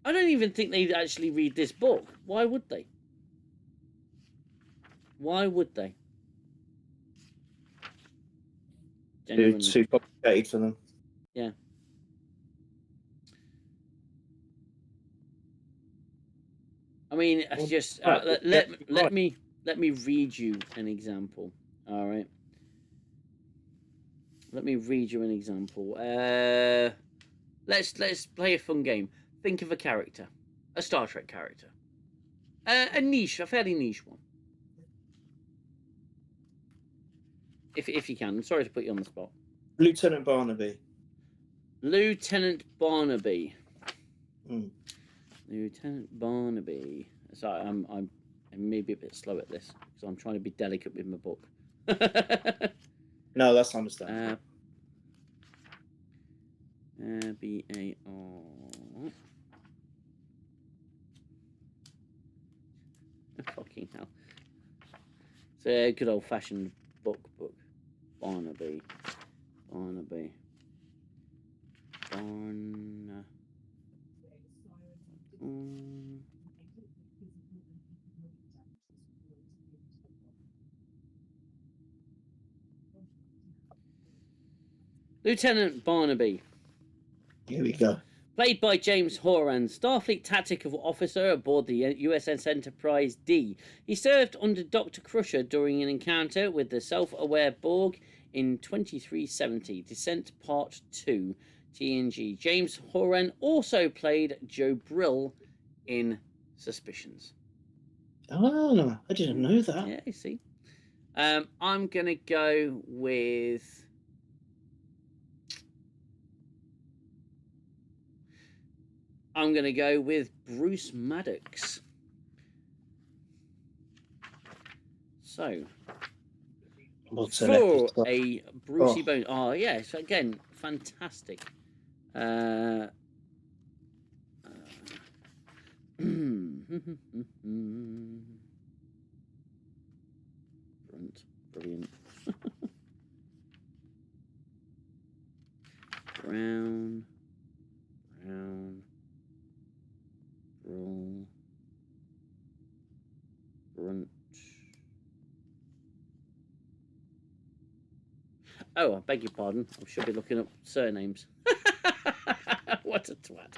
I don't even think they'd actually read this book. Why would they? Why would they? Too complicated for them. Yeah. I mean, just let me read you an example. All right. Let me read you an example. Let's play a fun game. Think of a character, a Star Trek character, a fairly niche one. If you can. I'm sorry to put you on the spot. Lieutenant Barnaby. Lieutenant Barnaby. Mm. Lieutenant Barnaby. Sorry, I'm maybe a bit slow at this because I'm trying to be delicate with my book. No, that's understandable. B-A-R. Fucking hell. It's a good old-fashioned book. Barnaby. Lieutenant Barnaby. Here we go. Played by James Horan, Starfleet tactical officer aboard the USS Enterprise D. He served under Dr. Crusher during an encounter with the self-aware Borg in 2370, Descent Part 2, TNG. James Horan also played Joe Brill in Suspicions. Oh, I didn't know that. Yeah, you see. I'm going to go with... Bruce Maddox. So, What's an for episode? a Brucey Bone. Oh, yes, again, fantastic. Brilliant. Brown, roll, brunt. Oh, I beg your pardon. I should be looking up surnames. What a twat.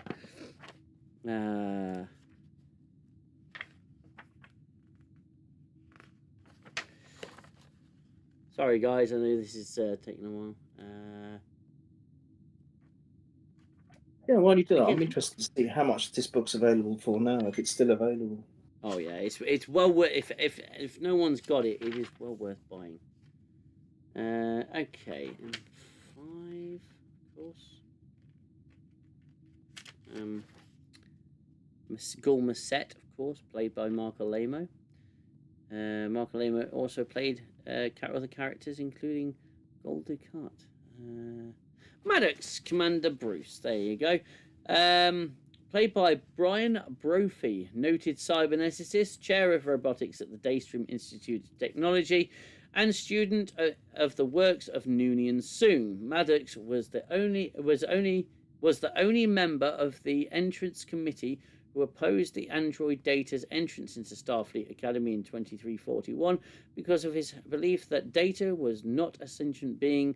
Sorry, guys. I know this is taking a while. Yeah, why do you do that? I'm interested to see how much this book's available for now, if it's still available. Oh yeah, it's well worth. If no one's got it, it is well worth buying. Okay, and 5, of course. Gulmaset, of course, played by Marco Lamo. Marco Lamo also played other characters, including Gul Dukat. Maddox, Commander Bruce. There you go. Played by Brian Brophy, noted cyberneticist, chair of robotics at the Daystream Institute of Technology, and student of the works of Noonien Soong. Maddox was the only member of the entrance committee who opposed the android Data's entrance into Starfleet Academy in 2341 because of his belief that Data was not a sentient being.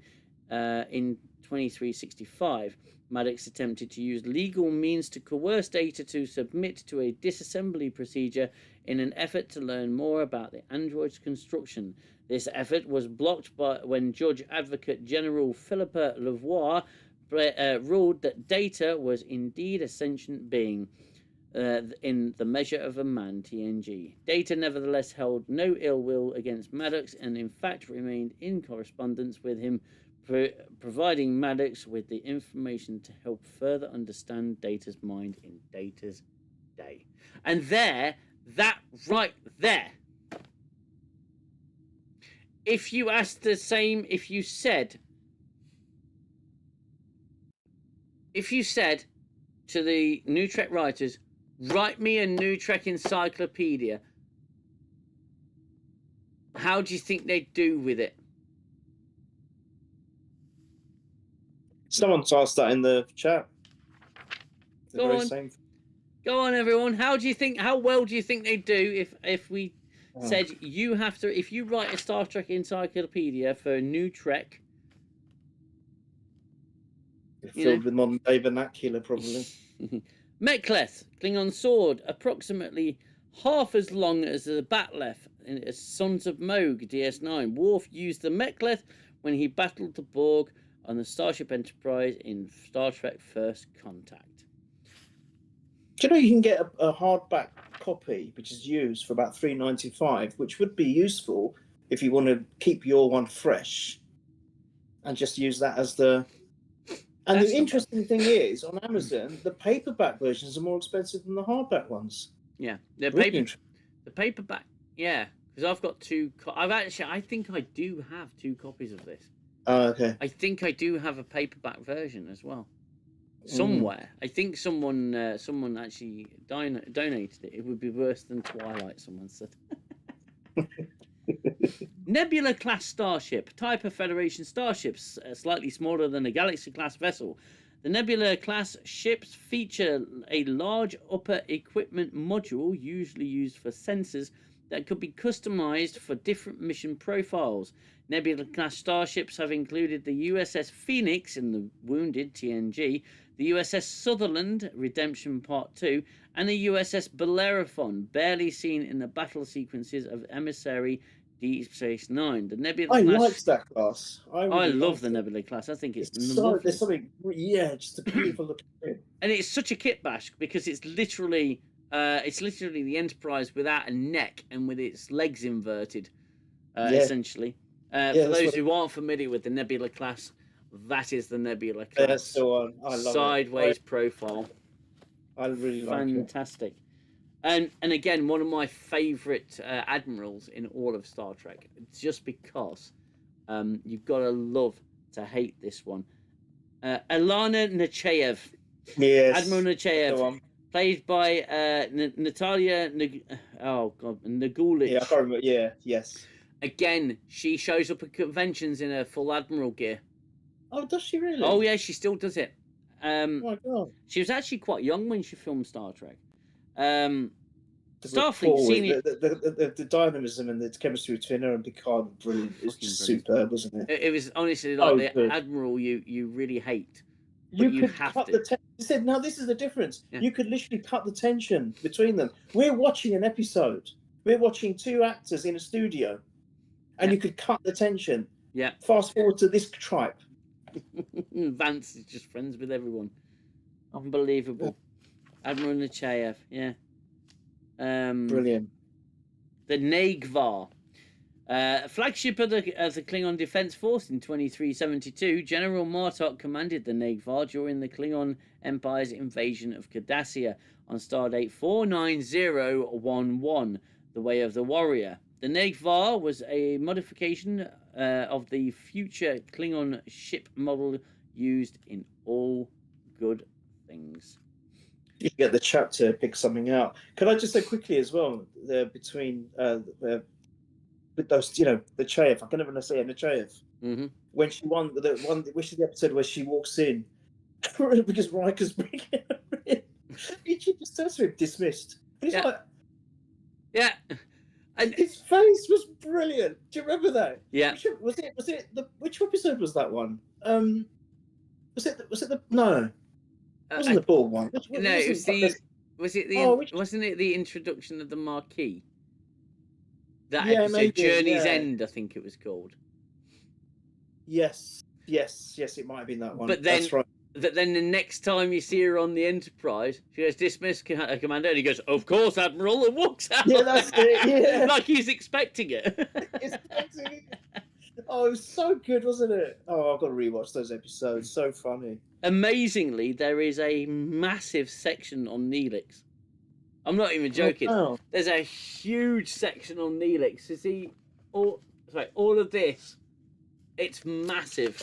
In 2365, Maddox attempted to use legal means to coerce Data to submit to a disassembly procedure in an effort to learn more about the android's construction. This effort was blocked when Judge Advocate General Philippa Lavoie ruled that Data was indeed a sentient being in the measure of a man, TNG. Data nevertheless held no ill will against Maddox and in fact remained in correspondence with him, providing Maddox with the information to help further understand Data's mind in Data's day. And that right there, if you asked the same, if you said to the New Trek writers, write me a New Trek encyclopedia, how do you think they'd do with it? Someone's asked that in the chat. Go on, everyone. How well do you think they'd do if we said you have to, if you write a Star Trek encyclopedia for New Trek, filled with modern day vernacular, probably. Mek'leth, Klingon sword, approximately half as long as the Batleth in Sons of Moog DS9. Worf used the Mek'leth when he battled the Borg on the Starship Enterprise in Star Trek First Contact. Do you know you can get a hardback copy which is used for about $3.95, which would be useful if you want to keep your one fresh and just use that as the. And the interesting thing is, on Amazon, the paperback versions are more expensive than the hardback ones. Yeah, the paperback. Yeah, because I've got two. I think I do have 2 copies of this. Oh, okay. I think I do have a paperback version as well. Somewhere. I think someone actually donated it. It would be worse than Twilight, someone said. Nebula class starship, type of Federation starships, slightly smaller than a Galaxy class vessel. The Nebula class ships feature a large upper equipment module, usually used for sensors, that could be customized for different mission profiles. Nebula class starships have included the USS Phoenix in the Wounded TNG, the USS Sutherland Redemption Part 2, and the USS Bellerophon, barely seen in the battle sequences of Emissary Deep Space Nine. The Nebula class. I like that class. I love the Nebula class. I think it's there's something, just a beautiful looking thing. And it's such a kit bash because it's literally the Enterprise without a neck and with its legs inverted, essentially. For those who aren't familiar with the Nebula class, that is the Nebula class. That's the one. I love Sideways profile. I really like it. Fantastic. And again, one of my favourite admirals in all of Star Trek, just because You've got to love to hate this one. Alana Nechayev. Yes. Admiral Go Nechayev, on. played by Natalia Nagulich. Yeah, I can't remember. Yeah, yes. Again, she shows up at conventions in her full Admiral gear. Oh, does she really? Oh, yeah, she still does it. Oh my God. She was actually quite young when she filmed Star Trek. The Starfleet rapport, senior... the dynamism and the chemistry between her and Picard were brilliant. It's just superb, wasn't it? It was honestly like the Admiral you really hate. You could cut the tension. He said, "Now this is the difference. Yeah. You could literally cut the tension between them. We're watching an episode. We're watching two actors in a studio, and you could cut the tension. Yeah. Fast forward to this tripe. Vance is just friends with everyone. Unbelievable. Admiral Nechayev. Yeah. Brilliant. The Naegvar. Flagship of the Klingon Defense Force in 2372, General Martok commanded the Naegvar during the Klingon Empire's invasion of Cardassia on stardate 49011, the Way of the Warrior. The Naegvar was a modification of the future Klingon ship model used in All Good Things. You get the chat to pick something out. Could I just say quickly as well, between with those, the Nechayev, I can never say Nechayev. Mm-hmm. When she won which is the episode where she walks in because Riker's bringing her in. She just says to him, dismissed. And he's like, yeah. And his face was brilliant. Do you remember that? Yeah. Which episode was that one? Was it the no? It wasn't the ball one. No, it was wasn't it the introduction of the Marquis? That episode, maybe, Journey's End, I think it was called. Yes, it might have been that one. But then, that's right. Then the next time you see her on the Enterprise, she goes, "Dismiss, Commander," and he goes, "Of course, Admiral," and walks out. Yeah, that's it. Yeah, like he's expecting it. Oh, it was so good, wasn't it? Oh, I've got to rewatch those episodes. So funny. Amazingly, there is a massive section on Neelix. I'm not even joking. Oh. There's a huge section on Neelix. You see, all of this, it's massive,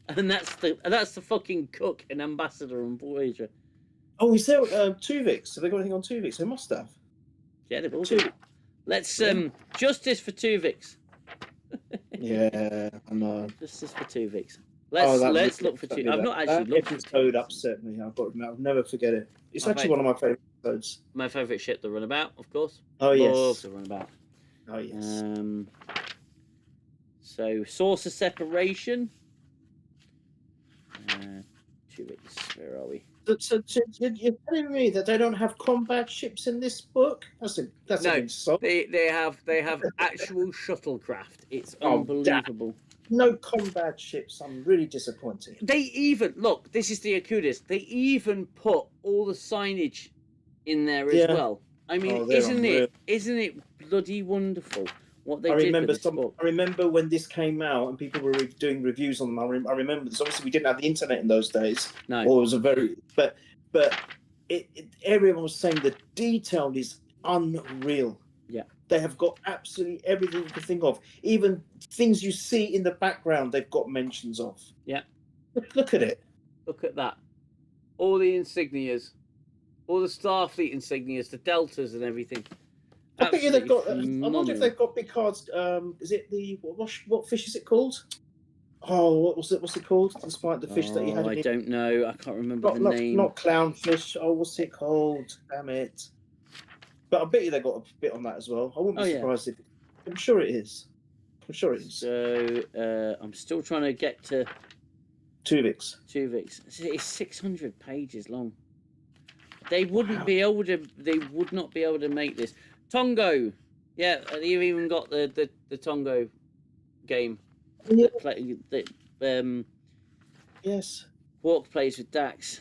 and that's the fucking cook and ambassador and Voyager. Oh, is there Tuvix? Have they got anything on Tuvix? They must have. Yeah, they've all got. Let's justice for Tuvix. Yeah, I know. Justice for Tuvix. Let's look for Tuvix. I've not actually looked at Tuvix. Upset me. I'll never forget it. It's actually one of my favourite episodes. My favourite ship, the Runabout, of course. Oh, yes. Love the Runabout. Oh, yes. So, source of separation. Tuvix, where are we? So you're telling me that they don't have combat ships in this book? That's an insult. They have actual shuttlecraft. It's unbelievable. No combat ships. I'm really disappointed. They even look. This is the Okudas. They even put all the signage in there as well. I mean, isn't it bloody wonderful what they did with this book? I remember when this came out and people were doing reviews on them. I remember this. Obviously, we didn't have the internet in those days. No. Or it was but everyone was saying the detail is unreal. Yeah. They have got absolutely everything you can think of. Even things you see in the background, they've got mentions of. Yeah. Look at it. Look at that. All the insignias. All the Starfleet insignias, the deltas and everything. I bet you they've got. I wonder if they've got Picard's. Is it the what fish is it called? Oh, what's it called? Despite the fish that he had. I don't know. I can't remember the name. Not clownfish. Oh, what's it called? Damn it! But I bet you they got a bit on that as well. I wouldn't be surprised if. I'm sure it is. So I'm still trying to get to Tuvix. It's 600 pages long. They wouldn't be able to. They would not be able to make this. Tongo, yeah, you've even got the Tongo game. Yeah. Yes. Quark plays with Dax.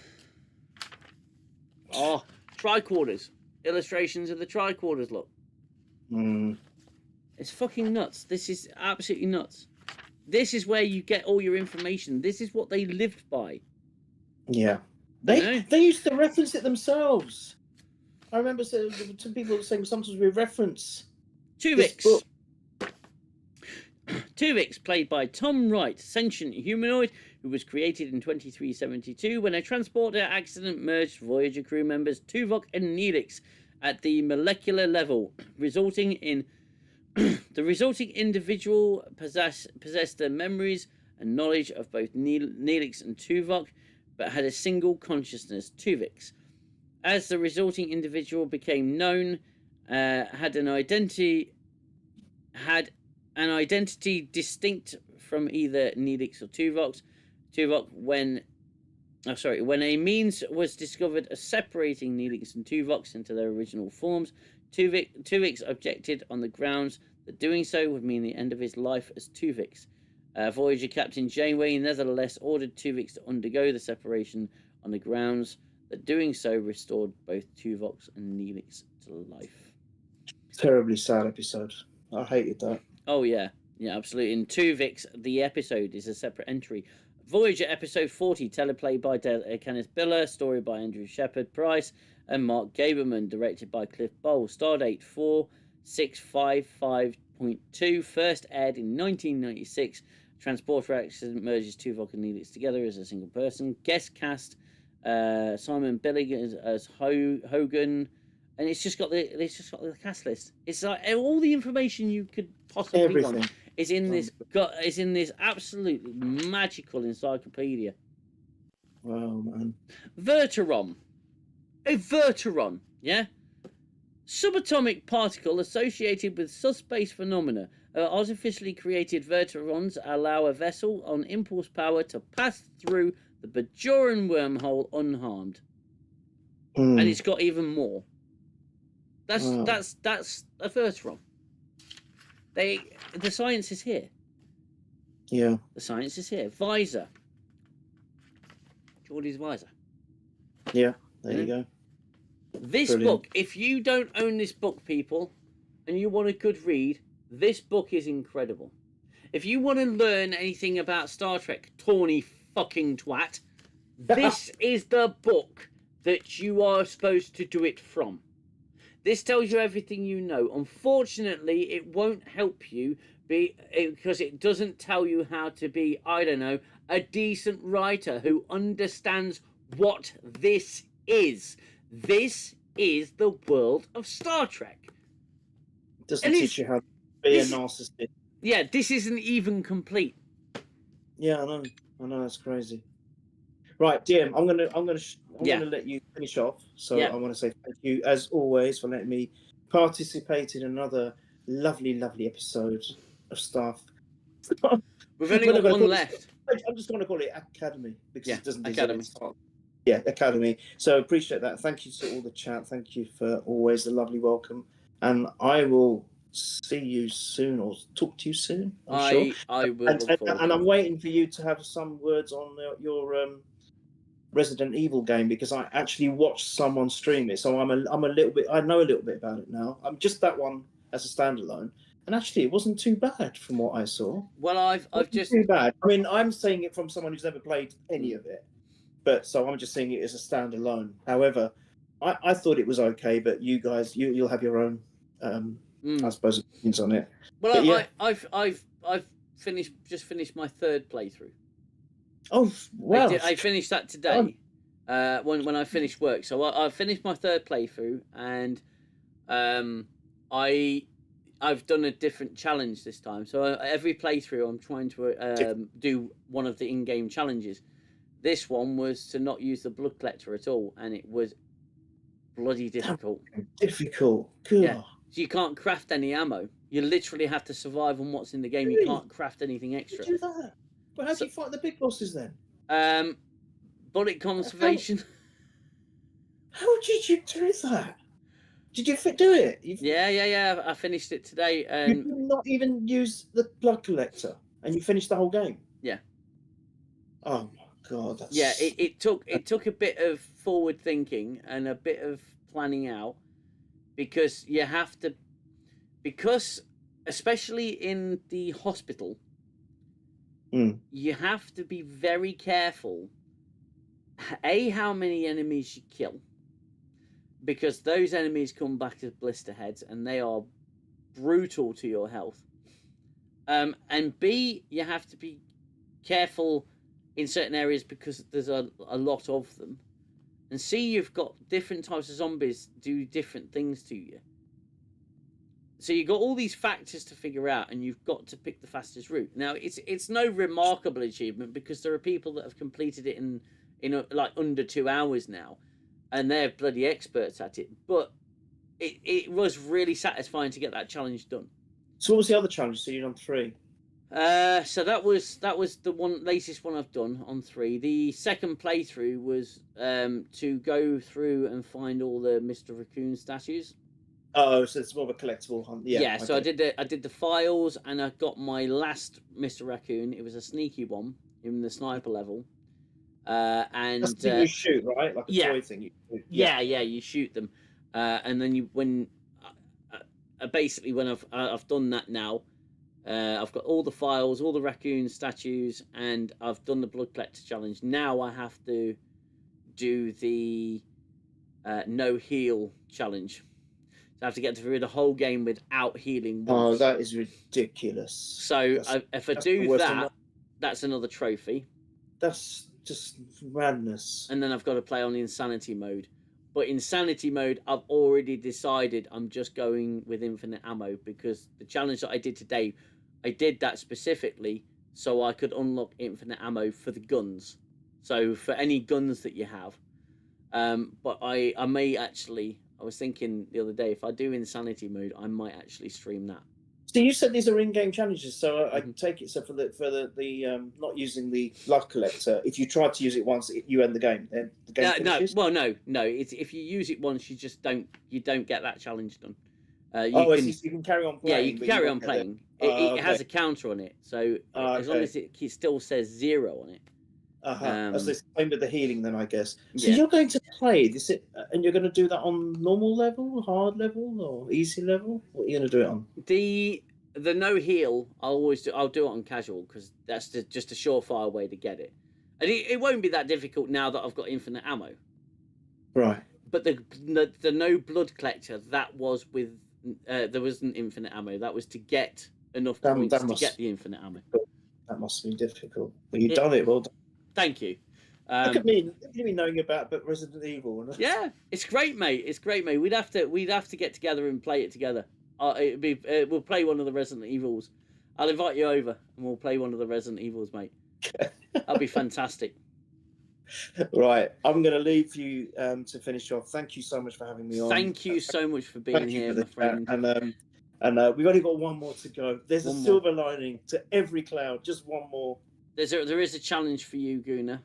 Oh, tricorders. Illustrations of the tricorders. Look. It's fucking nuts. This is absolutely nuts. This is where you get all your information. This is what they lived by. Yeah. They used to reference it themselves. I remember some people saying sometimes we reference Tuvix. Tuvix, played by Tom Wright, sentient humanoid who was created in 2372 when a transporter accident merged Voyager crew members Tuvok and Neelix at the molecular level, resulting in the resulting individual possessed the memories and knowledge of both Neelix and Tuvok, but had a single consciousness, Tuvix. As the resulting individual became known, had an identity distinct from either Neelix or Tuvok. When a means was discovered of separating Neelix and Tuvok into their original forms, Tuvix objected on the grounds that doing so would mean the end of his life as Tuvix. Voyager Captain Janeway nevertheless ordered Tuvix to undergo the separation on the grounds that doing so restored both Tuvok and Neelix to life. Terribly sad episode. I hated that. Oh, yeah. Yeah, absolutely. In Tuvix, the episode is a separate entry. Voyager episode 40, teleplay by Kenneth Biller, story by Andrew Shepard Price and Mark Gaberman, directed by Cliff Bowl. Stardate 4655.2, first aired in 1996. Transporter accident merges Tuvok and Neelix together as a single person. Guest cast Simon Billig as Hogan, and it's just got the cast list. It's like all the information you could possibly want is in this absolutely magical encyclopedia. Wow, man. Verteron. A verteron, yeah? Subatomic particle associated with subspace phenomena. Artificially created verterons allow a vessel on impulse power to pass through the Bajoran wormhole unharmed. And it's got even more. That's a verteron. The science is here. Yeah. The science is here. Visor. Geordie's visor. Yeah, there you go. This Brilliant. book, if you don't own this book, people, and you want a good read, this book is incredible. If you want to learn anything about Star Trek, tawny fucking twat, this is the book that you are supposed to do it from. This tells you everything you know. Unfortunately, it won't help you because it doesn't tell you how to be, I don't know, a decent writer who understands what this is. This is the world of Star Trek. It doesn't teach you how to be a narcissist. Yeah, this isn't even complete. Yeah, I know, that's crazy. Right, DM, I'm gonna let you finish off. So I want to say thank you as always for letting me participate in another lovely episode of Staff. We've only got one left. I'm just going to call it Academy because it doesn't deserve Academy. Yeah, Academy. So appreciate that. Thank you to all the chat. Thank you for always the lovely welcome. And I will see you soon or talk to you soon. I'm sure. I will. And I'm waiting for you to have some words on your Resident Evil game because I actually watched someone stream it. So I'm a little bit. I know a little bit about it now. I'm just that one as a standalone. And actually, it wasn't too bad from what I saw. Well, I've just too bad. I mean, I'm saying it from someone who's never played any of it, but so I'm just saying it as a standalone. However, I thought it was okay, but you guys, you'll have your own, I suppose, opinions on it. Well, yeah. I've finished my third playthrough. Oh well, I finished that today. When I finished work, so I finished my third playthrough, and I've done a different challenge this time. So every playthrough, I'm trying to do one of the in-game challenges. This one was to not use the blood collector at all, and it was bloody difficult. Difficult. Good. Yeah. So you can't craft any ammo. You literally have to survive on what's in the game. Really? You can't craft anything extra. You do that? Well, how do you fight the big bosses then? Bullet conservation. How did you do that? Did you do it? Yeah. I finished it today. You did not even use the blood collector, and you finished the whole game. Yeah. Oh my god. That's... Yeah, it took a bit of forward thinking and a bit of planning out, because you have to, especially in the hospital, you have to be very careful. How many enemies you kill. Because those enemies come back as blister heads and they are brutal to your health. And B, you have to be careful in certain areas because there's a lot of them. And C, you've got different types of zombies do different things to you. So you've got all these factors to figure out, and you've got to pick the fastest route. Now, it's no remarkable achievement because there are people that have completed it in like under 2 hours now, and they're bloody experts at it. But it was really satisfying to get that challenge done. So what was the other challenge? So you've done 3. So that was the latest one I've done on 3. The second playthrough was to go through and find all the Mr. Raccoon statues. Oh, so it's more of a collectible hunt. Yeah. So I did the files, and I got my last Mr. Raccoon. It was a sneaky one in the sniper level. And that's the thing you shoot, right? Like a toy thing. You shoot them, and then basically when I've done that now. I've got all the files, all the raccoon statues, and I've done the blood collector challenge. Now I have to do the no heal challenge. So I have to get through the whole game without healing once. Oh, that is ridiculous. So if I do that, that's another trophy. That's just madness. And then I've got to play on the insanity mode. But insanity mode, I've already decided I'm just going with infinite ammo because the challenge that I did today, I did that specifically so I could unlock infinite ammo for the guns. So for any guns that you have. But I may actually, I was thinking the other day, if I do insanity mode, I might actually stream that. So you said these are in-game challenges, so I take it. So for the not using the blood collector, if you try to use it once, you end the game. Then the game finishes? No. It's if you use it once, you just don't get that challenge done. So you can carry on playing. Yeah, you can carry on playing. It has a counter on it, so as long as it still says 0 on it. That's the same with the healing, then I guess. So you're going to play this, and you're going to do that on normal level, hard level, or easy level. What are you going to do it on? The no heal, I'll do it on casual because that's just a surefire way to get it, and it won't be that difficult now that I've got infinite ammo. Right. But the no blood collector, that was with there wasn't infinite ammo. That was to get enough points to get the infinite ammo. That must be difficult. But you've done it well done. Thank you. Look at me knowing about Resident Evil. Yeah, it's great, mate. It's great, mate. We'd have to get together and play it together. We'll play one of the Resident Evils. I'll invite you over and we'll play one of the Resident Evils, mate. That'll be fantastic. Right, I'm going to leave you to finish off. Thank you so much for having me on. Thank you so much for being here, my friend. And we've only got one more to go. There's a silver lining to every cloud. Just one more. There is a challenge for you, Gooner.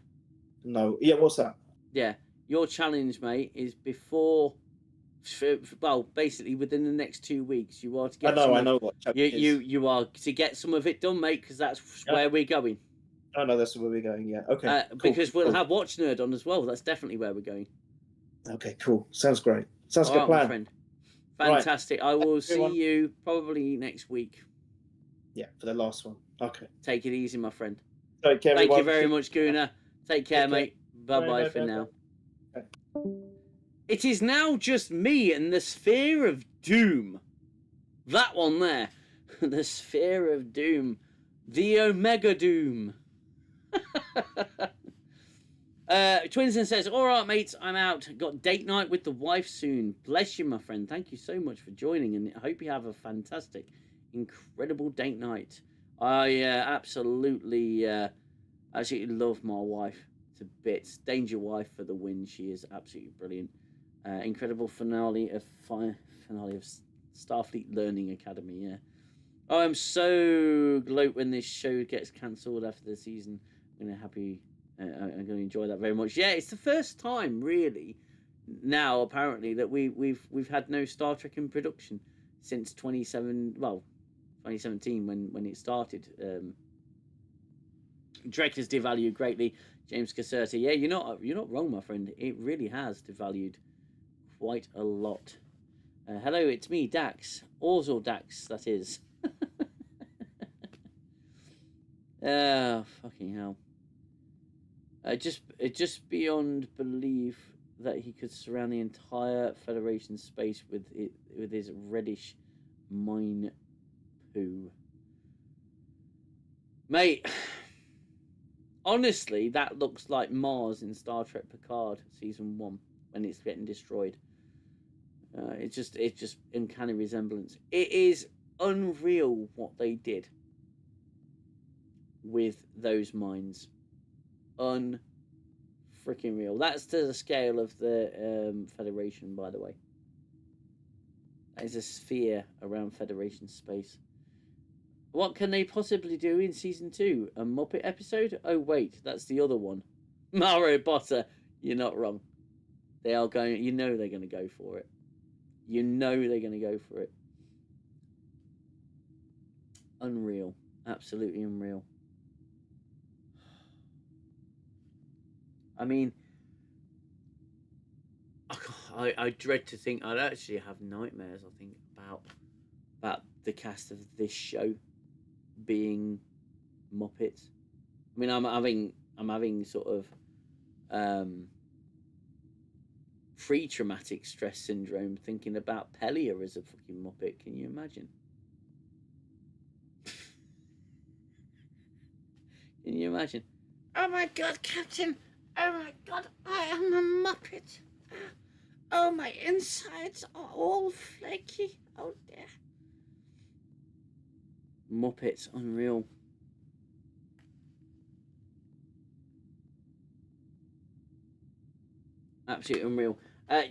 No. Yeah, what's that? Yeah, your challenge, mate, is basically within the next 2 weeks, you are to get. I know what you are to get some of it done, mate, because that's where we're going. Oh no, that's where we're going. Yeah, okay. Cool, because we'll have Watch Nerd on as well. That's definitely where we're going. Okay, cool. Sounds great. Sounds all good right, plan. My friend. Fantastic. Right. I will see you probably next week. Yeah, for the last one. Okay. Take it easy, my friend. Take care. Thank you very much, Gooner. Take care, mate. Bye for now. Okay. It is now just me and the Sphere of Doom. That one there. The Sphere of Doom. The Omega Doom. Twinson says, all right, mates, I'm out. Got date night with the wife soon. Bless you, my friend. Thank you so much for joining, and I hope you have a fantastic, incredible date night. I absolutely love my wife to bits. Danger wife for the win. She is absolutely brilliant. Incredible finale of Starfleet Learning Academy. Yeah. Oh, I'm so gloat when this show gets cancelled after the season. I'm going to enjoy that very much. Yeah, it's the first time really now apparently that we've had no Star Trek in production since 2017 when it started. Drake has devalued greatly. James Caserta, yeah, you're not wrong, my friend. It really has devalued quite a lot. Hello, it's me, Dax. Orzal Dax, that is. Oh, fucking hell. Just beyond belief that he could surround the entire Federation space with his reddish mine poo. Mate, honestly, that looks like Mars in Star Trek Picard season 1 when it's getting destroyed. It's just uncanny resemblance. It is unreal what they did with those mines. Unfreaking real. That's to the scale of the Federation, by the way. That is a sphere around Federation space. What can they possibly do in season 2? A Muppet episode? Oh wait, that's the other one. Mario Potter, you're not wrong. They are going. You know they're going to go for it. You know they're going to go for it. Unreal, absolutely unreal. I mean, I dread to think. I'd actually have nightmares. I think about the cast of this show being Muppets. I mean, I'm having sort of pre-traumatic stress syndrome thinking about Pelia as a fucking Muppet. Can you imagine? Can you imagine? Oh my God, Captain! Oh my God, I am a Muppet! Oh, my insides are all flaky. Oh dear. Muppets, unreal. Absolutely unreal.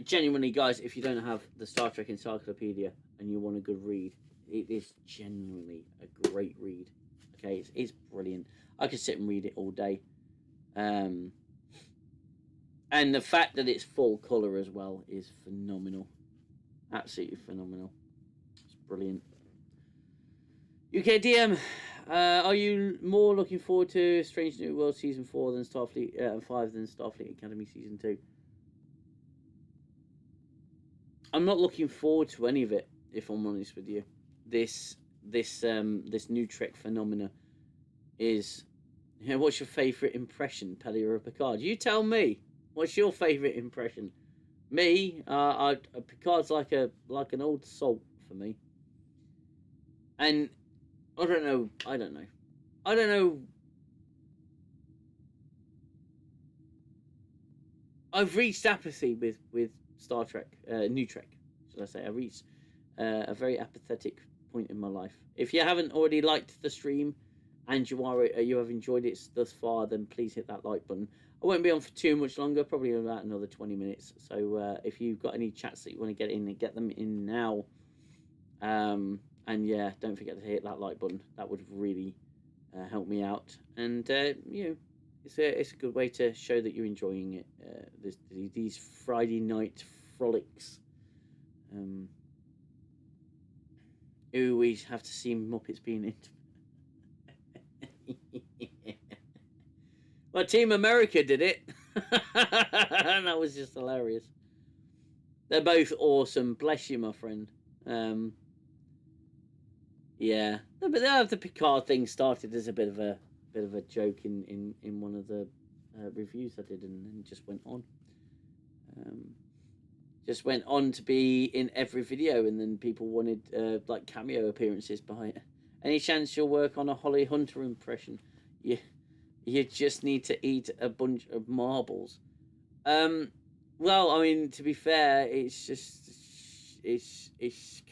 Genuinely, guys, if you don't have the Star Trek Encyclopedia and you want a good read, it is genuinely a great read. Okay, it's brilliant. I could sit and read it all day. And the fact that it's full colour as well is phenomenal. Absolutely phenomenal. It's brilliant. UKDM, are you more looking forward to Strange New World Season 4 than Starfleet 5 than Starfleet Academy Season 2? I'm not looking forward to any of it, if I'm honest with you. This new Trek phenomena is... You know, what's your favourite impression, Pelly or Picard? You tell me. What's your favourite impression? Me, Picard's like an old salt for me. And I don't know. I've reached apathy with Star Trek, New Trek, should I say. I reached a very apathetic point in my life. If you haven't already liked the stream and you have enjoyed it thus far, then please hit that like button. I won't be on for too much longer, probably about another 20 minutes. So if you've got any chats that you want to get in, get them in now. And yeah, don't forget to hit that like button. That would really help me out. And you know, it's a good way to show that you're enjoying it. These Friday night frolics. Ooh, we have to see Muppets being into. Well, Team America did it. And that was just hilarious. They're both awesome. Bless you, my friend. Yeah, but the Picard thing started as a bit of a joke in one of the reviews I did, and then just went on. Just went on to be in every video, and then people wanted like cameo appearances behind it. Any chance you'll work on a Holly Hunter impression? You just need to eat a bunch of marbles. Well, I mean, to be fair, it's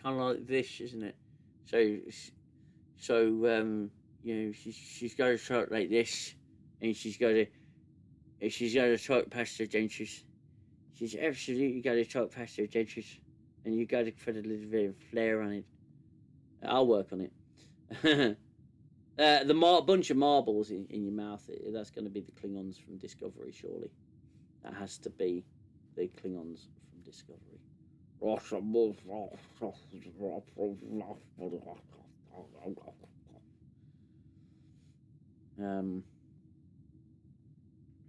kind of like this, isn't it? So you know, she's got to talk like this, and she's got to talk past her dentures. She's absolutely got to talk past her dentures, and you got to put a little bit of flair on it. I'll work on it. The bunch of marbles in your mouth, that's going to be the Klingons from Discovery, surely. That has to be the Klingons from Discovery.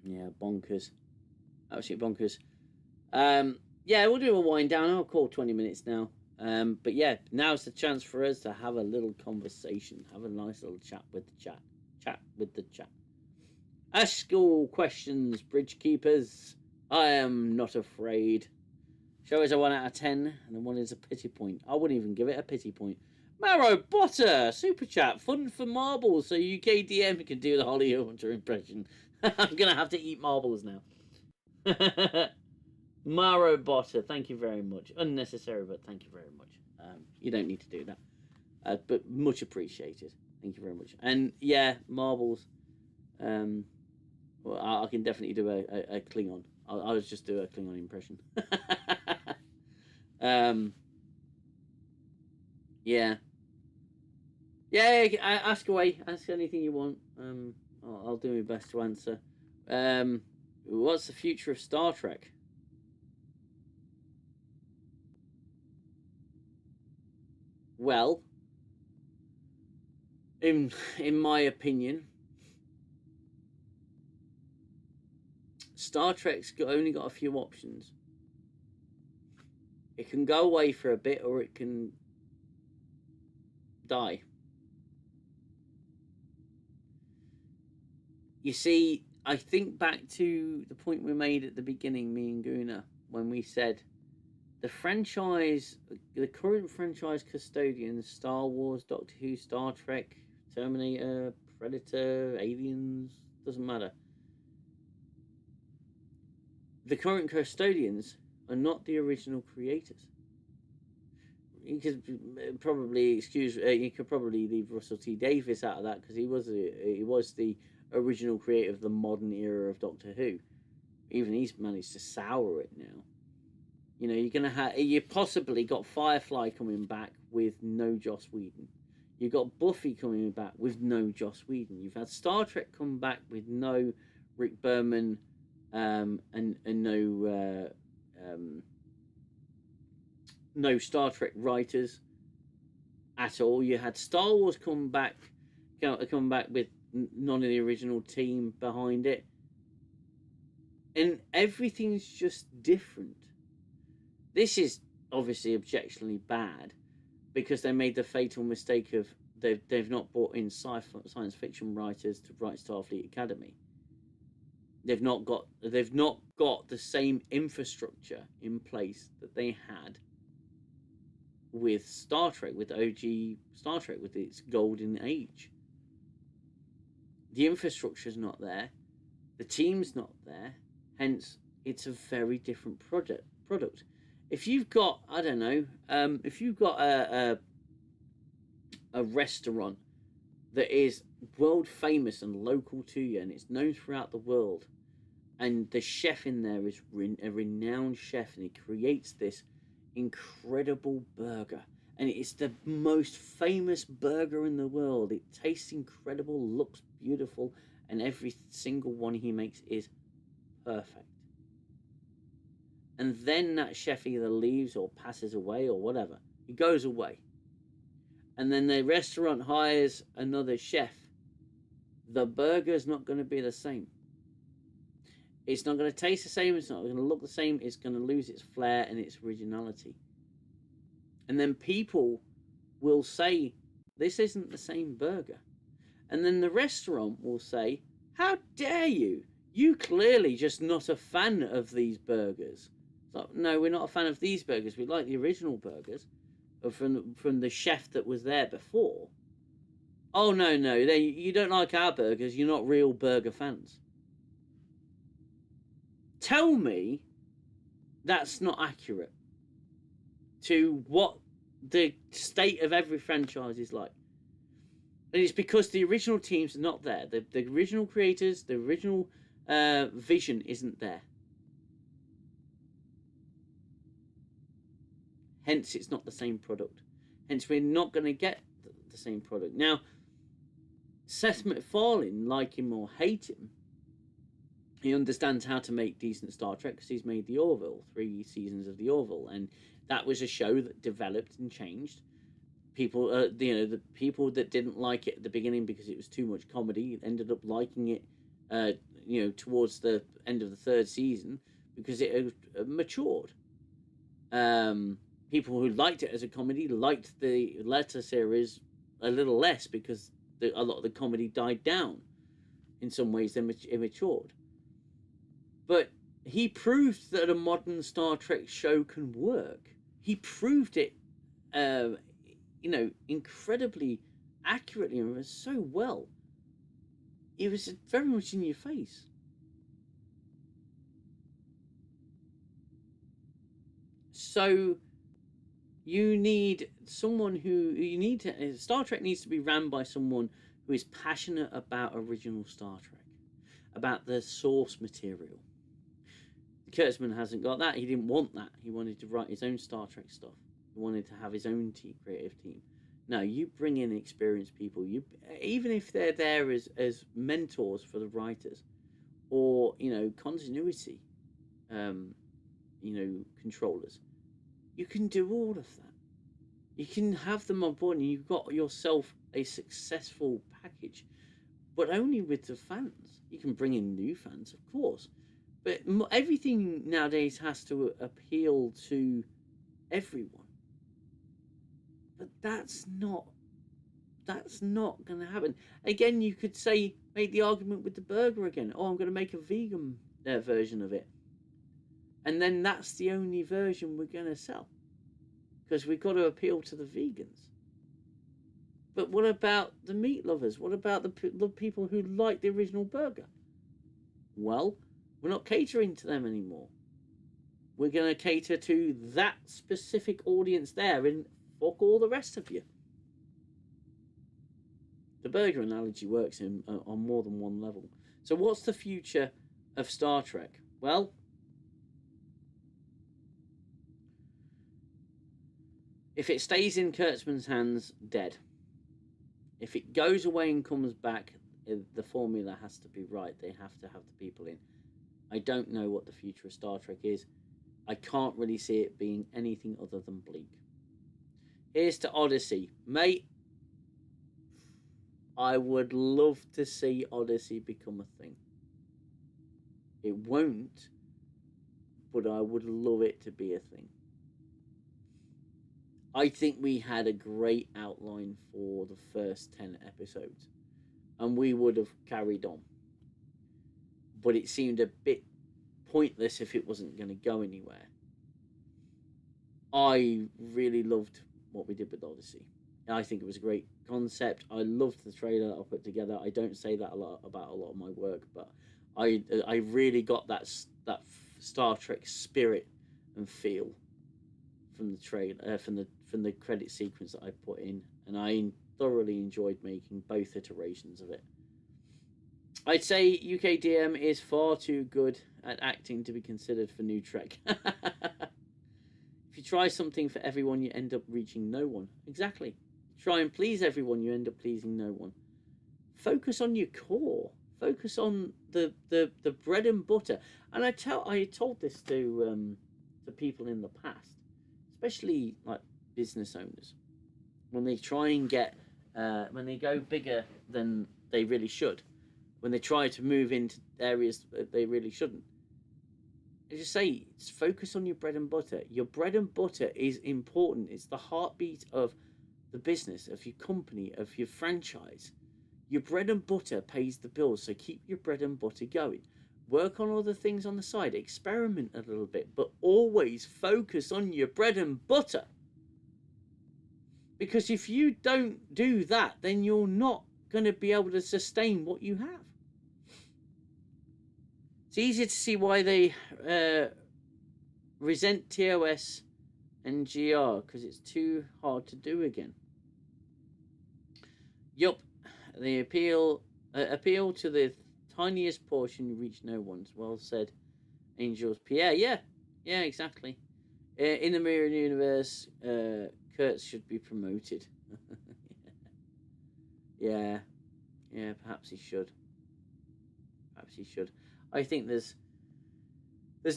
Yeah, bonkers. Absolutely bonkers. Yeah, we'll do a wind down. I'll call 20 minutes now. But yeah, now's the chance for us to have a little conversation, have a nice little chat with the chat. Ask all questions, bridge keepers. I am not afraid. Show us a 1 out of 10, and the 1 is a pity point. I wouldn't even give it a pity point. Marrow Butter, super chat, fun for marbles, so UKDM can do the Holly Hunter impression. I'm gonna have to eat marbles now. Marrow Butter, thank you very much. Unnecessary, but thank you very much. You don't need to do that, but much appreciated. Thank you very much. And yeah, marbles. Well, I can definitely do a Klingon. I'll just do a Klingon impression. Yeah. Yeah, ask away. Ask anything you want. I'll do my best to answer. What's the future of Star Trek? Well, in my opinion, Star Trek's only got a few options. It can go away for a bit, or it can die. You see, I think back to the point we made at the beginning, me and Gooner, when we said the current franchise custodians, Star Wars, Doctor Who, Star Trek, Terminator, Predator, Aliens, doesn't matter. The current custodians are not the original creators. You could probably you could probably leave Russell T Davies out of that, because he was the original creator of the modern era of Doctor Who. Even he's managed to sour it now. You know, you possibly got Firefly coming back with no Joss Whedon. You've got Buffy coming back with no Joss Whedon. You've had Star Trek come back with no Rick Berman, and no Star Trek writers at all. You had Star Wars come back with none of the original team behind it, and everything's just different. This is obviously objectionably bad, because they made the fatal mistake of they've not brought in science fiction writers to write Starfleet Academy. They've not got the same infrastructure in place that they had with Star Trek, with OG Star Trek, with its golden age. The infrastructure's not there, the team's not there, hence it's a very different product. If you've got, I don't know, if you've got a restaurant that is world famous and local to you, and it's known throughout the world, and the chef in there is a renowned chef, and he creates this incredible burger, and it's the most famous burger in the world. It tastes incredible, looks beautiful, and every single one he makes is perfect. And then that chef either leaves or passes away or whatever. He goes away. And then the restaurant hires another chef. The burger's not going to be the same. It's not going to taste the same. It's not going to look the same. It's going to lose its flair and its originality. And then people will say, this isn't the same burger. And then the restaurant will say, how dare you? You clearly just not a fan of these burgers. So, no, we're not a fan of these burgers. We like the original burgers from the chef that was there before. Oh, no, you don't like our burgers. You're not real burger fans. Tell me that's not accurate to what the state of every franchise is like. And it's because the original teams are not there. The original creators, the original vision isn't there. Hence, it's not the same product. Hence, we're not going to get the same product. Now, Seth MacFarlane, like him or hate him, he understands how to make decent Star Trek, because he's made the Orville, 3 seasons of the Orville, and that was a show that developed and changed. People, the people that didn't like it at the beginning because it was too much comedy ended up liking it, towards the end of the 3rd season, because it matured. People who liked it as a comedy liked the latter series a little less, because a lot of the comedy died down. In some ways, it matured. But he proved that a modern Star Trek show can work. He proved it incredibly accurately and so well. It was very much in your face. So you need someone Star Trek needs to be ran by someone who is passionate about original Star Trek, about the source material. Kurtzman hasn't got that. He didn't want that. He wanted to write his own Star Trek stuff. He wanted to have his own creative team. No, you bring in experienced people. Even if they're there as mentors for the writers, or continuity, controllers. You can do all of that. You can have them on board, and you've got yourself a successful package. But only with the fans. You can bring in new fans, of course. But everything nowadays has to appeal to everyone. But that's not going to happen. Again, you could make the argument with the burger again. Oh, I'm going to make a vegan version of it. And then that's the only version we're going to sell. Because we've got to appeal to the vegans. But what about the meat lovers? What about the people who like the original burger? Well, we're not catering to them anymore. We're going to cater to that specific audience there and fuck all the rest of you. The burger analogy works on more than one level. So what's the future of Star Trek? Well, if it stays in Kurtzman's hands, dead. If it goes away and comes back, the formula has to be right. They have to have the people in. I don't know what the future of Star Trek is. I can't really see it being anything other than bleak. Here's to Odyssey. Mate, I would love to see Odyssey become a thing. It won't, but I would love it to be a thing. I think we had a great outline for the first 10 episodes, and we would have carried on. But it seemed a bit pointless if it wasn't going to go anywhere. I really loved what we did with Odyssey. I think it was a great concept. I loved the trailer that I put together. I don't say that a lot about a lot of my work, but I really got that Star Trek spirit and feel from the trailer, from the credit sequence that I put in, and I thoroughly enjoyed making both iterations of it. I'd say UK DM is far too good at acting to be considered for new Trek. If you try something for everyone, you end up reaching no one. Exactly. Try and please everyone, you end up pleasing no one. Focus on your core. Focus on the bread and butter. And I told this to people in the past, especially like business owners, when they try and when they go bigger than they really should, when they try to move into areas that they really shouldn't. I just say, focus on your bread and butter. Your bread and butter is important. It's the heartbeat of the business, of your company, of your franchise. Your bread and butter pays the bills, so keep your bread and butter going. Work on other things on the side. Experiment a little bit, but always focus on your bread and butter. Because if you don't do that, then you're not going to be able to sustain what you have. It's easy to see why they resent TOS and GR, because it's too hard to do again. Yup, the appeal to the tiniest portion reach no one's. Well said, Angels Pierre. Yeah, exactly. In the mirror universe, Kurtz should be promoted. Yeah, perhaps he should. I think there's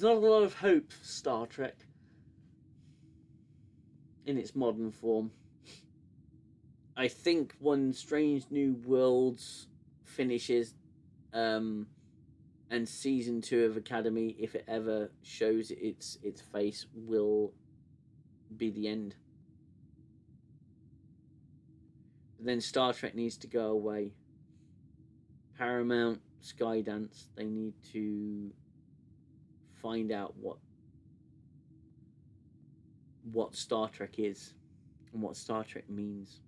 not a lot of hope for Star Trek in its modern form. I think when Strange New Worlds finishes, and season 2 of Academy, if it ever shows its face, will be the end. But then Star Trek needs to go away. Paramount, Skydance, they need to find out what Star Trek is. and what Star Trek means.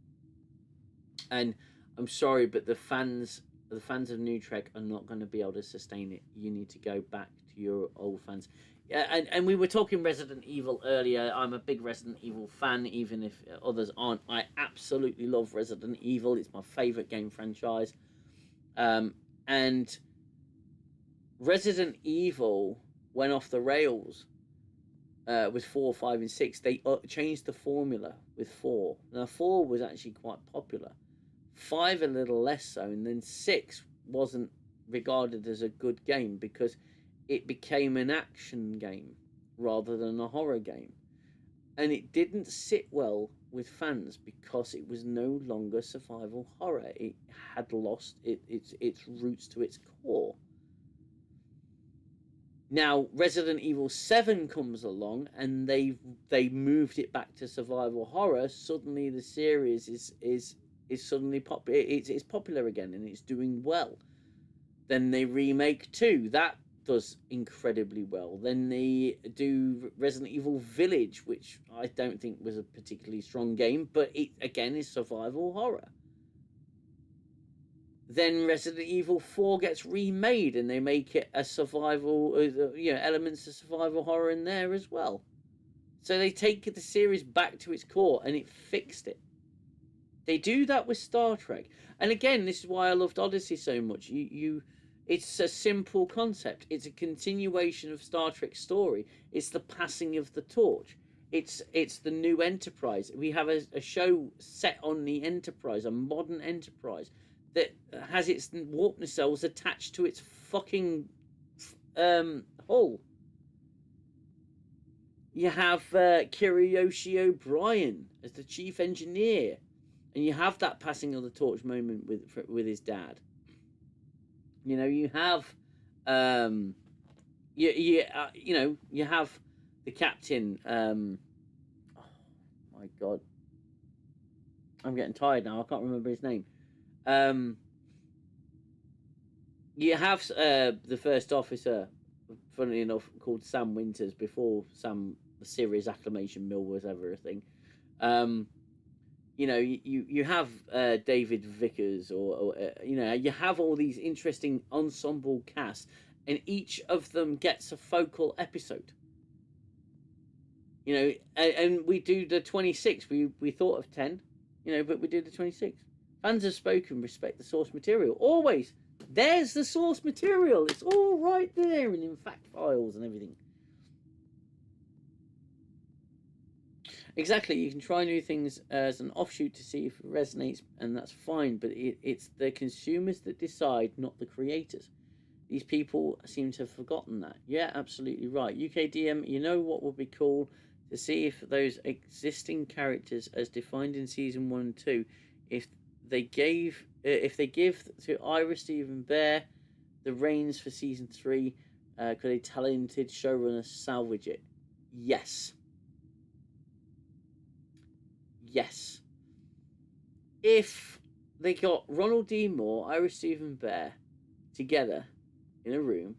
And I'm sorry, but the fans of New Trek are not going to be able to sustain it. You need to go back to your old fans. Yeah, and we were talking Resident Evil earlier. I'm a big Resident Evil fan, even if others aren't. I absolutely love Resident Evil. It's my favorite game franchise. And Resident Evil went off the rails with 4, 5, and 6. They changed the formula with 4. Now 4 was actually quite popular. 5 a little less so, and then 6 wasn't regarded as a good game because it became an action game rather than a horror game, and it didn't sit well with fans because it was no longer survival horror. It had lost its roots to its core. Now Resident Evil 7 comes along and they moved it back to survival horror. Suddenly the series is suddenly popular. It's popular again and it's doing well. Then they remake 2. That does incredibly well. Then they do Resident Evil Village, which I don't think was a particularly strong game, but it again is survival horror. Then Resident Evil 4 gets remade and they make it a survival, elements of survival horror in there as well. So they take the series back to its core and it fixed it. They do that with Star Trek. And again, this is why I loved Odyssey so much. It's a simple concept. It's a continuation of Star Trek's story. It's the passing of the torch. It's the new Enterprise. We have a show set on the Enterprise, a modern Enterprise, that has its warp nacelles attached to its fucking hull. You have Kiriyoshi O'Brien as the chief engineer, and you have that passing of the torch moment with his dad. You know, you have you have the captain. Oh my god, I'm getting tired now. I can't remember his name. You have the first officer, funnily enough, called Sam Winters before Sam, the Sirius acclamation mill was ever a thing. You have David Vickers, or you have all these interesting ensemble casts, and each of them gets a focal episode. And we do the 26. We thought of 10, but we do the 26. Fans have spoken, respect the source material. Always. There's the source material. It's all right there, and in fact files and everything. Exactly. You can try new things as an offshoot to see if it resonates, and that's fine. But it's the consumers that decide, not the creators. These people seem to have forgotten that. Yeah, absolutely right. UKDM, you know what would be cool? To see if those existing characters as defined in season 1 and 2, if they give to Ira Stephen Bear the reins for season 3, could a talented showrunner salvage it? Yes. Yes. If they got Ronald D. Moore, Ira Stephen Bear together in a room,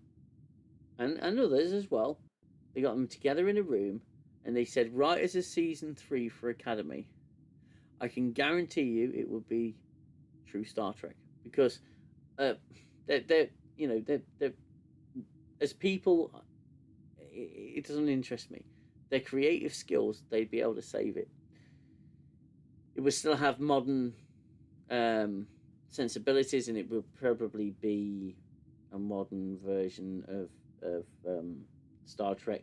and others as well, they got them together in a room, and they said, right as a season 3 for Academy, I can guarantee you it would be true Star Trek, because they're as people, it doesn't interest me. Their creative skills, they'd be able to save it. It would still have modern sensibilities, and it would probably be a modern version of Star Trek,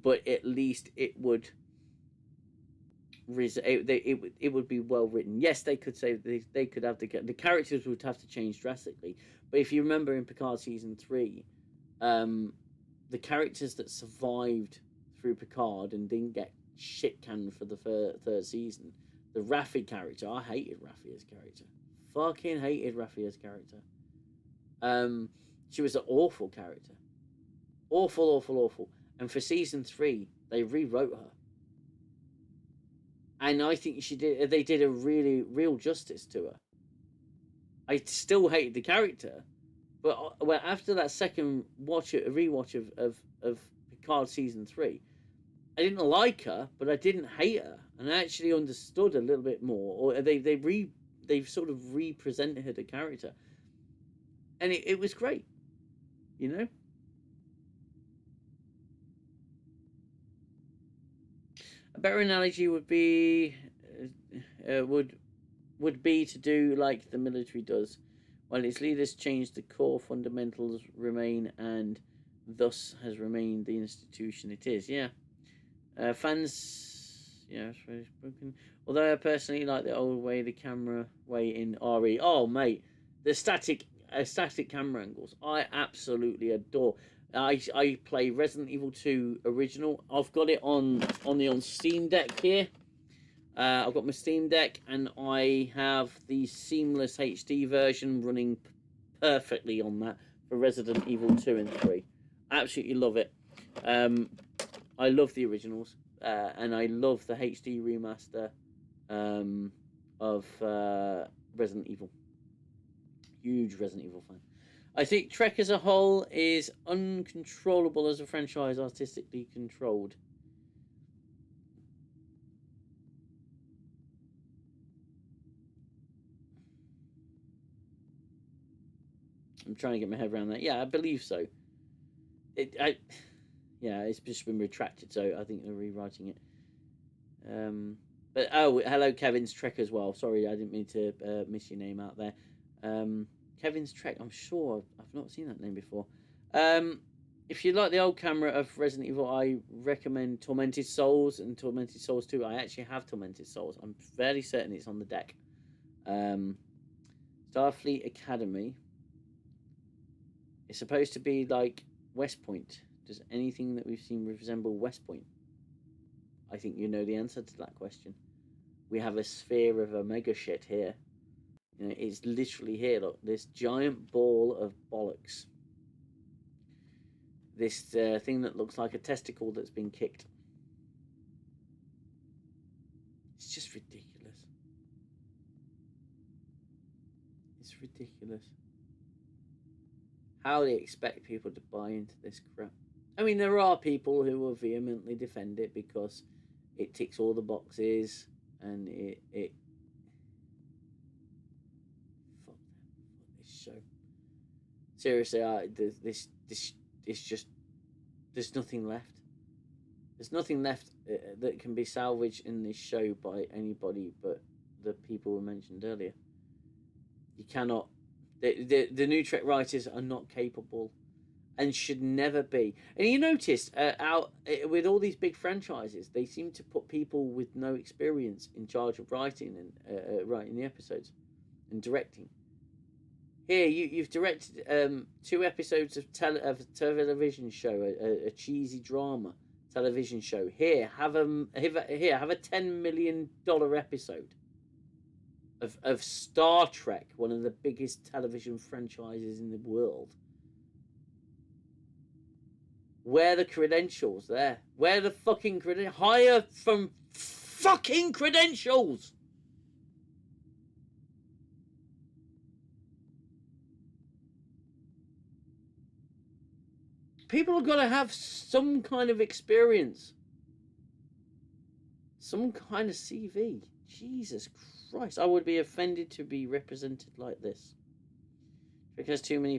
but at least it would be well written. Yes, they could say they could have the characters would have to change drastically, but if you remember in Picard season 3, the characters that survived through Picard and didn't get shit canned for the third season, the Raffi character, I hated Raffi as character. Fucking hated Raffi as character. She was an awful character. Awful. And for season 3, they rewrote her. And I think they did a really real justice to her. I still hated the character, but after that second rewatch of Picard season 3, I didn't like her, but I didn't hate her, and I actually understood a little bit more. Or they've sort of represented the character, and it was great, you know. A better analogy would be would be to do like the military does. While its leaders change, the core fundamentals remain, and thus has remained the institution it is. Yeah. Fans, yeah, it's very broken. Although I personally like the old way, the camera way in RE. Oh, mate, the static camera angles, I absolutely adore. I play Resident Evil 2 original. I've got it on Steam Deck here. I've got my Steam Deck, and I have the seamless HD version running perfectly on that for Resident Evil 2 and 3. Absolutely love it. I love the originals, and I love the HD remaster of Resident Evil. Huge Resident Evil fan. I think Trek as a whole is uncontrollable as a franchise, artistically controlled. I'm trying to get my head around that. Yeah, I believe so. Yeah, it's just been retracted, so I think they're rewriting it. But oh, hello, Kevin's Trek as well. Sorry, I didn't mean to miss your name out there. Kevin's Trek. I'm sure I've not seen that name before. If you like the old camera of Resident Evil, I recommend Tormented Souls and Tormented Souls 2. I actually have Tormented Souls. I'm fairly certain it's on the deck. Starfleet Academy. It's supposed to be like West Point. Does anything that we've seen resemble West Point? I think you know the answer to that question. We have a sphere of omega shit here. You know, it's literally here. Look, this giant ball of bollocks. This thing that looks like a testicle that's been kicked. It's just ridiculous. It's ridiculous. How do they expect people to buy into this crap? I mean, there are people who will vehemently defend it because it ticks all the boxes, and it fuck this show. Seriously, this is just, there's nothing left. There's nothing left that can be salvaged in this show by anybody but the people we mentioned earlier. You cannot. The new Trek writers are not capable, and should never be. And you noticed with all these big franchises, they seem to put people with no experience in charge of writing and writing the episodes and directing. Here, you've directed 2 episodes of television show, a cheesy drama television show. Here, have a $10 million episode of Star Trek, one of the biggest television franchises in the world. Where are the credentials there? Where are the fucking credentials? Hire from fucking credentials! People have got to have some kind of experience. Some kind of CV. Jesus Christ. I would be offended to be represented like this. Because too many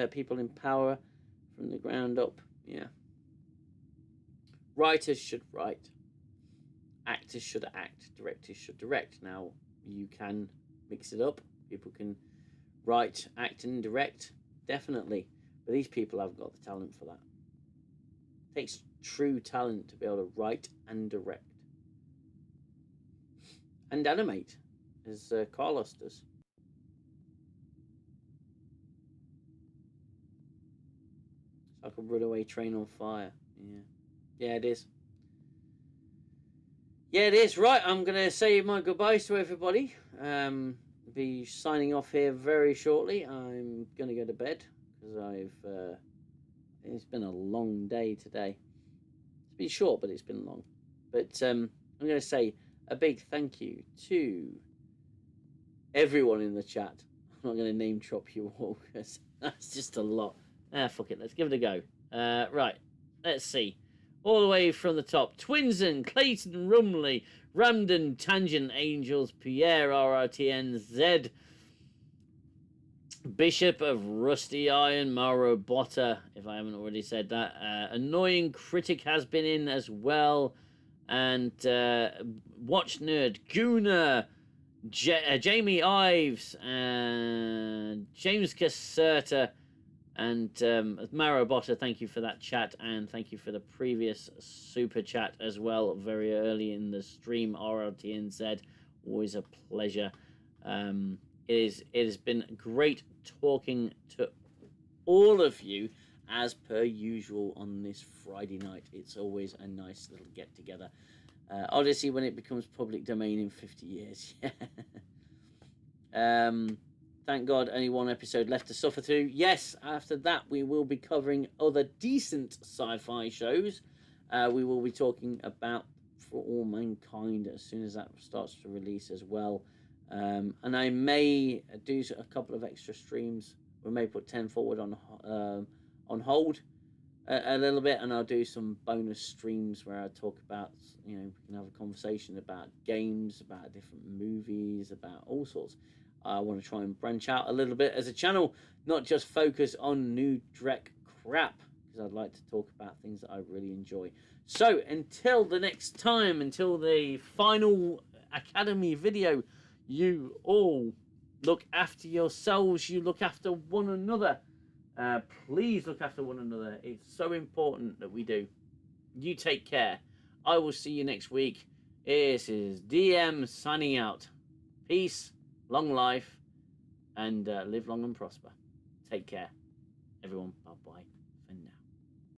people in power from the ground up. Yeah. Writers should write. Actors should act. Directors should direct. Now, you can mix it up. People can write, act, and direct. Definitely. But these people haven't got the talent for that. It takes true talent to be able to write and direct. And animate, as Carlos does. It's like a runaway train on fire. Yeah, it is. Yeah, it is. Right, I'm going to say my goodbyes to everybody. Be signing off here very shortly. I'm going to go to bed because it's been a long day today. It's been short, but it's been long. But I'm going to say a big thank you to everyone in the chat. I'm not going to name drop you all because that's just a lot. Fuck it. Let's give it a go. Right. Let's see. all the way from the top. Twinsen, Clayton Rumley, Ramden, Tangent Angels, Pierre, RRTNZ, Bishop of Rusty Iron, Mauro Botta, if I haven't already said that. Annoying Critic has been in as well. And Watch Nerd, Gooner, Jamie Ives, and James Caserta, and Mauro Botta, thank you for that chat, and thank you for the previous super chat as well, very early in the stream, RLTNZ, always a pleasure. It has been great talking to all of you, as per usual on this Friday night. It's always a nice little get-together. Odyssey when it becomes public domain in 50 years. Thank God only one episode left to suffer through. Yes, after that we will be covering other decent sci-fi shows. We will be talking about For All Mankind as soon as that starts to release as well. And I may do a couple of extra streams. We may put 10 forward on hold a little bit, and I'll do some bonus streams where I talk about, we can have a conversation about games, about different movies, about all sorts. I want to try and branch out a little bit as a channel, not just focus on new Drek crap, because I'd like to talk about things that I really enjoy. So until the next time, until the final Academy video, you all look after yourselves, you look after one another. Please look after one another. It's so important that we do. You take care. I will see you next week. This is DM signing out. Peace, long life, and live long and prosper. Take care, everyone. Bye-bye.